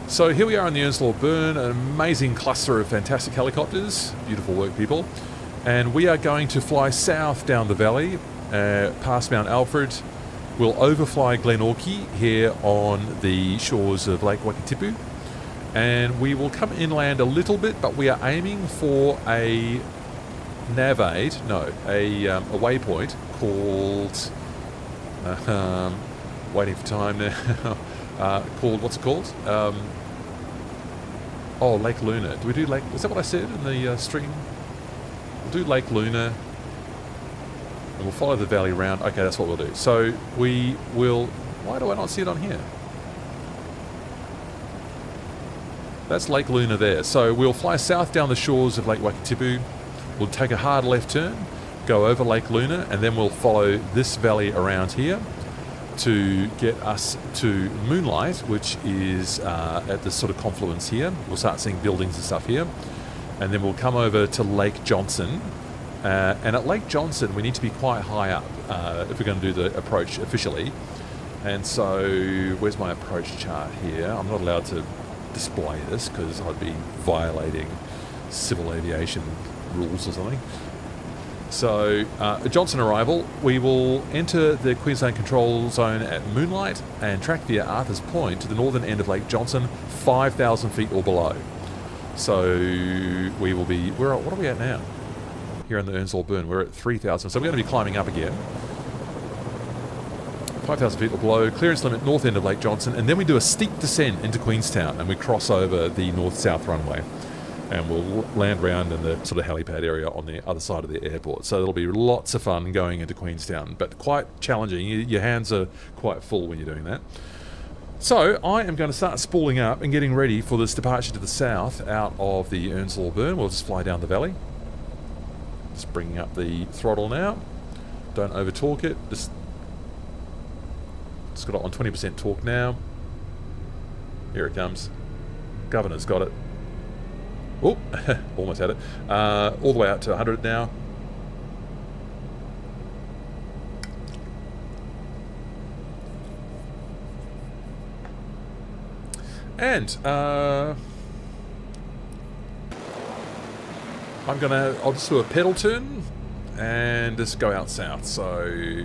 So here we are in the Earnslaw Burn, an amazing cluster of fantastic helicopters. Beautiful work, people. And we are going to fly south down the valley, past Mount Alfred. We'll overfly Glenorchy here on the shores of Lake Wakatipu, and we will come inland a little bit, but we are aiming for a nav aid, a waypoint called waiting for time now called, what's it called? Lake Luna. Do we do Lake, is that what I said in the stream? We'll do Lake Luna and we'll follow the valley round. Okay, that's what we'll do. So we will, why do I not see it on here? That's Lake Luna there. So we'll fly south down the shores of Lake Wakatipu. We'll take a hard left turn, go over Lake Luna, and then we'll follow this valley around here to get us to Moonlight, which is at this sort of confluence here. We'll start seeing buildings and stuff here. And then we'll come over to Lake Johnson. And at Lake Johnson, we need to be quite high up if we're going to do the approach officially. And so, where's my approach chart here? I'm not allowed to display this because I'd be violating civil aviation rules or something. So, Johnson arrival, we will enter the Queenstown control zone at Moonlight and track via Arthur's Point to the northern end of Lake Johnson, 5,000 feet or below. So, we will be, what are we at now? Here in the Earnslaw Burn, we're at 3,000, so we're going to be climbing up again. 5,000 feet or below, clearance limit north end of Lake Johnson, and then we do a steep descent into Queenstown and we cross over the north-south runway. And we'll land around in the sort of helipad area on the other side of the airport. So it'll be lots of fun going into Queenstown, but quite challenging. Your hands are quite full when you're doing that. So I am going to start spooling up and getting ready for this departure to the south out of the Earnslaw Burn. We'll just fly down the valley. Just bringing up the throttle now. Don't over torque it. Just got it on 20% torque now. Here it comes. Governor's got it. Oh, almost had it. All the way out to 100 now. And I'll just do a pedal turn and just go out south. So,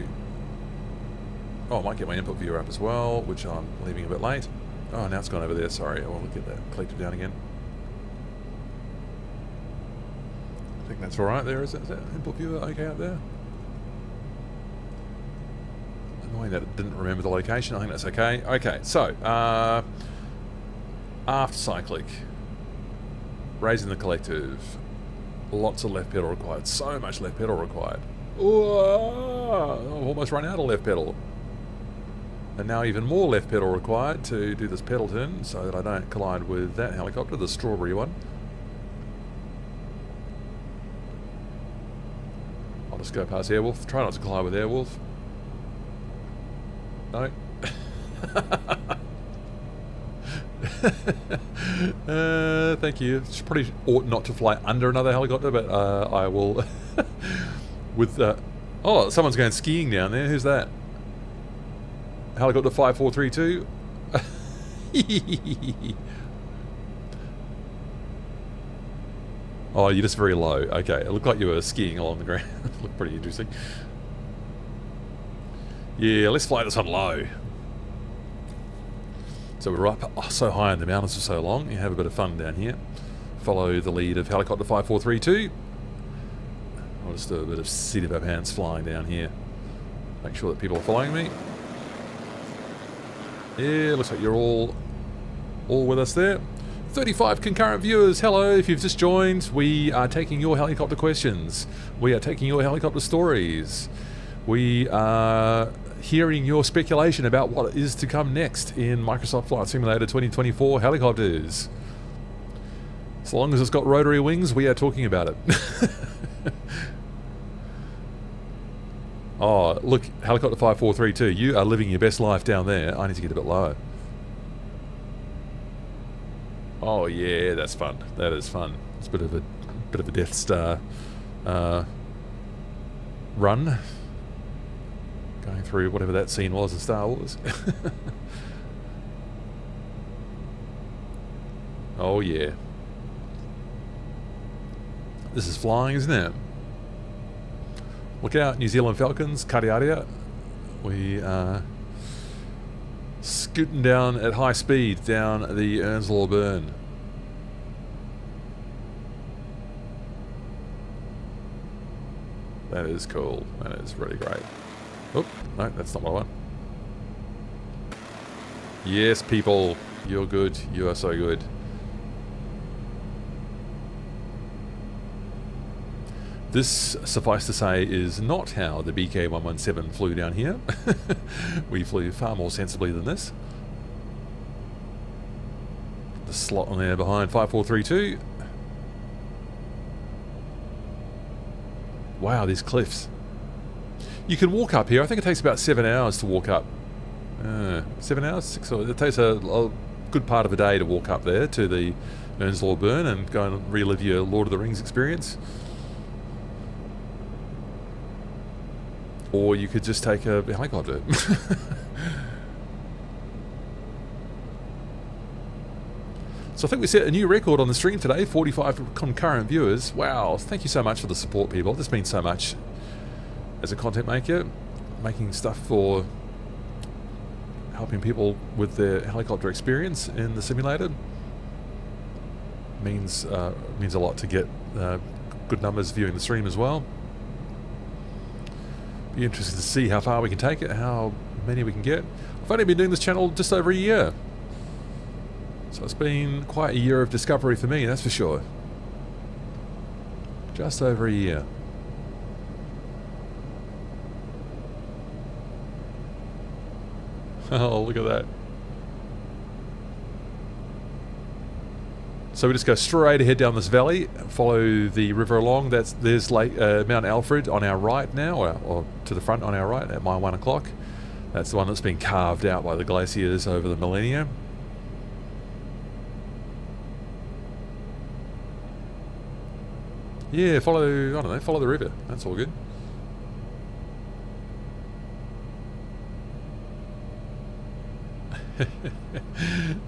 I might get my input viewer up as well, which I'm leaving a bit late. Oh, now it's gone over there. Sorry, I want to get that collective down again. I think that's all right there. Is that input viewer okay out there? Annoying that it didn't remember the location. I think that's okay. Okay, so aft cyclic, raising the collective, lots of left pedal required. So much left pedal required. Ooh, I've almost run out of left pedal. And now even more left pedal required to do this pedal turn so that I don't collide with that helicopter, the strawberry one. I'll just go past Airwolf. Try not to collide with Airwolf. No. Thank you. Probably ought not to fly under another helicopter, but I will. With oh, someone's going skiing down there. Who's that? Helicopter 5432. Oh, you're just very low. Okay, it looked like you were skiing along the ground. It looked pretty interesting. Yeah, let's fly this one low. So we're up so high in the mountains for so long. You have a bit of fun down here. Follow the lead of helicopter 5432. I'll just do a bit of seat of our pants flying down here. Make sure that people are following me. Yeah, looks like you're all with us there. 35 concurrent viewers. Hello, if you've just joined, we are taking your helicopter questions. We are taking your helicopter stories. We are hearing your speculation about what is to come next in Microsoft Flight Simulator 2024 helicopters. As long as it's got rotary wings, we are talking about it. Oh, look, helicopter 5432, you are living your best life down there. I need to get a bit lower. Oh yeah, that's fun. That is fun. It's a bit of a Death Star run. Going through whatever that scene was in Star Wars. Oh yeah. This is flying, isn't it? Look out, New Zealand Falcons, Kariaria. We are scooting down at high speed down the Earnslaw Burn. That is cool. That is really great. Oh, no, that's not what I want. Yes, people, you're good. You are so good. This, suffice to say, is not how the BK117 flew down here. We flew far more sensibly than this. The slot on there behind 5432. Wow, these cliffs. You can walk up here. I think it takes about 7 hours to walk up. 7 hours? 6 hours. It takes a good part of a day to walk up there to the Earnslaw Burn and go and relive your Lord of the Rings experience. Or you could just take a helicopter. So I think we set a new record on the stream today, 45 concurrent viewers. Wow, thank you so much for the support, people. This means so much as a content maker, making stuff for helping people with their helicopter experience in the simulator. Means a lot to get good numbers viewing the stream as well. Be interested to see how far we can take it, how many we can get. I've only been doing this channel just over a year, so it's been quite a year of discovery for me, that's for sure. Just over a year. Oh, look at that. So we just go straight ahead down this valley, follow the river along. There's Mount Alfred on our right now, or to the front on our right at my 1 o'clock. That's the one that's been carved out by the glaciers over the millennia. Yeah, follow the river. That's all good.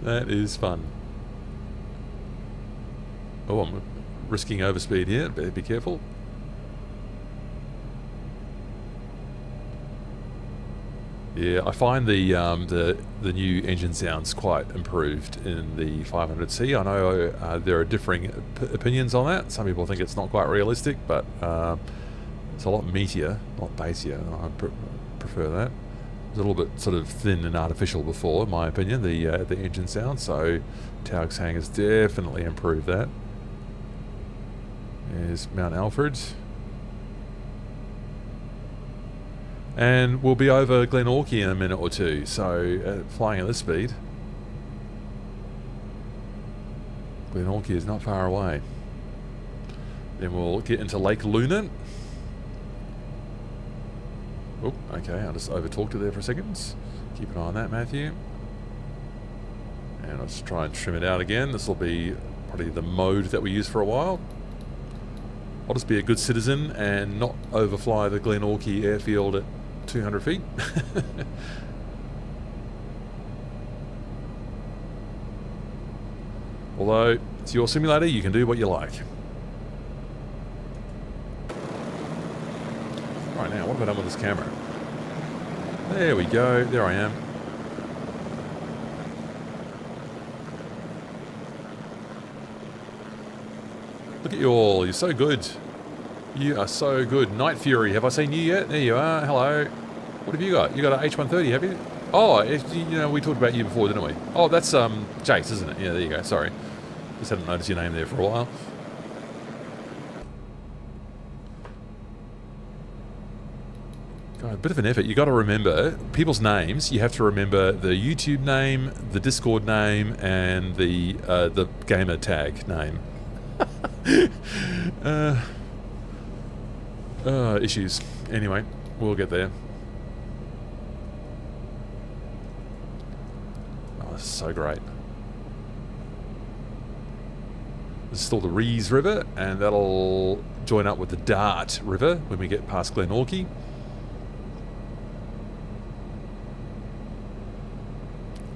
That is fun. Oh, I'm risking overspeed here. Better be careful. Yeah, I find the new engine sounds quite improved in the 500C. I know there are differing opinions on that. Some people think it's not quite realistic, but it's a lot meatier, a lot bassier. I prefer that. It was a little bit sort of thin and artificial before, in my opinion, the engine sound. So Taog's Hangar's definitely improved that. There's Mount Alfred. And we'll be over Glenorchy in a minute or two, so flying at this speed. Glenorchy is not far away. Then we'll get into Lake Luna. Oh, okay, I just over-talked it there for a second. Keep an eye on that, Matthew. And I'll just try and trim it out again. This will be probably the mode that we use for a while. I'll just be a good citizen and not overfly the Glenorchy airfield at 200 feet. Although, it's your simulator, you can do what you like. Right now, what have I done with this camera? There we go, there I am. Look at you all, you're so good. You are so good. Night Fury, have I seen you yet? There you are, hello. What have you got? You got an H130, have you? Oh, you know, we talked about you before, didn't we? Oh, that's Jace, isn't it? Yeah, there you go, sorry. Just hadn't noticed your name there for a while. God, a bit of an effort. You got to remember people's names. You have to remember the YouTube name, the Discord name, and the gamer tag name. Issues. Anyway, we'll get there. Oh, this is so great. This is still the Rees River, and that'll join up with the Dart River when we get past Glenorchy.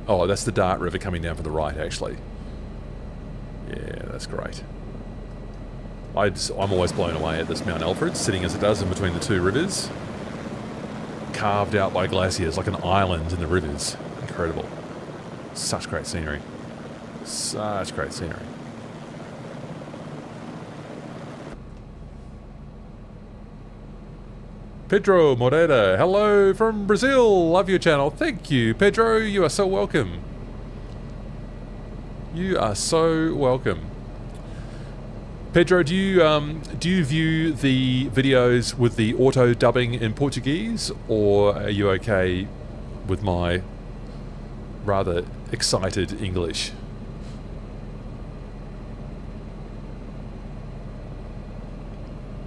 Oh, that's the Dart River coming down from the right, actually. Yeah, that's great. I'm always blown away at this Mount Alfred, sitting as it does in between the two rivers. Carved out by glaciers, like an island in the rivers. Incredible. Such great scenery. Such great scenery. Pedro Moreira, hello from Brazil. Love your channel. Thank you, Pedro. You are so welcome. You are so welcome. Pedro, do you view the videos with the auto dubbing in Portuguese, or are you okay with my rather excited English?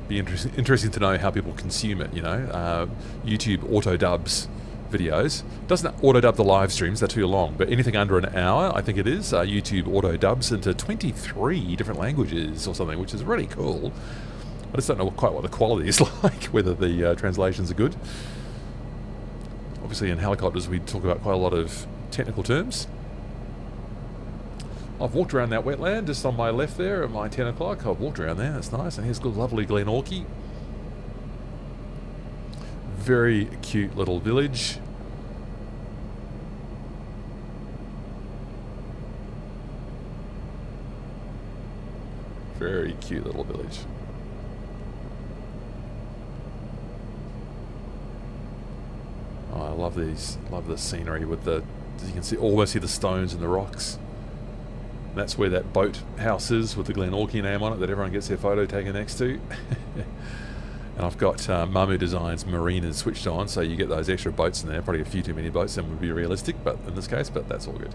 Be interesting to know how people consume it, you know. YouTube auto dubs videos. Doesn't auto dub the live streams, they're too long, but anything under an hour, I think it is, YouTube auto dubs into 23 different languages or something, which is really cool. I just don't know quite what the quality is like, whether the translations are good. Obviously in helicopters we talk about quite a lot of technical terms. I've walked around that wetland just on my left there at my 10 o'clock. I've walked around there, that's nice. And here's good, lovely Glenorchy. Very cute little village. Very cute little village. Oh, I love these. Love the scenery with the, as you can see, almost see the stones and the rocks. That's where that boat house is with the Glenorchy name on it that everyone gets their photo taken next to. And I've got Mamu Designs marinas switched on, so you get those extra boats in there. Probably a few too many boats, then would be realistic, but in this case, but that's all good.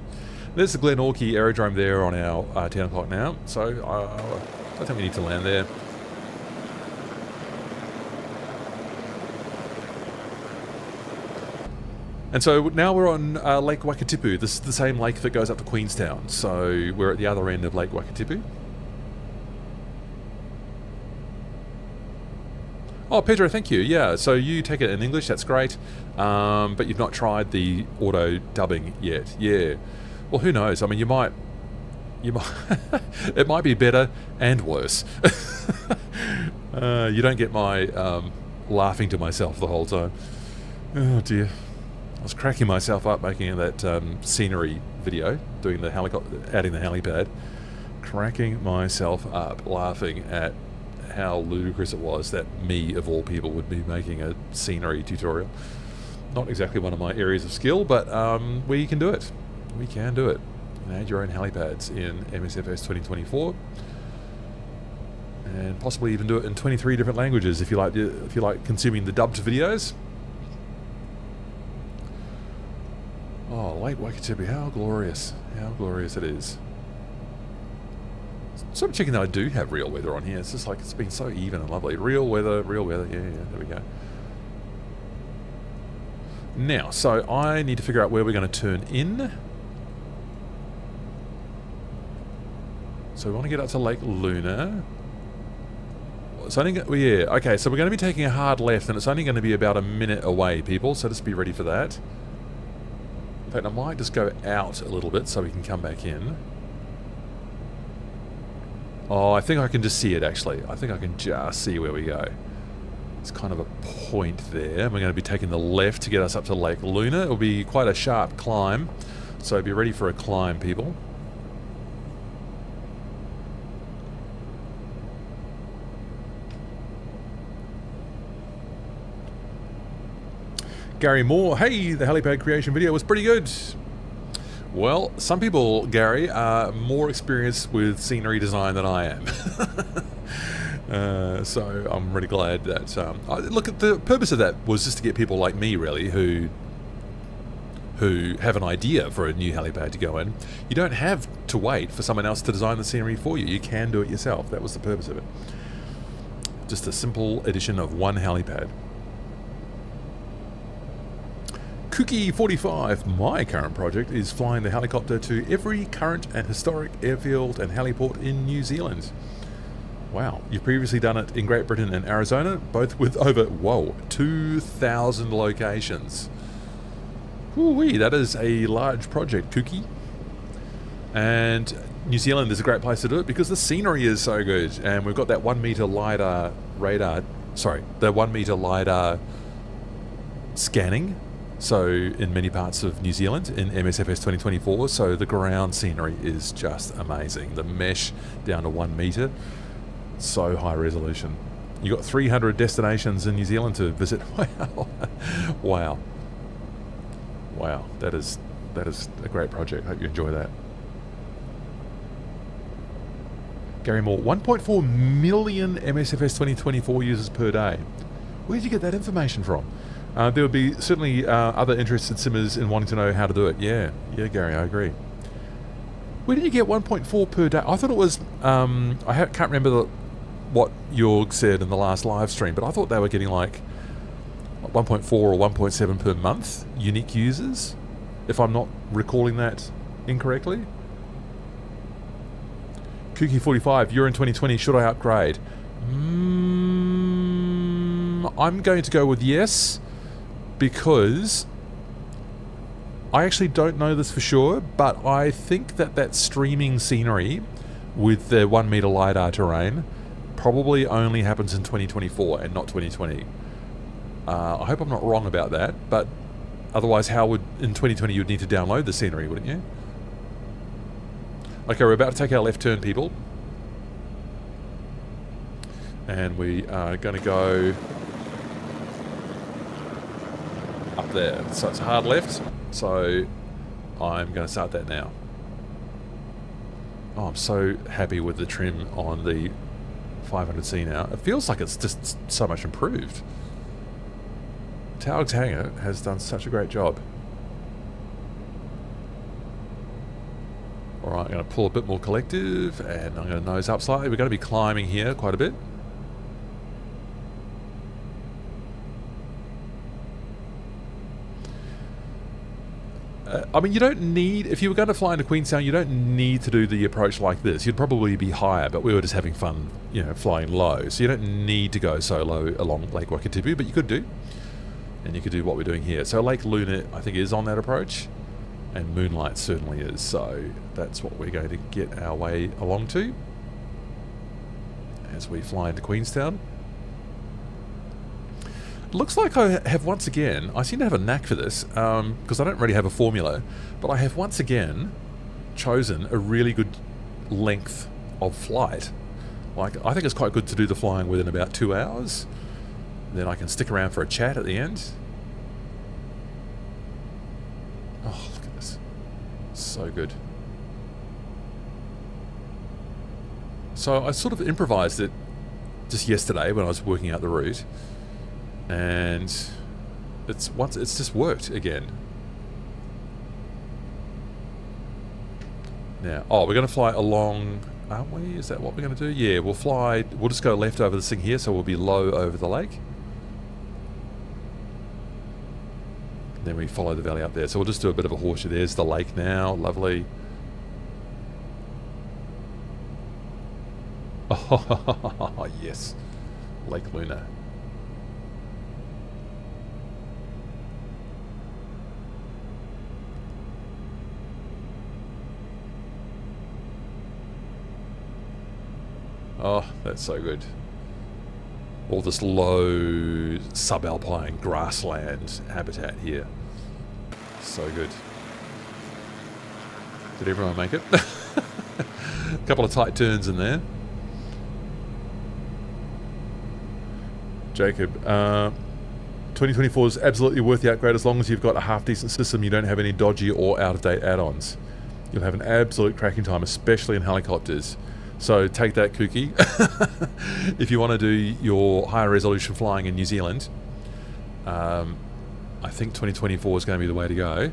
There's the Glenorchy aerodrome there on our 10 o'clock now, so I think we need to land there. And so now we're on Lake Wakatipu. This is the same lake that goes up to Queenstown, so we're at the other end of Lake Wakatipu. Oh, Pedro, thank you. Yeah, so you take it in English, that's great. But you've not tried the auto dubbing yet. Yeah. Well, who knows? I mean, you might it might be better and worse. You don't get my laughing to myself the whole time. Oh dear. I was cracking myself up making that scenery video, doing the helicopter, adding the helipad. Cracking myself up laughing at how ludicrous it was that me, of all people, would be making a scenery tutorial. Not exactly one of my areas of skill, but we can do it. We can do it. You can add your own helipads in MSFS 2024, and possibly even do it in 23 different languages if you like consuming the dubbed videos. Lake Wakatipu, how glorious it is. So I'm checking that I do have real weather on here. It's just like it's been so even and lovely. Real weather, yeah, there we go. Now, so I need to figure out where we're going to turn in. So we want to get up to Lake Luna. It's only yeah, okay, so we're going to be taking a hard left, and it's only going to be about a minute away, people, so just be ready for that. In fact, I might just go out a little bit so we can come back in. Oh, I think I can just see it, actually. I think I can just see where we go. It's kind of a point there. We're going to be taking the left to get us up to Lake Luna. It'll be quite a sharp climb, so be ready for a climb, people. Gary Moore, hey, the helipad creation video was pretty good. Well, some people, Gary, are more experienced with scenery design than I am. So I'm really glad that... look, the purpose of that was just to get people like me, really, who have an idea for a new helipad to go in. You don't have to wait for someone else to design the scenery for you. You can do it yourself. That was the purpose of it. Just a simple addition of one helipad. Cookie45, my current project is flying the helicopter to every current and historic airfield and heliport in New Zealand. Wow, you've previously done it in Great Britain and Arizona, both with over, 2,000 locations. Woo-wee, that is a large project, Cookie. And New Zealand is a great place to do it because the scenery is so good, and we've got that 1 meter LiDAR radar, the 1 meter LiDAR scanning. So in many parts of New Zealand in MSFS 2024, so the ground scenery is just amazing. The mesh down to 1 meter, so high resolution. You got 300 destinations in New Zealand to visit. Wow, that is a great project. Hope you enjoy that. Gary Moore, 1.4 million MSFS 2024 users per day. Where did you get that information from? There would be certainly other interested simmers in wanting to know how to do it. Yeah, Gary, I agree. Where did you get 1.4 per day? I thought it was, can't remember what Jorg said in the last live stream, but I thought they were getting like 1.4 or 1.7 per month unique users, if I'm not recalling that incorrectly. Cookie45, you're in 2020, should I upgrade? I'm going to go with yes, because I actually don't know this for sure, but I think that streaming scenery with the 1 meter LiDAR terrain probably only happens in 2024 and not 2020. I hope I'm not wrong about that, but otherwise how would, in 2020 you'd need to download the scenery, wouldn't you? Okay, we're about to take our left turn, people. And we are going to go up there. So it's a hard left, so I'm going to start that now. Oh, I'm so happy with the trim on the 500C now. It feels like it's just so much improved. Taog's Hangar has done such a great job. Alright, I'm going to pull a bit more collective, and I'm going to nose up slightly. We're going to be climbing here quite a bit. I mean, you don't need, if you were going to fly into Queenstown, you don't need to do the approach like this. You'd probably be higher, but we were just having fun, flying low. So you don't need to go so low along Lake Wakatipu, but you could do. And you could do what we're doing here. So Lake Luna, I think, is on that approach. And Moonlight certainly is. So that's what we're going to get our way along to as we fly into Queenstown. Looks like I have once again, I seem to have a knack for this, because I don't really have a formula, but I have once again chosen a really good length of flight. Like, I think it's quite good to do the flying within about 2 hours. Then I can stick around for a chat at the end. Oh, look at this. So good. So I sort of improvised it just yesterday when I was working out the route. And it's just worked again. Now, oh, we're going to fly along, aren't we? Is that what we're going to do? Yeah, we'll fly, we'll just go left over this thing here, so we'll be low over the lake. Then we follow the valley up there. So we'll just do a bit of a horseshoe. There's the lake now, lovely. Oh, yes. Lake Luna. Oh, that's so good. All this low subalpine grassland habitat here. So good. Did everyone make it? A couple of tight turns in there. Jacob, 2024 is absolutely worth the upgrade as long as you've got a half-decent system, you don't have any dodgy or out-of-date add-ons. You'll have an absolute cracking time, especially in helicopters. So take that, Kooky. If you want to do your higher resolution flying in New Zealand, I think 2024 is going to be the way to go,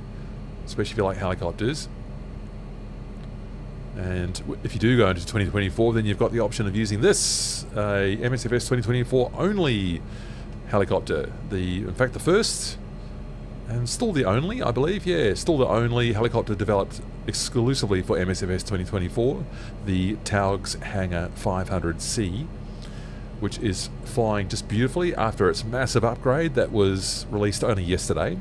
especially if you like helicopters. And if you do go into 2024, then you've got the option of using this, a MSFS 2024 only helicopter. In fact, the first, and still the only, I believe, yeah, still the only helicopter developed exclusively for MSFS 2024, the Taog's Hangar 500C, which is flying just beautifully after its massive upgrade that was released only yesterday.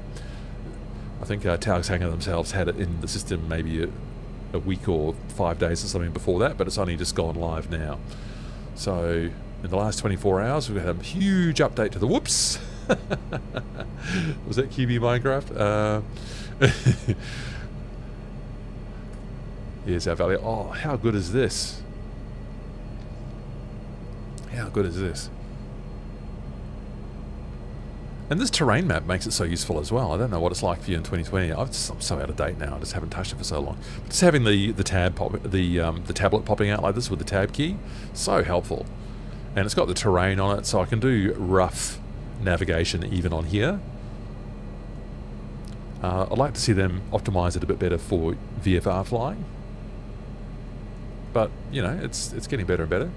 I think Taog's Hangar themselves had it in the system maybe a week or 5 days or something before that, but it's only just gone live now. So in the last 24 hours, we've had a huge update to the whoops. Was that QB Minecraft? Here's our valley. Oh, how good is this? How good is this? And this terrain map makes it so useful as well. I don't know what it's like for you in 2020. I'm so out of date now. I just haven't touched it for so long. But just having the tablet popping out like this with the tab key, so helpful. And it's got the terrain on it, so I can do rough navigation even on here. I'd like to see them optimize it a bit better for VFR flying. But, you know, it's getting better and better.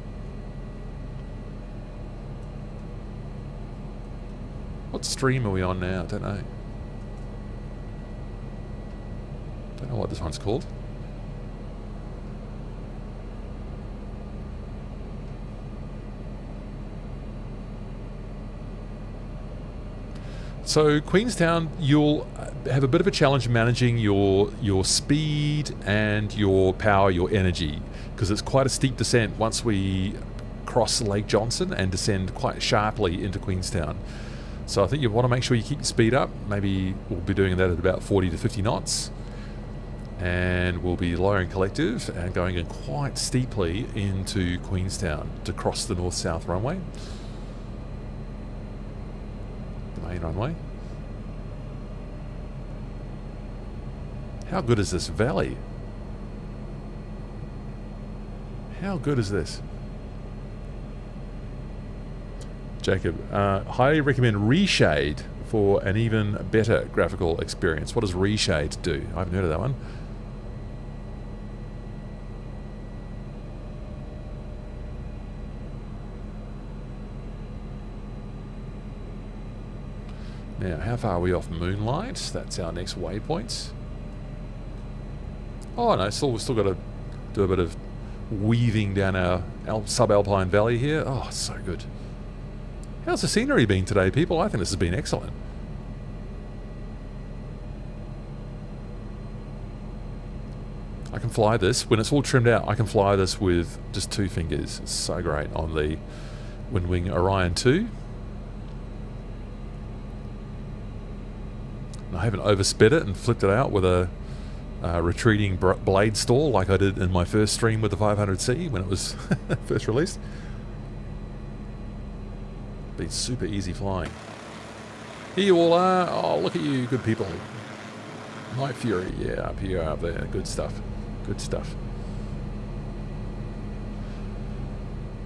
What stream are we on now? I don't know. Don't know what this one's called. So Queenstown, you'll have a bit of a challenge managing your speed and your power, your energy, because it's quite a steep descent once we cross Lake Johnson and descend quite sharply into Queenstown. So I think you want to make sure you keep your speed up. Maybe we'll be doing that at about 40 to 50 knots. And we'll be lowering collective and going in quite steeply into Queenstown to cross the north-south runway. The main runway. How good is this valley? How good is this? Jacob, highly recommend Reshade for an even better graphical experience. What does Reshade do? I haven't heard of that one. Now, how far are we off Moonlight? That's our next waypoint. Oh no, we've still got to do a bit of weaving down our subalpine valley here. Oh, so good. How's the scenery been today, people? I think this has been excellent. I can fly this. When it's all trimmed out, I can fly this with just 2 fingers. It's so great on the Windwing Orion 2. And I haven't oversped it and flipped it out with a retreating blade stall like I did in my first stream with the 500C when it was first released. Been super easy flying. Here you all are. Oh, look at you, good people. Night Fury, yeah, up here, up there. Good stuff. Good stuff.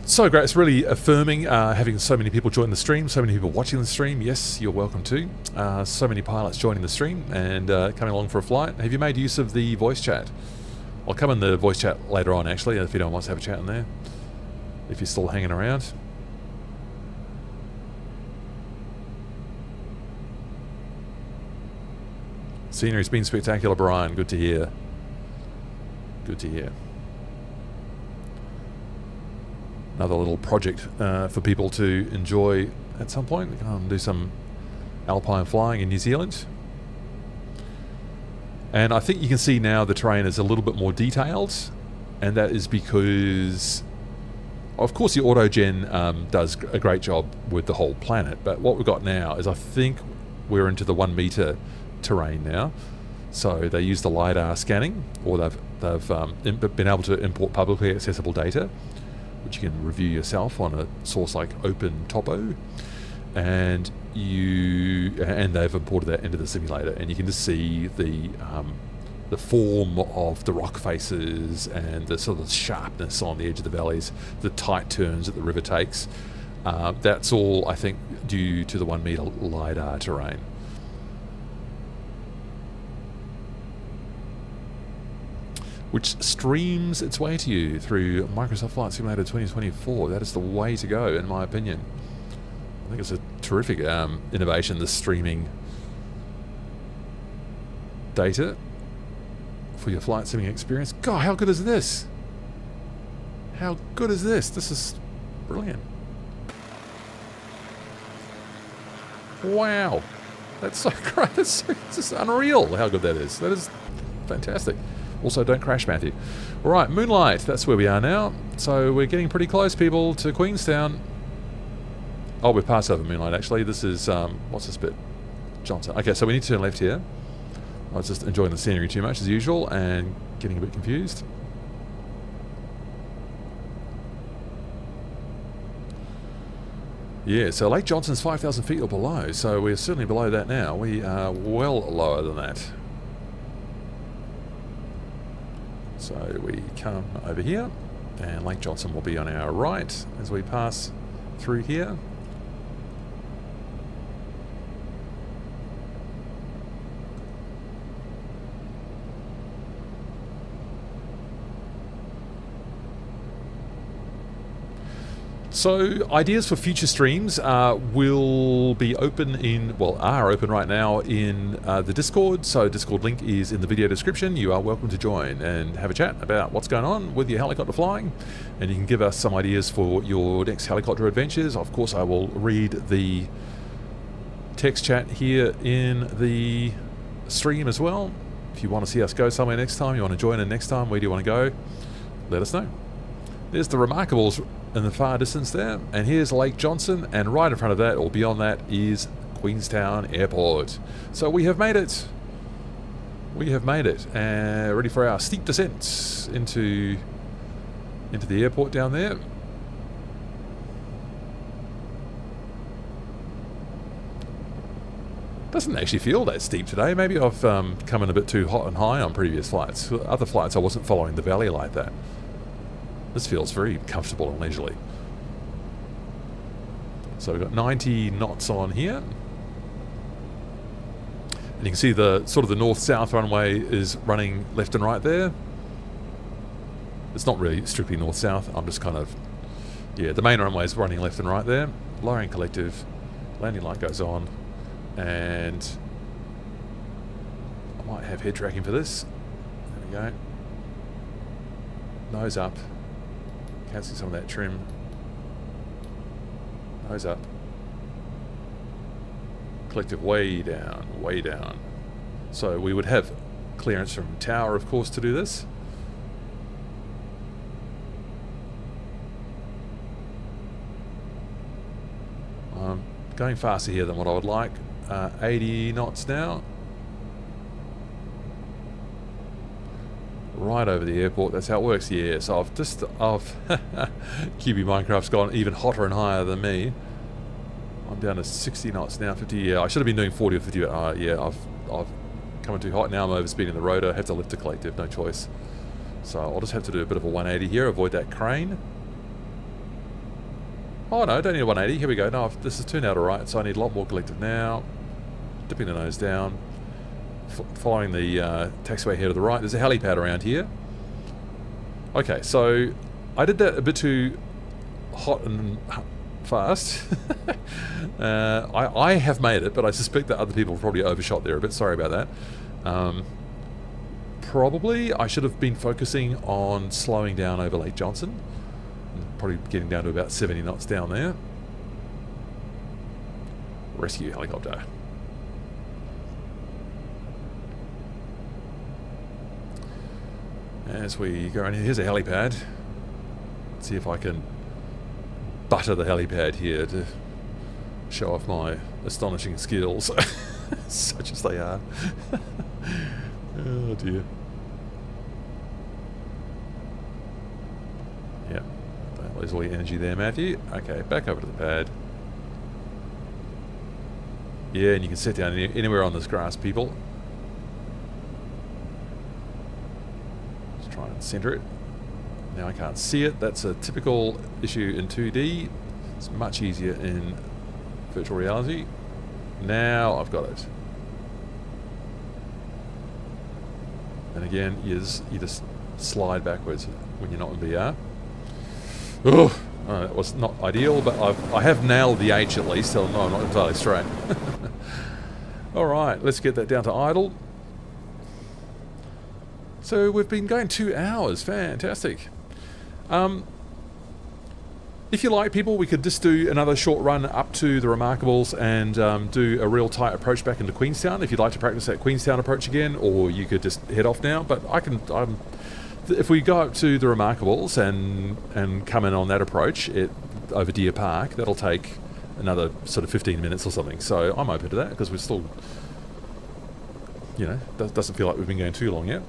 So great. It's really affirming having so many people join the stream, so many people watching the stream. Yes, you're welcome to. So many pilots joining the stream and coming along for a flight. Have you made use of the voice chat? I'll come in the voice chat later on, actually, if anyone wants to have a chat in there. If you're still hanging around. Scenery's been spectacular, Brian. Good to hear. Good to hear. Another little project for people to enjoy at some point. Go and do some alpine flying in New Zealand. And I think you can see now the terrain is a little bit more detailed, and that is because, of course, the auto-gen does a great job with the whole planet, but what we've got now is I think we're into the 1 meter terrain now. So they use the LiDAR scanning, or they've been able to import publicly accessible data, which you can review yourself on a source like Open Topo, and they've imported that into the simulator, and you can just see the form of the rock faces and the sort of sharpness on the edge of the valleys, the tight turns that the river takes. That's all, I think, due to the 1 meter LiDAR terrain. Which streams its way to you through Microsoft Flight Simulator 2024. That is the way to go, in my opinion. I think it's a terrific innovation, the streaming data for your flight simming experience. God, how good is this? How good is this? This is brilliant. Wow. That's so great. It's just unreal how good that is. That is fantastic. Also, don't crash, Matthew. All right, Moonlight. That's where we are now. So we're getting pretty close, people, to Queenstown. Oh, we've passed over Moonlight, actually. This is, what's this bit? Johnson. Okay, so we need to turn left here. I was just enjoying the scenery too much, as usual, and getting a bit confused. Yeah, so Lake Johnson's 5,000 feet or below, so we're certainly below that now. We are well lower than that. So we come over here, and Lake Johnson will be on our right as we pass through here. So ideas for future streams will be open in, well, are open right now in the Discord. So Discord link is in the video description. You are welcome to join and have a chat about what's going on with your helicopter flying. And you can give us some ideas for your next helicopter adventures. Of course, I will read the text chat here in the stream as well. If you want to see us go somewhere next time, you want to join in next time, where do you want to go? Let us know. There's the Remarkables in the far distance there, and here's Lake Johnson, and right in front of that, or beyond that, is Queenstown Airport. So we have made it. We have made it, and ready for our steep descent into the airport down there. Doesn't actually feel that steep today. Maybe I've come in a bit too hot and high on previous flights. Other flights I wasn't following the valley like that. This feels very comfortable and leisurely. So we've got 90 knots on here. And you can see the sort of the north-south runway is running left and right there. It's not really strictly north-south. I'm just kind of, yeah, the main runway is running left and right there. Lowering collective. Landing light goes on. And I might have head tracking for this. There we go. Nose up. Canceling some of that trim. Nose up. Collective way down, way down. So we would have clearance from tower, of course, to do this. I'm going faster here than what I would like. 80 knots now. Right over the airport. That's how it works. Yeah, so I've QB Minecraft's gone even hotter and higher than me. I'm down to 60 knots now. 50. Yeah, I should have been doing 40 or 50. But yeah, I've come in too hot now. I'm overspeeding the rotor. Have to lift the collective. No choice. So I'll just have to do a bit of a 180 here. Avoid that crane. Oh no, don't need a 180. Here we go. No, this has turned out alright. So I need a lot more collective now. Dipping the nose down. Following the taxiway here to the right. There's a helipad around here. Okay, so I did that a bit too hot and fast. I have made it, but I suspect that other people probably overshot there a bit. Sorry about that. Probably I should have been focusing on slowing down over Lake Johnson. Probably getting down to about 70 knots down there. Rescue helicopter. As we go in, here's a helipad. Let's see if I can butter the helipad here to show off my astonishing skills, such as they are. Oh dear. Yeah, don't lose all your energy there, Matthew. Okay, back over to the pad. Yeah, and you can sit down anywhere on this grass, people. Just try and center it. Now I can't see it. That's a typical issue in 2D. It's much easier in virtual reality. Now I've got it. And again, you just slide backwards when you're not in VR. Oh, that was not ideal, but I have nailed the H at least, so no, I'm not entirely straight. Alright, let's get that down to idle. So we've been going 2 hours, fantastic. If you like, people, we could just do another short run up to the Remarkables and do a real tight approach back into Queenstown if you'd like to practice that Queenstown approach again, or you could just head off now. But if we go up to the Remarkables and come in on that approach over Deer Park, that'll take another sort of 15 minutes or something. So I'm open to that because we're still, you know, doesn't feel like we've been going too long yet.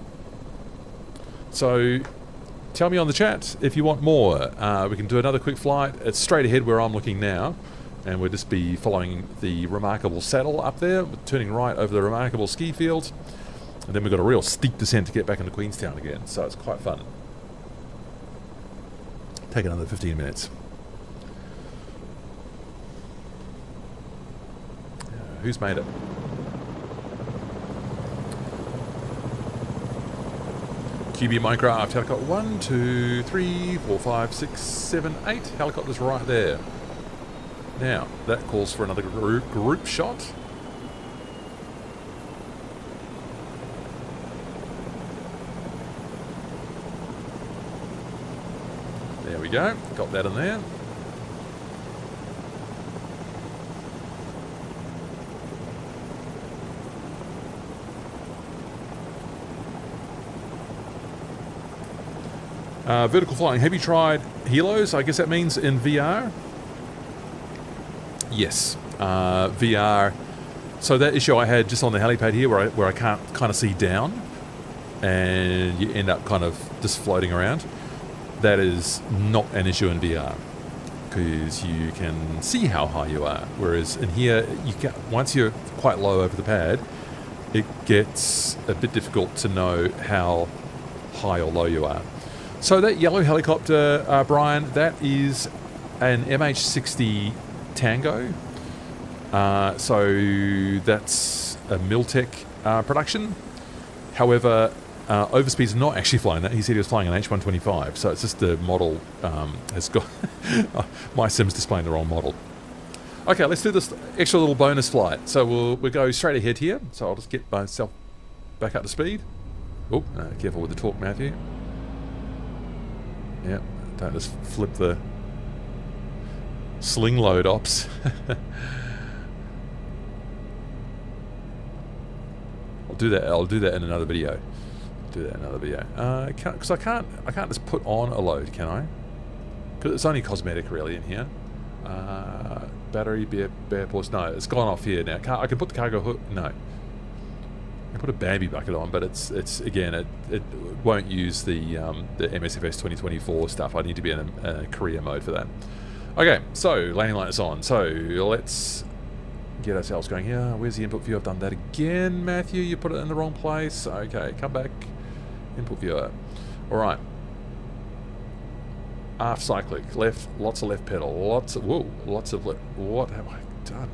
So tell me on the chat if you want more. We can do another quick flight. It's straight ahead where I'm looking now, and we'll just be following the Remarkable saddle up there, turning right over the Remarkable ski field, and then we've got a real steep descent to get back into Queenstown again, so it's quite fun. Take another 15 minutes. Who's made it? QB Minecraft helicopter 1, 2, 3, 4, 5, 6, 7, 8 helicopters right there. Now that calls for another group shot. There we go. Got that in there. Vertical flying. Have you tried helos? I guess that means in VR. Yes, VR. So that issue I had just on the helipad here, where I can't kind of see down, and you end up kind of just floating around. That is not an issue in VR because you can see how high you are. Whereas in here, once you're quite low over the pad, it gets a bit difficult to know how high or low you are. So that yellow helicopter, Brian, that is an MH60 Tango. So that's a Miltech production. However, Overspeed's not actually flying that. He said he was flying an H125. So it's just the model has got... my sim's displaying the wrong model. Okay, let's do this extra little bonus flight. So we'll go straight ahead here. So I'll just get myself back up to speed. Oh, careful with the torque, Matthew. Yep, don't just flip the sling load ops. I'll do that in another video. Because I can't just put on a load, can I? Because it's only cosmetic really in here. Battery, bear pause. No, it's gone off here now. I can put the cargo hook. No. I put a Bambi bucket on, but it's again it won't use the MSFS 2024 stuff. I need to be in a career mode for that. Okay, so landing light is on. So let's get ourselves going here. Where's the input view? I've done that again, Matthew. You put it in the wrong place. Okay, come back. Input viewer. All right. Aft cyclic, left, lots of left pedal, lots of left. What have I done?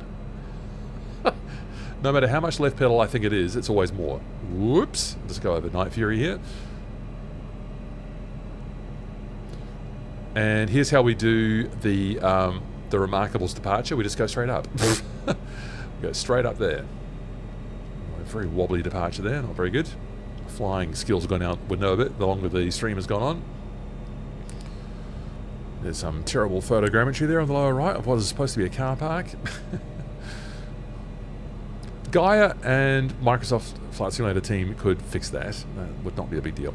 No matter how much left pedal I think it is, it's always more. Whoops. Let's go over Night Fury here. And here's how we do the Remarkables departure. We just go straight up. We go straight up there. A very wobbly departure there, not very good. Flying skills have gone out the window a bit the longer the stream has gone on. There's some terrible photogrammetry there on the lower right of what is supposed to be a car park. Gaia and Microsoft Flight Simulator team could fix that. That would not be a big deal.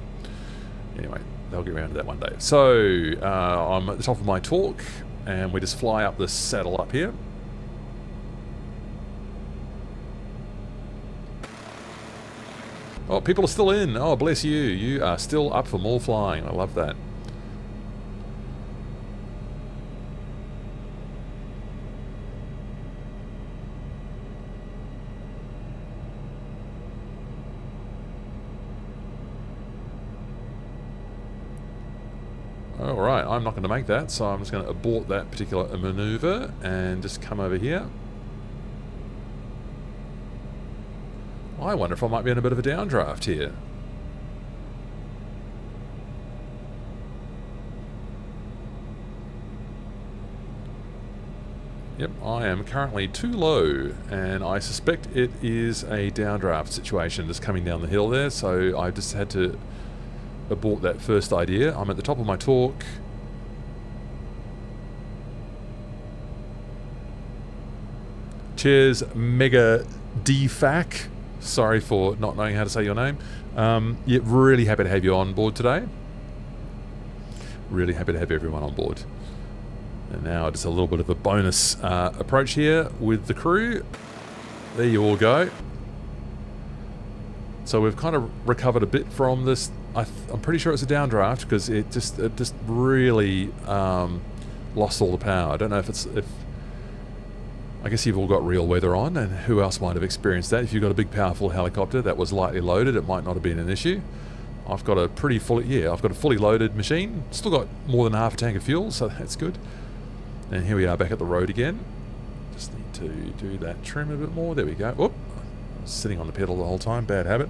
Anyway, they'll get around to that one day. So, I'm at the top of my Taog, and we just fly up this saddle up here. Oh, people are still in. Oh, bless you. You are still up for more flying. I love that. Alright, I'm not going to make that, so I'm just going to abort that particular maneuver and just come over here. I wonder if I might be in a bit of a downdraft here. Yep, I am currently too low, and I suspect it is a downdraft situation just coming down the hill there, so I just had to abort that first idea. I'm at the top of my Taog. Cheers, Mega DFAC. Sorry for not knowing how to say your name. Yeah, really happy to have you on board today. Really happy to have everyone on board. And now just a little bit of a bonus approach here with the crew. There you all go. So we've kind of recovered a bit from this. I'm pretty sure it's a downdraft because it just really lost all the power. I don't know if I guess you've all got real weather on, and who else might have experienced that? If you've got a big powerful helicopter that was lightly loaded, it might not have been an issue. I've got a I've got a fully loaded machine. Still got more than half a tank of fuel, so that's good. And here we are back at the road again. Just need to do that trim a bit more. There we go. Oop. I was sitting on the pedal the whole time. Bad habit.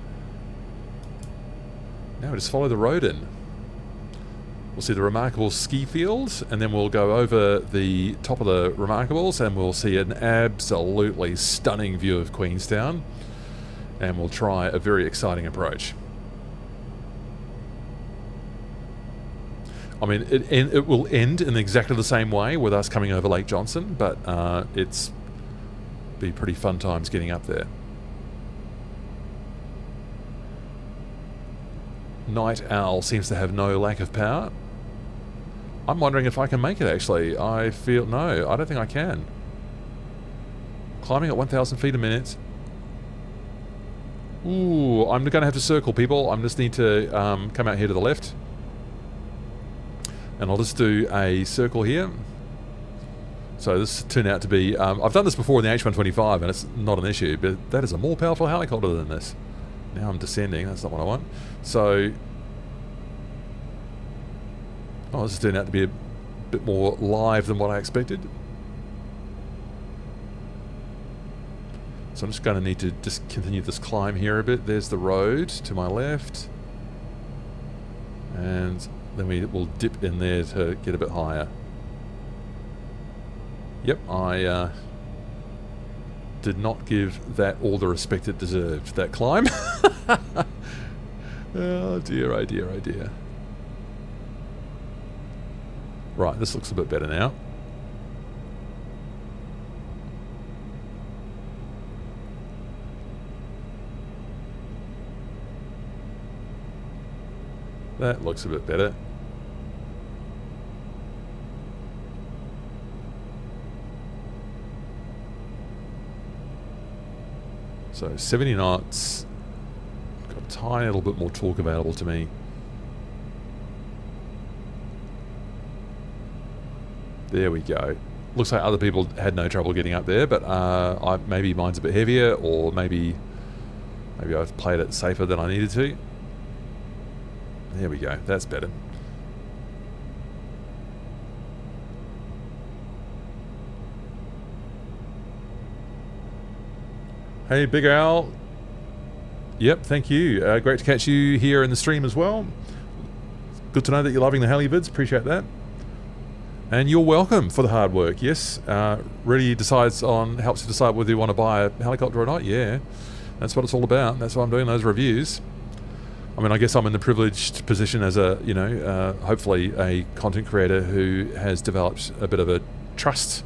Now we just follow the road in. We'll see the Remarkables ski field, and then we'll go over the top of the Remarkables, and we'll see an absolutely stunning view of Queenstown. And we'll try a very exciting approach. I mean, it will end in exactly the same way with us coming over Lake Johnson, but it's be pretty fun times getting up there. Night Owl seems to have no lack of power. I'm wondering if I can make it, actually. No, I don't think I can. Climbing at 1,000 feet a minute. Ooh, I'm going to have to circle, people. I just need to come out here to the left. And I'll just do a circle here. So this turned out to be... I've done this before in the H125, and it's not an issue, but that is a more powerful helicopter than this. Now I'm descending. That's not what I want. So... Oh, this has turned out to be a bit more live than what I expected. So I'm just going to need to just continue this climb here a bit. There's the road to my left. And then we will dip in there to get a bit higher. Yep, I did not give that all the respect it deserved, that climb. Oh dear, oh dear, oh dear. Right, this looks a bit better now. That looks a bit better. So 70 knots. Got a tiny little bit more torque available to me. There we go. Looks like other people had no trouble getting up there, but maybe mine's a bit heavier, or maybe I've played it safer than I needed to. There we go. That's better. Hey, Big Al. Yep, thank you. Great to catch you here in the stream as well. Good to know that you're loving the heli vids. Appreciate that. And you're welcome for the hard work, yes. Really helps you decide whether you want to buy a helicopter or not, yeah. That's what it's all about. That's why I'm doing those reviews. I mean, I guess I'm in the privileged position as hopefully a content creator who has developed a bit of a trust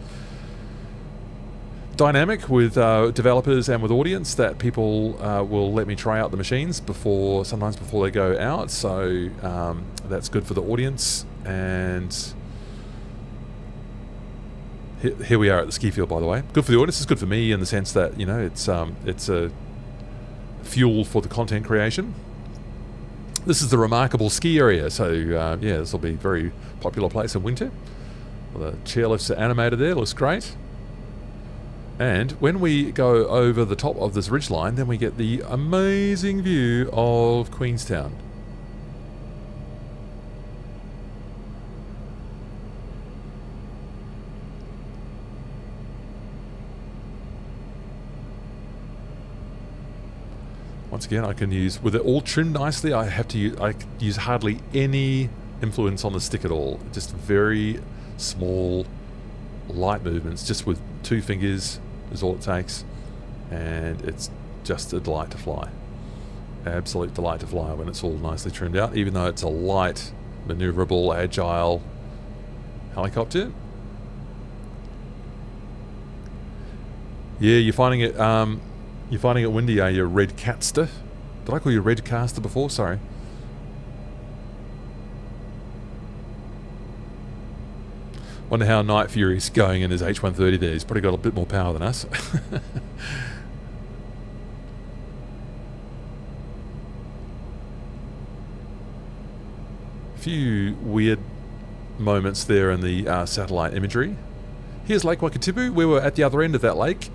dynamic with developers and with audience, that people will let me try out the machines sometimes before they go out. So that's good for the audience. And here we are at the ski field, by the way. Good for the audience. It's good for me in the sense that it's a fuel for the content creation. This is the remarkable ski area, so this will be a very popular place in winter. Well, the chairlifts are animated there, looks great. And when we go over the top of this ridgeline, then we get the amazing view of Queenstown. Once again, I can use, with it all trimmed nicely, I use hardly any influence on the stick at all. Just very small, light movements, just with 2 fingers is all it takes. And it's just a delight to fly. Absolute delight to fly when it's all nicely trimmed out, even though it's a light, maneuverable, agile helicopter. Yeah, you're finding it windy, are you, Redcaster? Did I call you Redcaster before? Sorry. Wonder how Night Fury's going in his H130 there. He's probably got a bit more power than us. A few weird moments there in the satellite imagery. Here's Lake Wakatipu. We were at the other end of that lake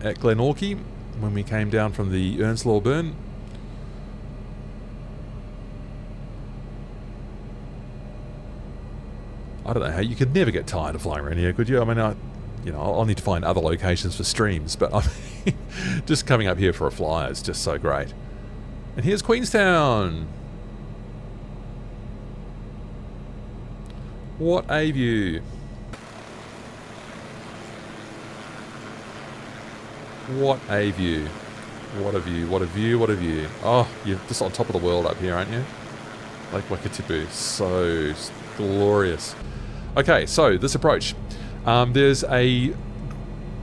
at Glenorchy when we came down from the Earnslaw Burn. I don't know how you could never get tired of flying around here, could you? I mean, I'll need to find other locations for streams, but I mean, just coming up here for a fly is just so great. And here's Queenstown. What a view. What a view. What a view, what a view, what a view. Oh, you're just on top of the world up here, aren't you? Lake Wakatipu. So glorious. Okay, so this approach. There's a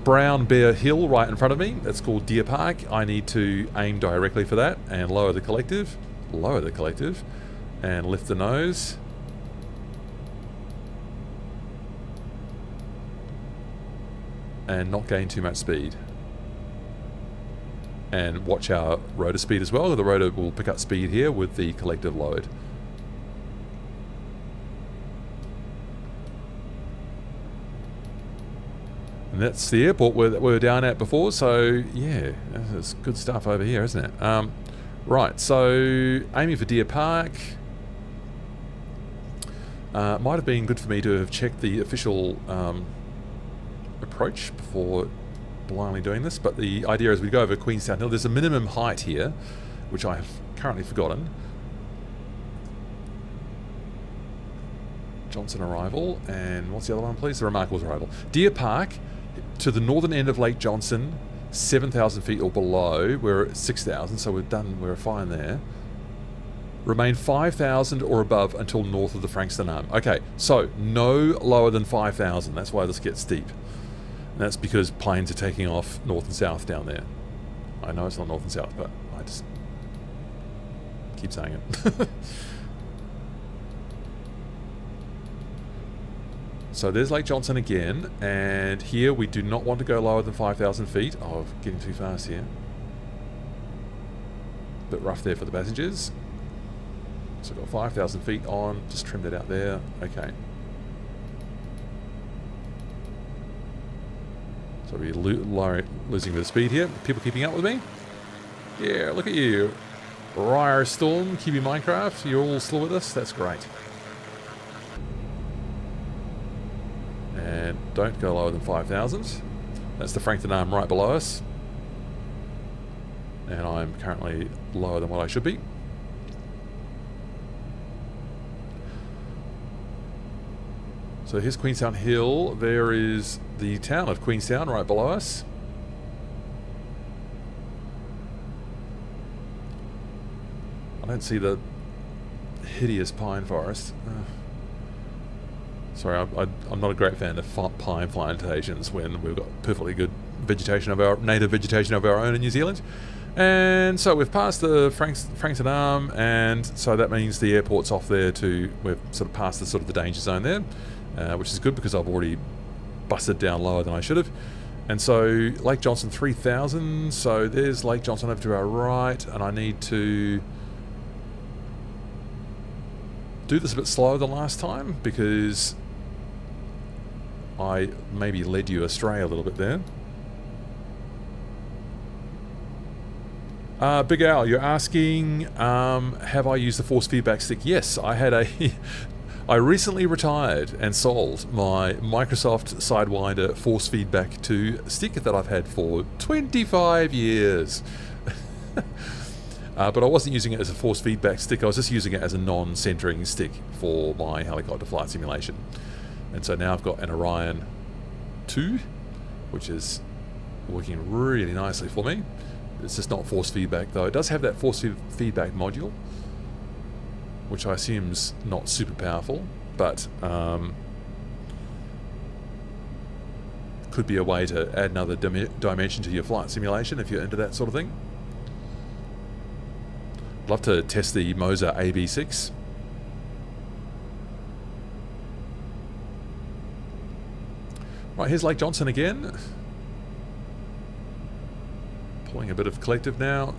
brown bare hill right in front of me. That's called Deer Park. I need to aim directly for that and lower the collective. Lower the collective. And lift the nose. And not gain too much speed. And watch our rotor speed as well. The rotor will pick up speed here with the collective load. And that's the airport where we were down at before, so yeah, it's good stuff over here, isn't it? Right, so aiming for Deer Park. Might have been good for me to have checked the official approach before blindly doing this, but the idea is we go over Queenstown Hill. There's a minimum height here, which I have currently forgotten. Johnson arrival, and what's the other one, please? The Remarkable's arrival. Deer Park, to the northern end of Lake Johnson, 7,000 feet or below. We're at 6,000, so we're fine there. Remain 5,000 or above until north of the Frankston Arm. Okay, so no lower than 5,000. That's why this gets steep. And that's because planes are taking off north and south down there. I know it's not north and south, but I just keep saying it. So there's Lake Johnson again, and here we do not want to go lower than 5,000 feet. Oh, getting too fast here. Bit rough there for the passengers. So we've got 5,000 feet on, just trimmed it out there. Okay. So we're losing a bit of speed here. People keeping up with me? Yeah, look at you. Ryer Storm, QB Minecraft, you're all still with us? That's great. And don't go lower than 5,000. That's the Frankston Arm right below us. And I'm currently lower than what I should be. So here's Queenstown Hill. There is the town of Queenstown right below us. I don't see the hideous pine forest. Sorry, I'm not a great fan of pine plantations when we've got perfectly good vegetation of our native vegetation of our own in New Zealand. And so we've passed the Frankston Arm, and so that means the airport's off there too. We've sort of passed the sort of the danger zone there, which is good because I've already busted down lower than I should have. And so Lake Johnson 3000. So there's Lake Johnson over to our right, and I need to do this a bit slower than last time because I maybe led you astray a little bit there. Big Al, you're asking, have I used the force feedback stick? Yes, I had a... I recently retired and sold my Microsoft Sidewinder force feedback 2 stick that I've had for 25 years. But I wasn't using it as a force feedback stick, I was just using it as a non-centering stick for my helicopter flight simulation. And so now I've got an Orion 2, which is working really nicely for me. It's just not force feedback though. It does have that force feedback module, which I assume's not super powerful, but could be a way to add another dimension to your flight simulation if you're into that sort of thing. I'd love to test the Moser AB6. Right, here's Lake Johnson again. Pulling a bit of collective now.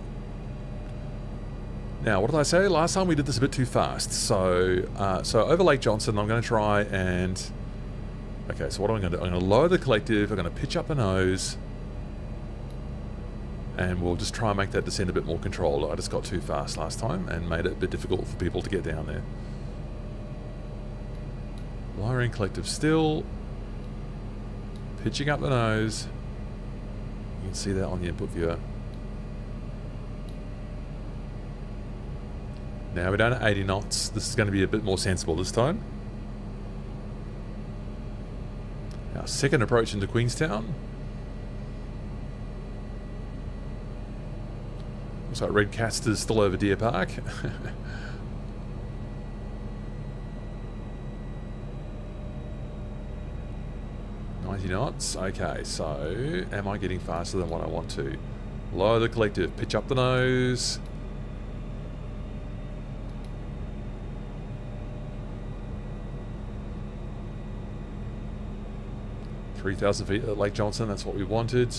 Now, what did I say? Last time we did this a bit too fast. So over Lake Johnson, I'm going to try and... Okay, so what am I going to do? I'm going to lower the collective, I'm going to pitch up the nose, and we'll just try and make that descent a bit more controlled. I just got too fast last time and made it a bit difficult for people to get down there. Lowering collective still. Pitching up the nose. You can see that on the input viewer. Now we're down at 80 knots. This is going to be a bit more sensible this time. Our second approach into Queenstown. Looks like Red Caster's still over Deer Park. 90 knots. Okay, so am I getting faster than what I want to? Lower the collective, pitch up the nose. (3,000 feet at Lake Johnson, that's what we wanted.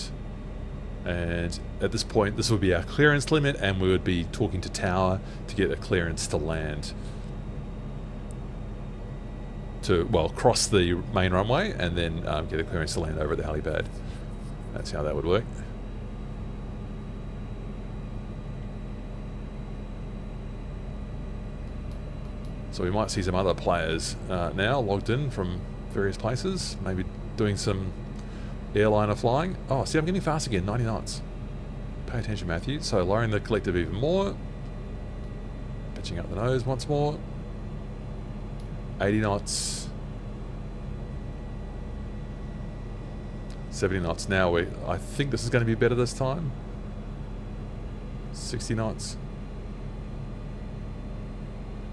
And at this point, this would be our clearance limit, and we would be talking to tower to get a clearance to land. To, well, cross the main runway and then get a clearance to land over at the helipad. That's how that would work. So we might see some other players now logged in from various places, maybe doing some airliner flying. Oh, see, I'm getting fast again, 90 knots. Pay attention, Matthew. So lowering the collective even more. Pitching up the nose once more. 80 knots. 70 knots. Now I think this is going to be better this time. 60 knots.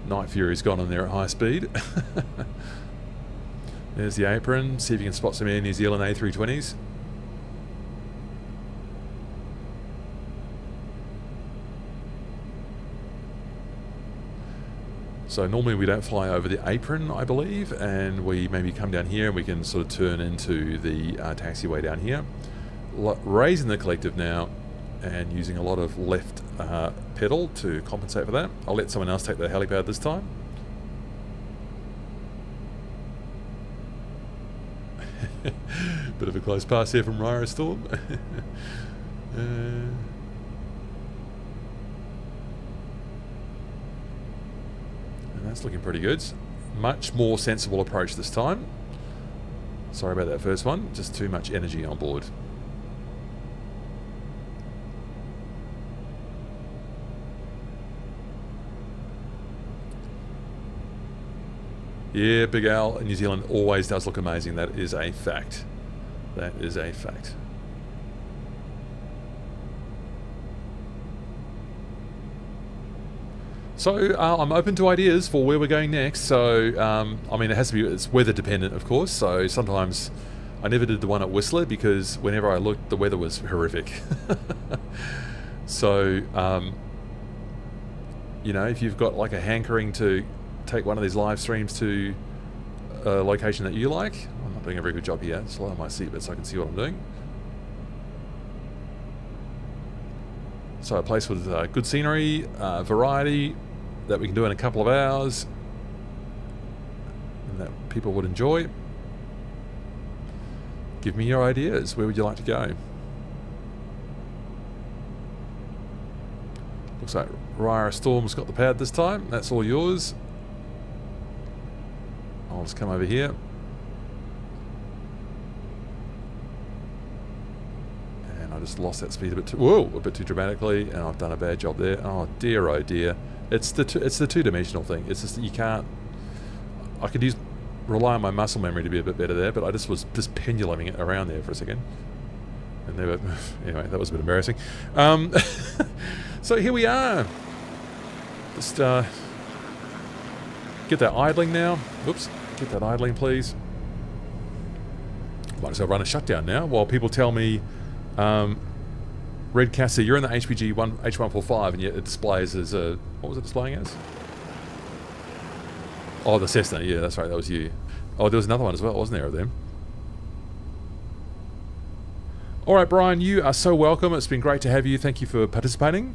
Night Fury's gone in there at high speed. There's the apron. See if you can spot some Air New Zealand A320s. So normally we don't fly over the apron, I believe, and we maybe come down here and we can sort of turn into the taxiway down here. Raising the collective now and using a lot of left pedal to compensate for that. I'll let someone else take the helipad this time. Bit of a close pass here from Ryra Storm. And that's looking pretty good. Much more sensible approach this time. Sorry about that first one, just too much energy on board. Yeah, Big Al in New Zealand always does look amazing. That is a fact. That is a fact. So I'm open to ideas for where we're going next. So I mean, it's weather dependent, of course. So sometimes I never did the one at Whistler because whenever I looked, the weather was horrific. So you know, if you've got like a hankering to take one of these live streams to a location that you like, I'm not doing a very good job here. Slow on my seatbelt so I can see what I'm doing. So a place with good scenery, variety, that we can do in a couple of hours and that people would enjoy. Give me your ideas. Where would you like to go? Looks like Raya Storm's got the pad this time. That's all yours. I'll just come over here. And I just lost that speed a bit too dramatically, and I've done a bad job there. Oh dear, oh dear. It's the two-dimensional thing. It's just that you can't. I could rely on my muscle memory to be a bit better there, but I just was penduluming it around there for a second. And anyway, that was a bit embarrassing. So here we are. Just get that idling now. Whoops. Get that idling, please. Might as well run a shutdown now while people tell me, Red Cassie, you're in the HPG H145, and yet it displays as a... What was it displaying as? Oh, the Cessna. Yeah, that's right. That was you. Oh, there was another one as well, wasn't there, of them? All right, Brian, you are so welcome. It's been great to have you. Thank you for participating.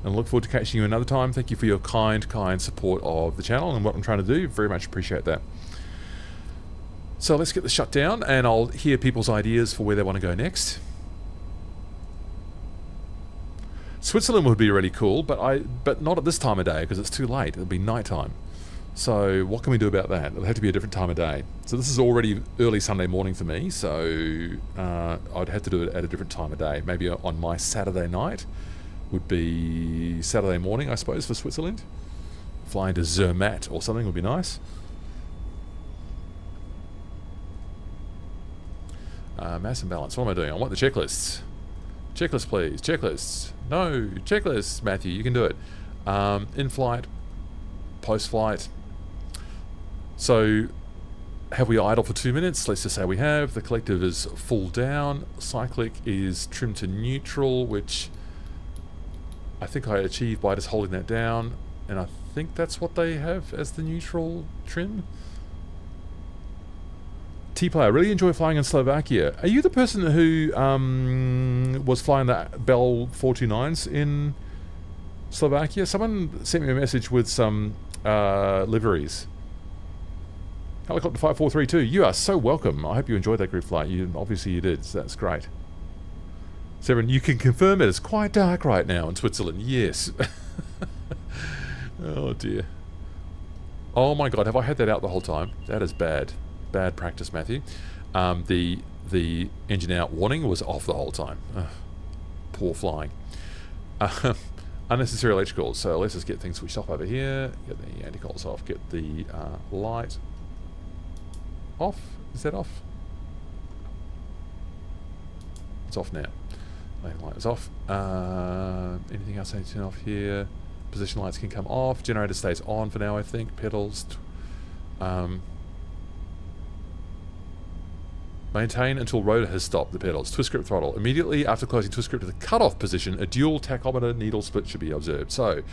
And I look forward to catching you another time. Thank you for your kind support of the channel and what I'm trying to do. Very much appreciate that. So let's get the shut down, and I'll hear people's ideas for where they want to go next. Switzerland would be really cool, but not at this time of day because it's too late. It'll be nighttime. So what can we do about that? It'll have to be a different time of day. So this is already early Sunday morning for me, so I'd have to do it at a different time of day. Maybe on my Saturday night would be Saturday morning, I suppose, for Switzerland. Flying to Zermatt or something would be nice. Mass and balance. What am I doing? I want the checklists. Checklist, please. Checklists. No. Checklists, Matthew. You can do it. In-flight. Post-flight. So, have we idle for 2 minutes? Let's just say we have. The collective is full down. Cyclic is trimmed to neutral, which I think I achieved by just holding that down. And I think that's what they have as the neutral trim. T-Player, I really enjoy flying in Slovakia. Are you the person who was flying the Bell 429s in Slovakia? Someone sent me a message with some liveries. Helicopter 5432, you are so welcome. I hope you enjoyed that group flight. Obviously you did, so that's great. Severin, you can confirm it is quite dark right now in Switzerland. Yes. Oh dear. Oh my god, have I had that out the whole time? That is bad. Bad practice, Matthew. The engine out warning was off the whole time. Ugh, poor flying. Unnecessary electricals. So let's just get things switched off over here. Get the anti-cols off. Get the light off. Is that off? It's off now. Light is off. Anything else I need to turn off here? Position lights can come off. Generator stays on for now, I think. Pedals. Maintain until rotor has stopped the pedals. Twist grip throttle. Immediately after closing twist grip to the cutoff position, a dual tachometer needle split should be observed. So,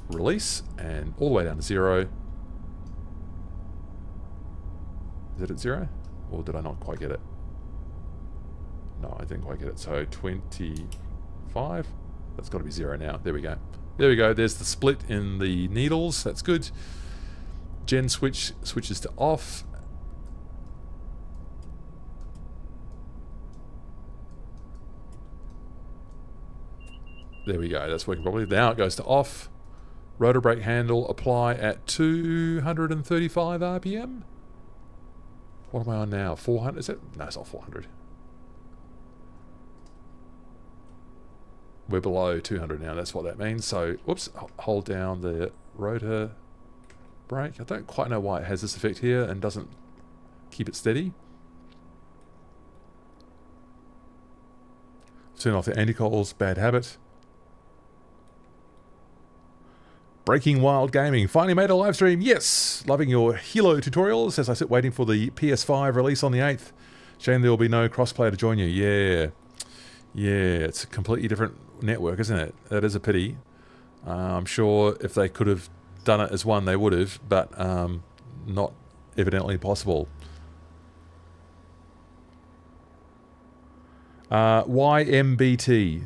release and all the way down to 0. Is it at 0? Or did I not quite get it? No, I didn't quite get it. So 25. That's got to be 0 now. There we go. There we go. There's the split in the needles. That's good. Gen switch switches to off. There we go. That's working properly. Now it goes to off. Rotor brake handle apply at 235 RPM. What am I on now? 400? Is it? No, it's not 400. We're below 200 now. That's what that means. So, whoops. Hold down the rotor brake. I don't quite know why it has this effect here and doesn't keep it steady. Turn off the anti-coals, bad habit. Breaking Wild Gaming, finally made a live stream. Yes, loving your Hilo tutorials as I sit waiting for the PS5 release on the 8th. Shame there will be no crossplay to join you. Yeah, it's a completely different network, isn't it? That is a pity. I'm sure if they could have done it as one, they would have, but not evidently possible. YMBT,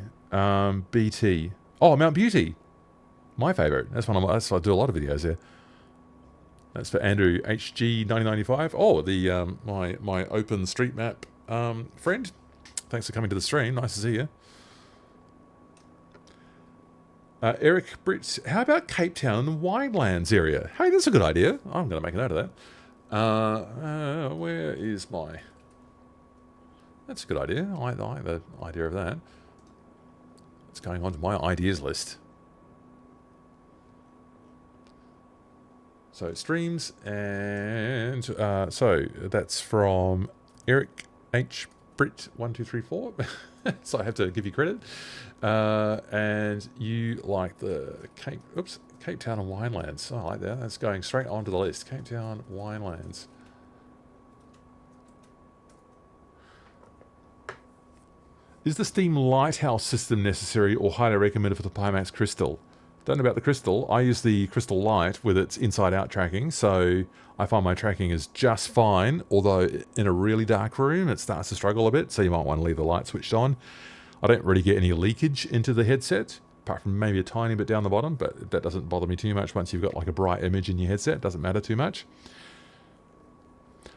BT. Oh, Mount Beauty. My favourite. That's I do a lot of videos there. That's for Andrew HG9095. Oh, the my Open Street Map friend. Thanks for coming to the stream. Nice to see you. Eric Britt, how about Cape Town and the Winelands area? Hey, that's a good idea. I'm going to make a note of that. Where is my... That's a good idea. I like the idea of that. It's going on to my ideas list. So streams, and so that's from Eric H. Britt 1234. So I have to give you credit. And you like the Cape Town and Winelands. Oh, I like that. That's going straight onto the list. Cape Town Winelands. Is the Steam Lighthouse system necessary or highly recommended for the Pimax Crystal? Don't know about the Crystal. I use the Crystal Lite with its inside-out tracking, so I find my tracking is just fine, although in a really dark room it starts to struggle a bit, so you might want to leave the light switched on. I don't really get any leakage into the headset, apart from maybe a tiny bit down the bottom, but that doesn't bother me too much once you've got like a bright image in your headset. It doesn't matter too much.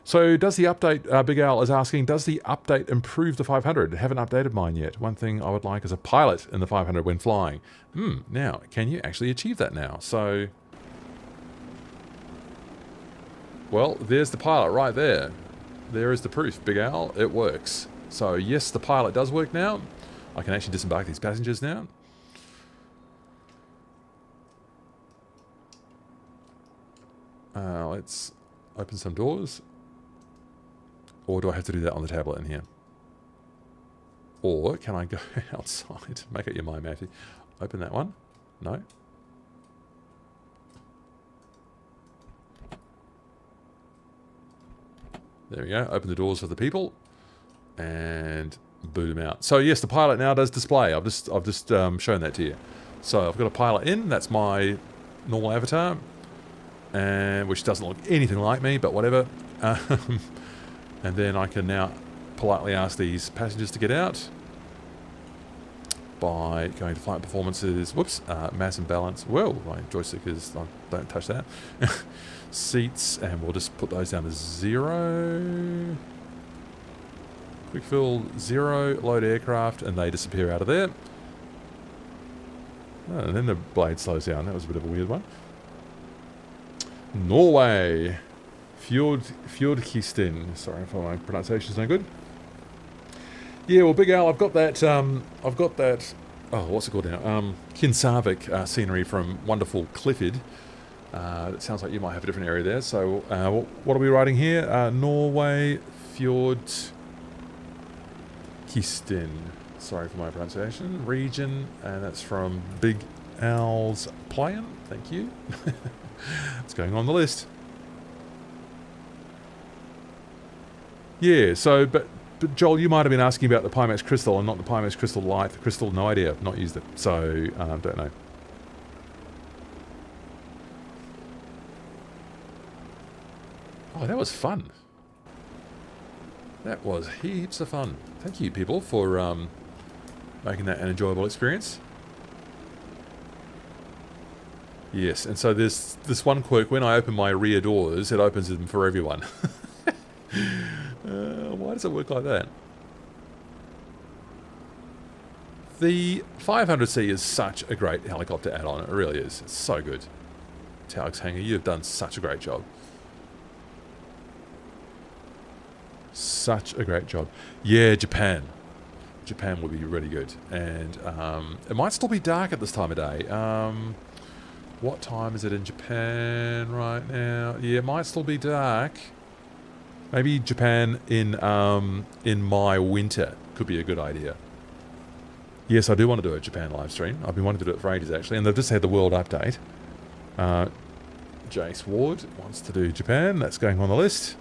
So does the update, Big Al is asking, does the update improve the 500? I haven't updated mine yet. One thing I would like is a pilot in the 500 when flying. Now, can you actually achieve that now? So, well, there's the pilot right there. There is the proof, Big Al. It works. So, yes, the pilot does work now. I can actually disembark these passengers now. Let's open some doors. Or do I have to do that on the tablet in here? Or can I go outside? Make it your mind, Matthew. Open that one. No. There we go. Open the doors for the people. And boot them out. So yes, the pilot now does display. I've just shown that to you. So I've got a pilot in. That's my normal avatar. And which doesn't look anything like me, but whatever. And then I can now politely ask these passengers to get out by going to flight performances. Whoops, mass and balance. Well, my joystick is, don't touch that. Seats, and we'll just put those down to 0. Quick fill 0, load aircraft, and they disappear out of there. Oh, and then the blade slows down. That was a bit of a weird one. Norway. Fjordkisten. Sorry if my pronunciation's no good. Yeah, well, Big Al, I've got that, oh, what's it called now? Kinsarvik scenery from wonderful Clifford. It sounds like you might have a different area there. So, what are we writing here? Norway Fjordkisten. Sorry for my pronunciation. Region, and that's from Big Al's Plan. Thank you. It's going on the list. Yeah, so, but Joel, you might have been asking about the Pimax Crystal and not the Pimax Crystal Lite. The Crystal, no idea. I've not used it, so don't know. Oh, that was fun. That was heaps of fun. Thank you, people, for making that an enjoyable experience. Yes, and so there's this one quirk. When I open my rear doors, it opens them for everyone. Why does it work like that? The 500C is such a great helicopter add-on. It really is. It's so good. Taog's Hangar, you've done such a great job. Such a great job. Yeah, Japan. Japan would be really good. And it might still be dark at this time of day. What time is it in Japan right now? Yeah, it might still be dark. Maybe Japan in my winter could be a good idea. Yes, I do want to do a Japan live stream. I've been wanting to do it for ages, actually. And they've just had the world update. Jace Ward wants to do Japan. That's going on the list.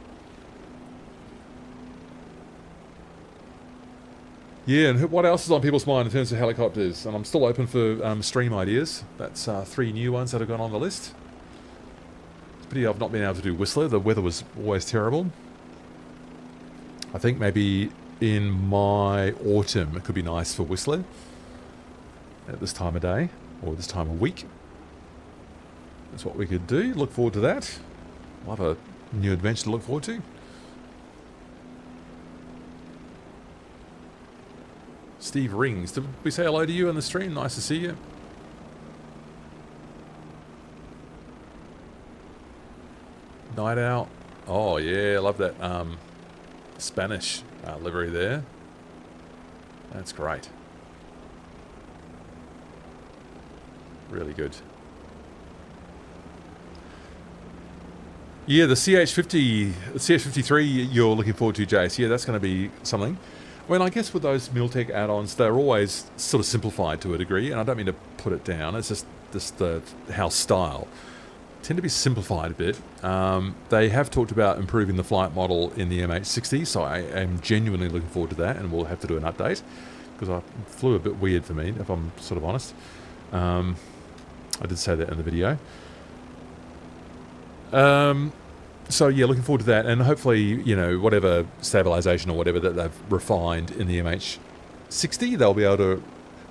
Yeah, and what else is on people's mind in terms of helicopters? And I'm still open for stream ideas. That's 3 new ones that have gone on the list. It's a pity I've not been able to do Whistler. The weather was always terrible. I think maybe in my autumn it could be nice for Whistler at this time of day or this time of week. That's what we could do. Look forward to that. We'll have a new adventure to look forward to. Steve Rings. Did we say hello to you on the stream? Nice to see you. Night Out. Oh yeah, I love that Spanish livery there. That's great. Really good. Yeah, the CH50, CH53 you're looking forward to, Jace. Yeah, that's going to be something. Well, I guess with those Miltech add-ons, they're always sort of simplified to a degree, and I don't mean to put it down. It's just the house style tend to be simplified a bit. They have talked about improving the flight model in the MH60, so I am genuinely looking forward to that, and we'll have to do an update because I flew a bit weird for me, if I'm sort of honest. I did say that in the video. So yeah, looking forward to that, and hopefully, you know, whatever stabilization or whatever that they've refined in the MH60, they'll be able to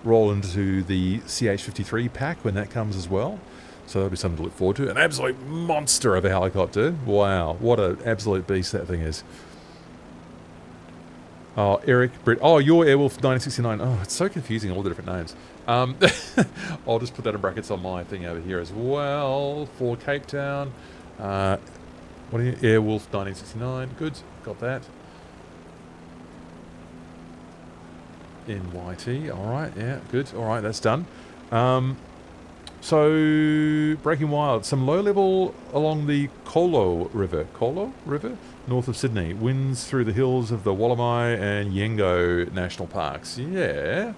roll into the CH53 pack when that comes as well. So that'll be something to look forward to. An absolute monster of a helicopter. Wow, what an absolute beast that thing is. Oh, Eric, Britt. Oh, your Airwolf 1969. Oh, it's so confusing, all the different names. I'll just put that in brackets on my thing over here as well for Cape Town. What are you? Airwolf 1969. Good, got that. NYT. All right, yeah, good. All right, that's done. So, Breaking Wild. Some low level along the Kolo River. Kolo River? North of Sydney. Winds through the hills of the Wallamai and Yengo National Parks. Yeah.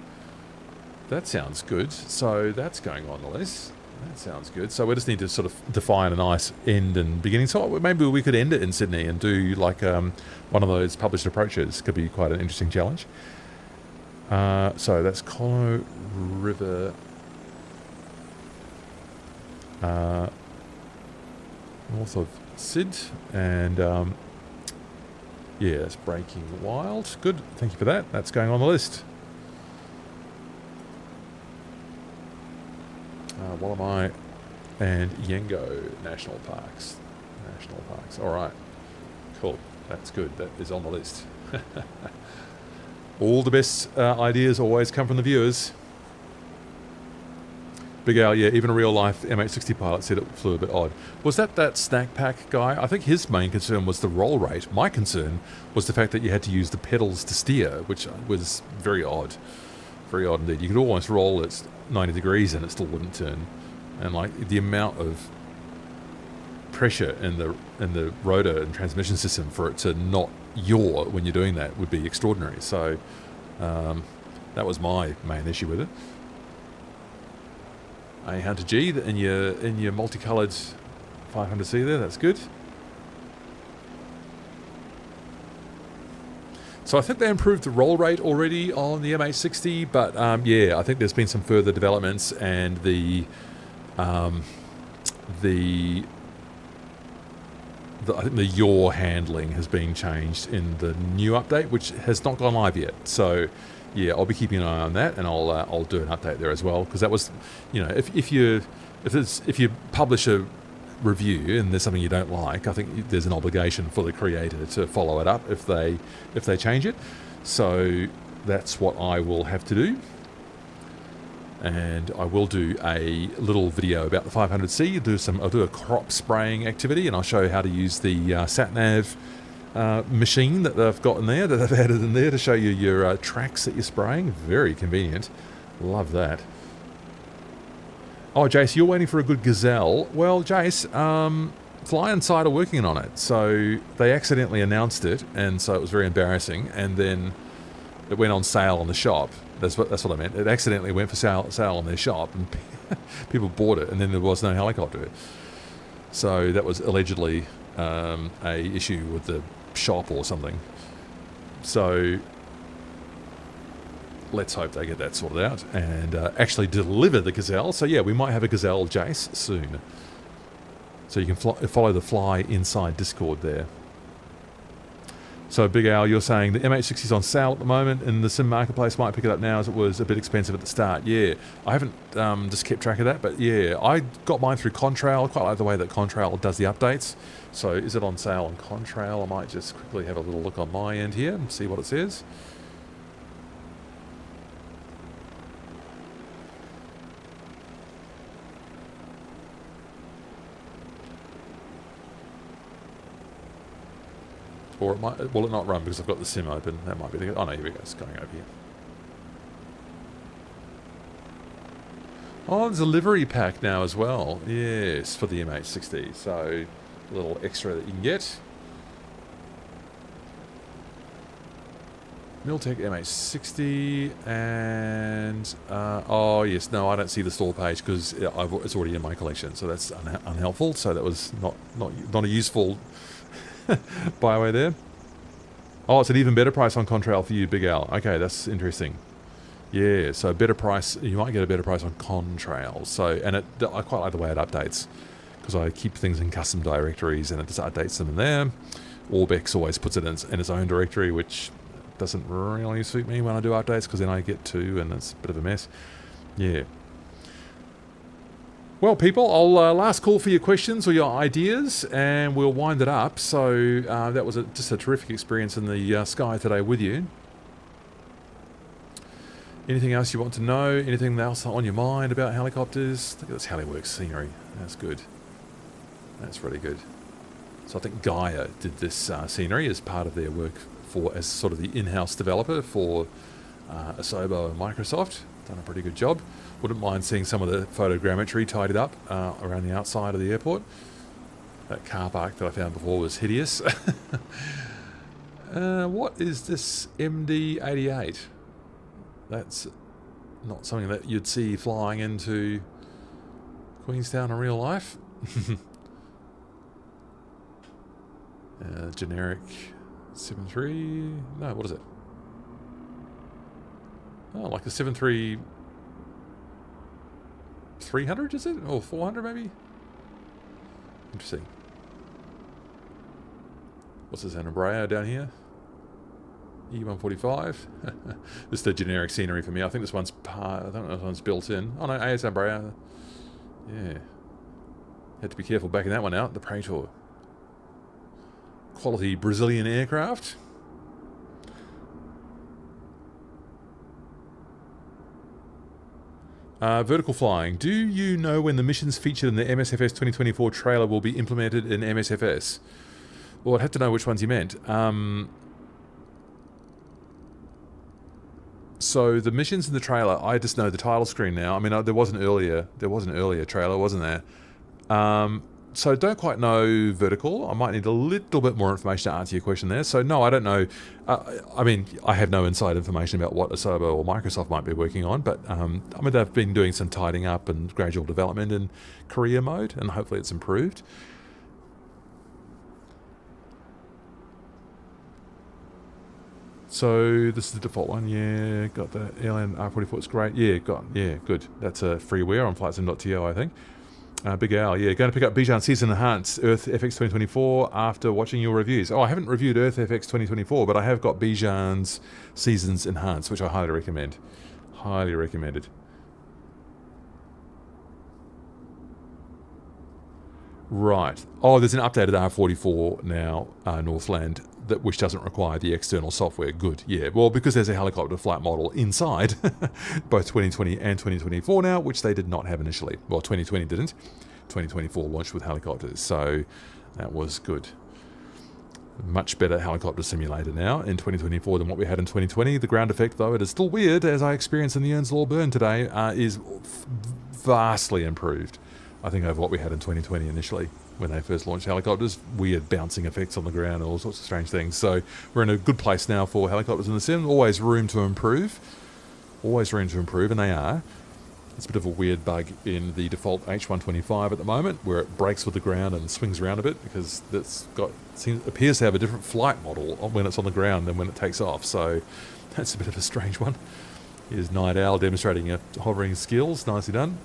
That sounds good. So, that's going on the list. That sounds good. So we just need to sort of define a nice end and beginning. So maybe we could end it in Sydney and do like one of those published approaches. Could be quite an interesting challenge. So that's Kolo River. North of Sid. And yeah, that's Breaking Wild. Good. Thank you for that. That's going on the list. Wallamai and Yengo National Parks. All right. Cool. That's good. That is on the list. All the best ideas always come from the viewers. Big Al, yeah, even a real-life MH60 pilot said it flew a bit odd. Was that snack pack guy? I think his main concern was the roll rate. My concern was the fact that you had to use the pedals to steer, which was very odd. Very odd indeed. You could almost roll at 90 degrees and it still wouldn't turn. And like the amount of pressure in the rotor and transmission system for it to not yaw when you're doing that would be extraordinary. So that was my main issue with it. A Hunter G in your multicoloured 500C there, that's good. So I think they improved the roll rate already on the MH60, but yeah, I think there's been some further developments, and I think the yaw handling has been changed in the new update, which has not gone live yet. So yeah, I'll be keeping an eye on that, and I'll do an update there as well, because that was, you know, if you publish a review and there's something you don't like, I think there's an obligation for the creator to follow it up if they change it. So that's what I will have to do, and I will do a little video about the 500C. I'll do a crop spraying activity, and I'll show you how to use the sat nav machine that they've got in there, that they've added in there to show you your tracks that you're spraying. Very convenient. Love that. Oh, Jace, you're waiting for a good gazelle. Well, Jace, Fly Inside are working on it. So they accidentally announced it, and so it was very embarrassing. And then it went on sale on the shop. That's what I meant. It accidentally went for sale on their shop, and people bought it, and then there was no helicopter. So that was allegedly a issue with the shop or something. So let's hope they get that sorted out and actually deliver the gazelle. So yeah, we might have a gazelle, Jace, soon. So you can follow the Fly Inside Discord there. So Big Al, you're saying the MH60 is on sale at the moment, and the Sim Marketplace might pick it up now as it was a bit expensive at the start. Yeah, I haven't just kept track of that, but yeah, I got mine through Contrail. I quite like the way that Contrail does the updates. So is it on sale on Contrail? I might just quickly have a little look on my end here and see what it says. Or it might, will it not run because I've got the sim open? That might be the... Oh no, here we go. It's going over here. Oh, there's a livery pack now as well. Yes, for the MH60. So, a little extra that you can get. Miltech MH60 and... oh yes, no, I don't see the store page because it's already in my collection. So that's unhelpful. So that was not a useful... byway there. Oh, it's an even better price on Contrail for you, Big Al. Okay, that's interesting. Yeah, so better price. You might get a better price on Contrail. So, and I quite like the way it updates because I keep things in custom directories and it just updates them in there. Orbex always puts it in its own directory, which doesn't really suit me when I do updates because then I get two and it's a bit of a mess. Yeah. Well, people, I'll last call for your questions or your ideas, and we'll wind it up. So that was just a terrific experience in the sky today with you. Anything else you want to know? Anything else on your mind about helicopters? Look at this Heliworks scenery. That's good. That's really good. So I think Gaia did this scenery as part of their work as sort of the in-house developer for Asobo and Microsoft. Done a pretty good job. Wouldn't mind seeing some of the photogrammetry tidied up around the outside of the airport. That car park that I found before was hideous. What is this MD-88? That's not something that you'd see flying into Queenstown in real life. Generic 7.3... No, what is it? Oh, like a 7.3... 300, is it? Or 400 maybe? Interesting. What's this, an Embraer down here? E145. This is the generic scenery for me. I think this one's built in. Oh no, AS Embraer. Yeah. Had to be careful backing that one out. The Praetor. Quality Brazilian aircraft. Vertical flying. Do you know when the missions featured in the MSFS 2024 trailer will be implemented in MSFS? Well, I'd have to know which ones you meant. So the missions in the trailer, I just know the title screen now. I mean, there was an earlier trailer, wasn't there? So don't quite know vertical. I might need a little bit more information to answer your question there. So no, I don't know. I mean, I have no inside information about what Asobo or Microsoft might be working on, but I mean, they've been doing some tidying up and gradual development in career mode, and hopefully it's improved. So this is the default one. Yeah, got the Airland R44. It's great. Yeah, good. That's a freeware on flightsim.to, I think. Big Al, yeah, going to pick up Bijan's Season Enhanced Earth FX 2024 after watching your reviews. Oh, I haven't reviewed Earth FX 2024, but I have got Bijan's Seasons Enhanced, which I highly recommend. Highly recommended. Right. Oh, there's an updated R44 now, Northland, which doesn't require the external software. Good, yeah. Well, because there's a helicopter flight model inside both 2020 and 2024 now, which they did not have initially. Well, 2020 didn't. 2024 launched with helicopters, so that was good. Much better helicopter simulator now in 2024 than what we had in 2020. The ground effect, though it is still weird, as I experienced in the Earnslaw Burn today, is vastly improved, I think, over what we had in 2020 initially when they first launched helicopters. Weird bouncing effects on the ground and all sorts of strange things. So we're in a good place now for helicopters in the sim. Always room to improve. Always room to improve, and they are. It's a bit of a weird bug in the default H125 at the moment, where it breaks with the ground and swings around a bit, because appears to have a different flight model when it's on the ground than when it takes off. So that's a bit of a strange one. Here's Night Owl demonstrating your hovering skills. Nicely done.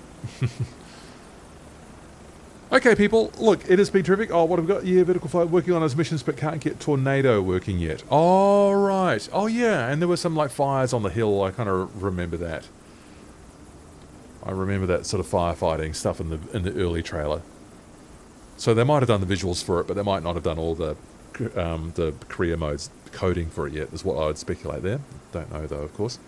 Okay, people, look, it has been terrific. Oh, what have we got? Yeah, Vertical Flight working on those missions, but can't get Tornado working yet. All right. Oh, yeah, and there were some, like, fires on the hill. I kind of remember that. I remember that sort of firefighting stuff in the early trailer. So they might have done the visuals for it, but they might not have done all the career modes coding for it yet, is what I would speculate there. Don't know, though, of course.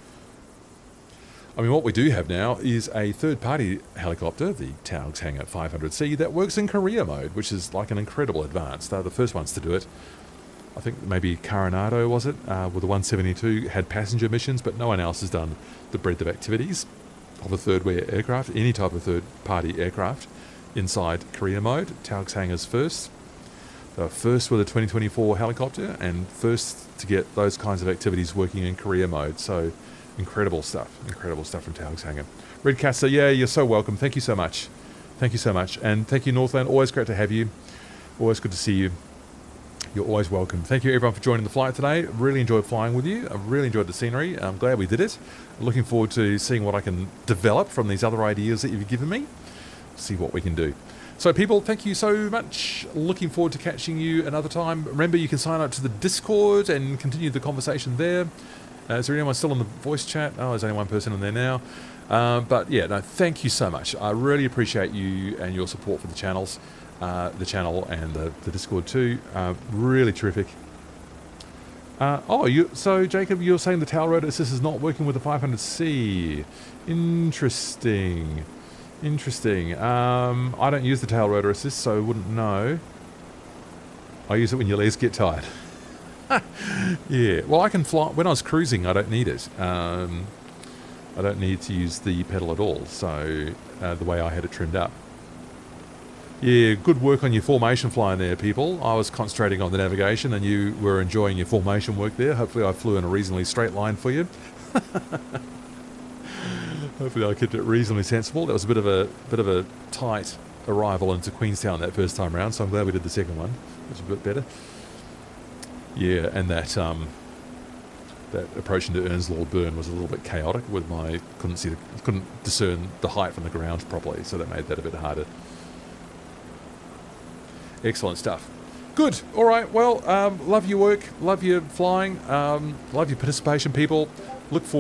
I mean, what we do have now is a third-party helicopter, the Taog's Hangar 500C, that works in career mode, which is like an incredible advance. They're the first ones to do it. I think maybe Coronado, was it, with the 172, had passenger missions, but no one else has done the breadth of activities of a third-ware aircraft, any type of third-party aircraft, inside career mode. Taog's Hangar's first. They were first with a 2024 helicopter, and first to get those kinds of activities working in career mode. So incredible stuff from Taog's Hangar. Red Caster, yeah, you're so welcome. Thank you so much. Thank you so much. And thank you, Northland. Always great to have you. Always good to see you. You're always welcome. Thank you, everyone, for joining the flight today. Really enjoyed flying with you. I really enjoyed the scenery. I'm glad we did it. Looking forward to seeing what I can develop from these other ideas that you've given me. See what we can do. So, people, thank you so much. Looking forward to catching you another time. Remember, you can sign up to the Discord and continue the conversation there. Is there anyone still in the voice chat? Oh, there's only one person in there now. But yeah, no, thank you so much. I really appreciate you and your support for the channel and the Discord too. Really terrific. So Jacob, you're saying the tail rotor assist is not working with the 500C. Interesting. I don't use the tail rotor assist, so I wouldn't know. I use it when your legs get tired. Yeah, well, I can fly when I was cruising. I don't need it. I don't need to use the pedal at all. So the way I had it trimmed up. Yeah, good work on your formation flying there, people. I was concentrating on the navigation, and you were enjoying your formation work there. Hopefully, I flew in a reasonably straight line for you. Hopefully, I kept it reasonably sensible. That was a bit of a tight arrival into Queenstown that first time around. So I'm glad we did the second one, which is a bit better. Yeah, and that approach into Earnslaw Burn was a little bit chaotic with couldn't discern the height from the ground properly, so that made that a bit harder. Excellent stuff. Good. All right. Well, love your work, love your flying, love your participation, people. Look forward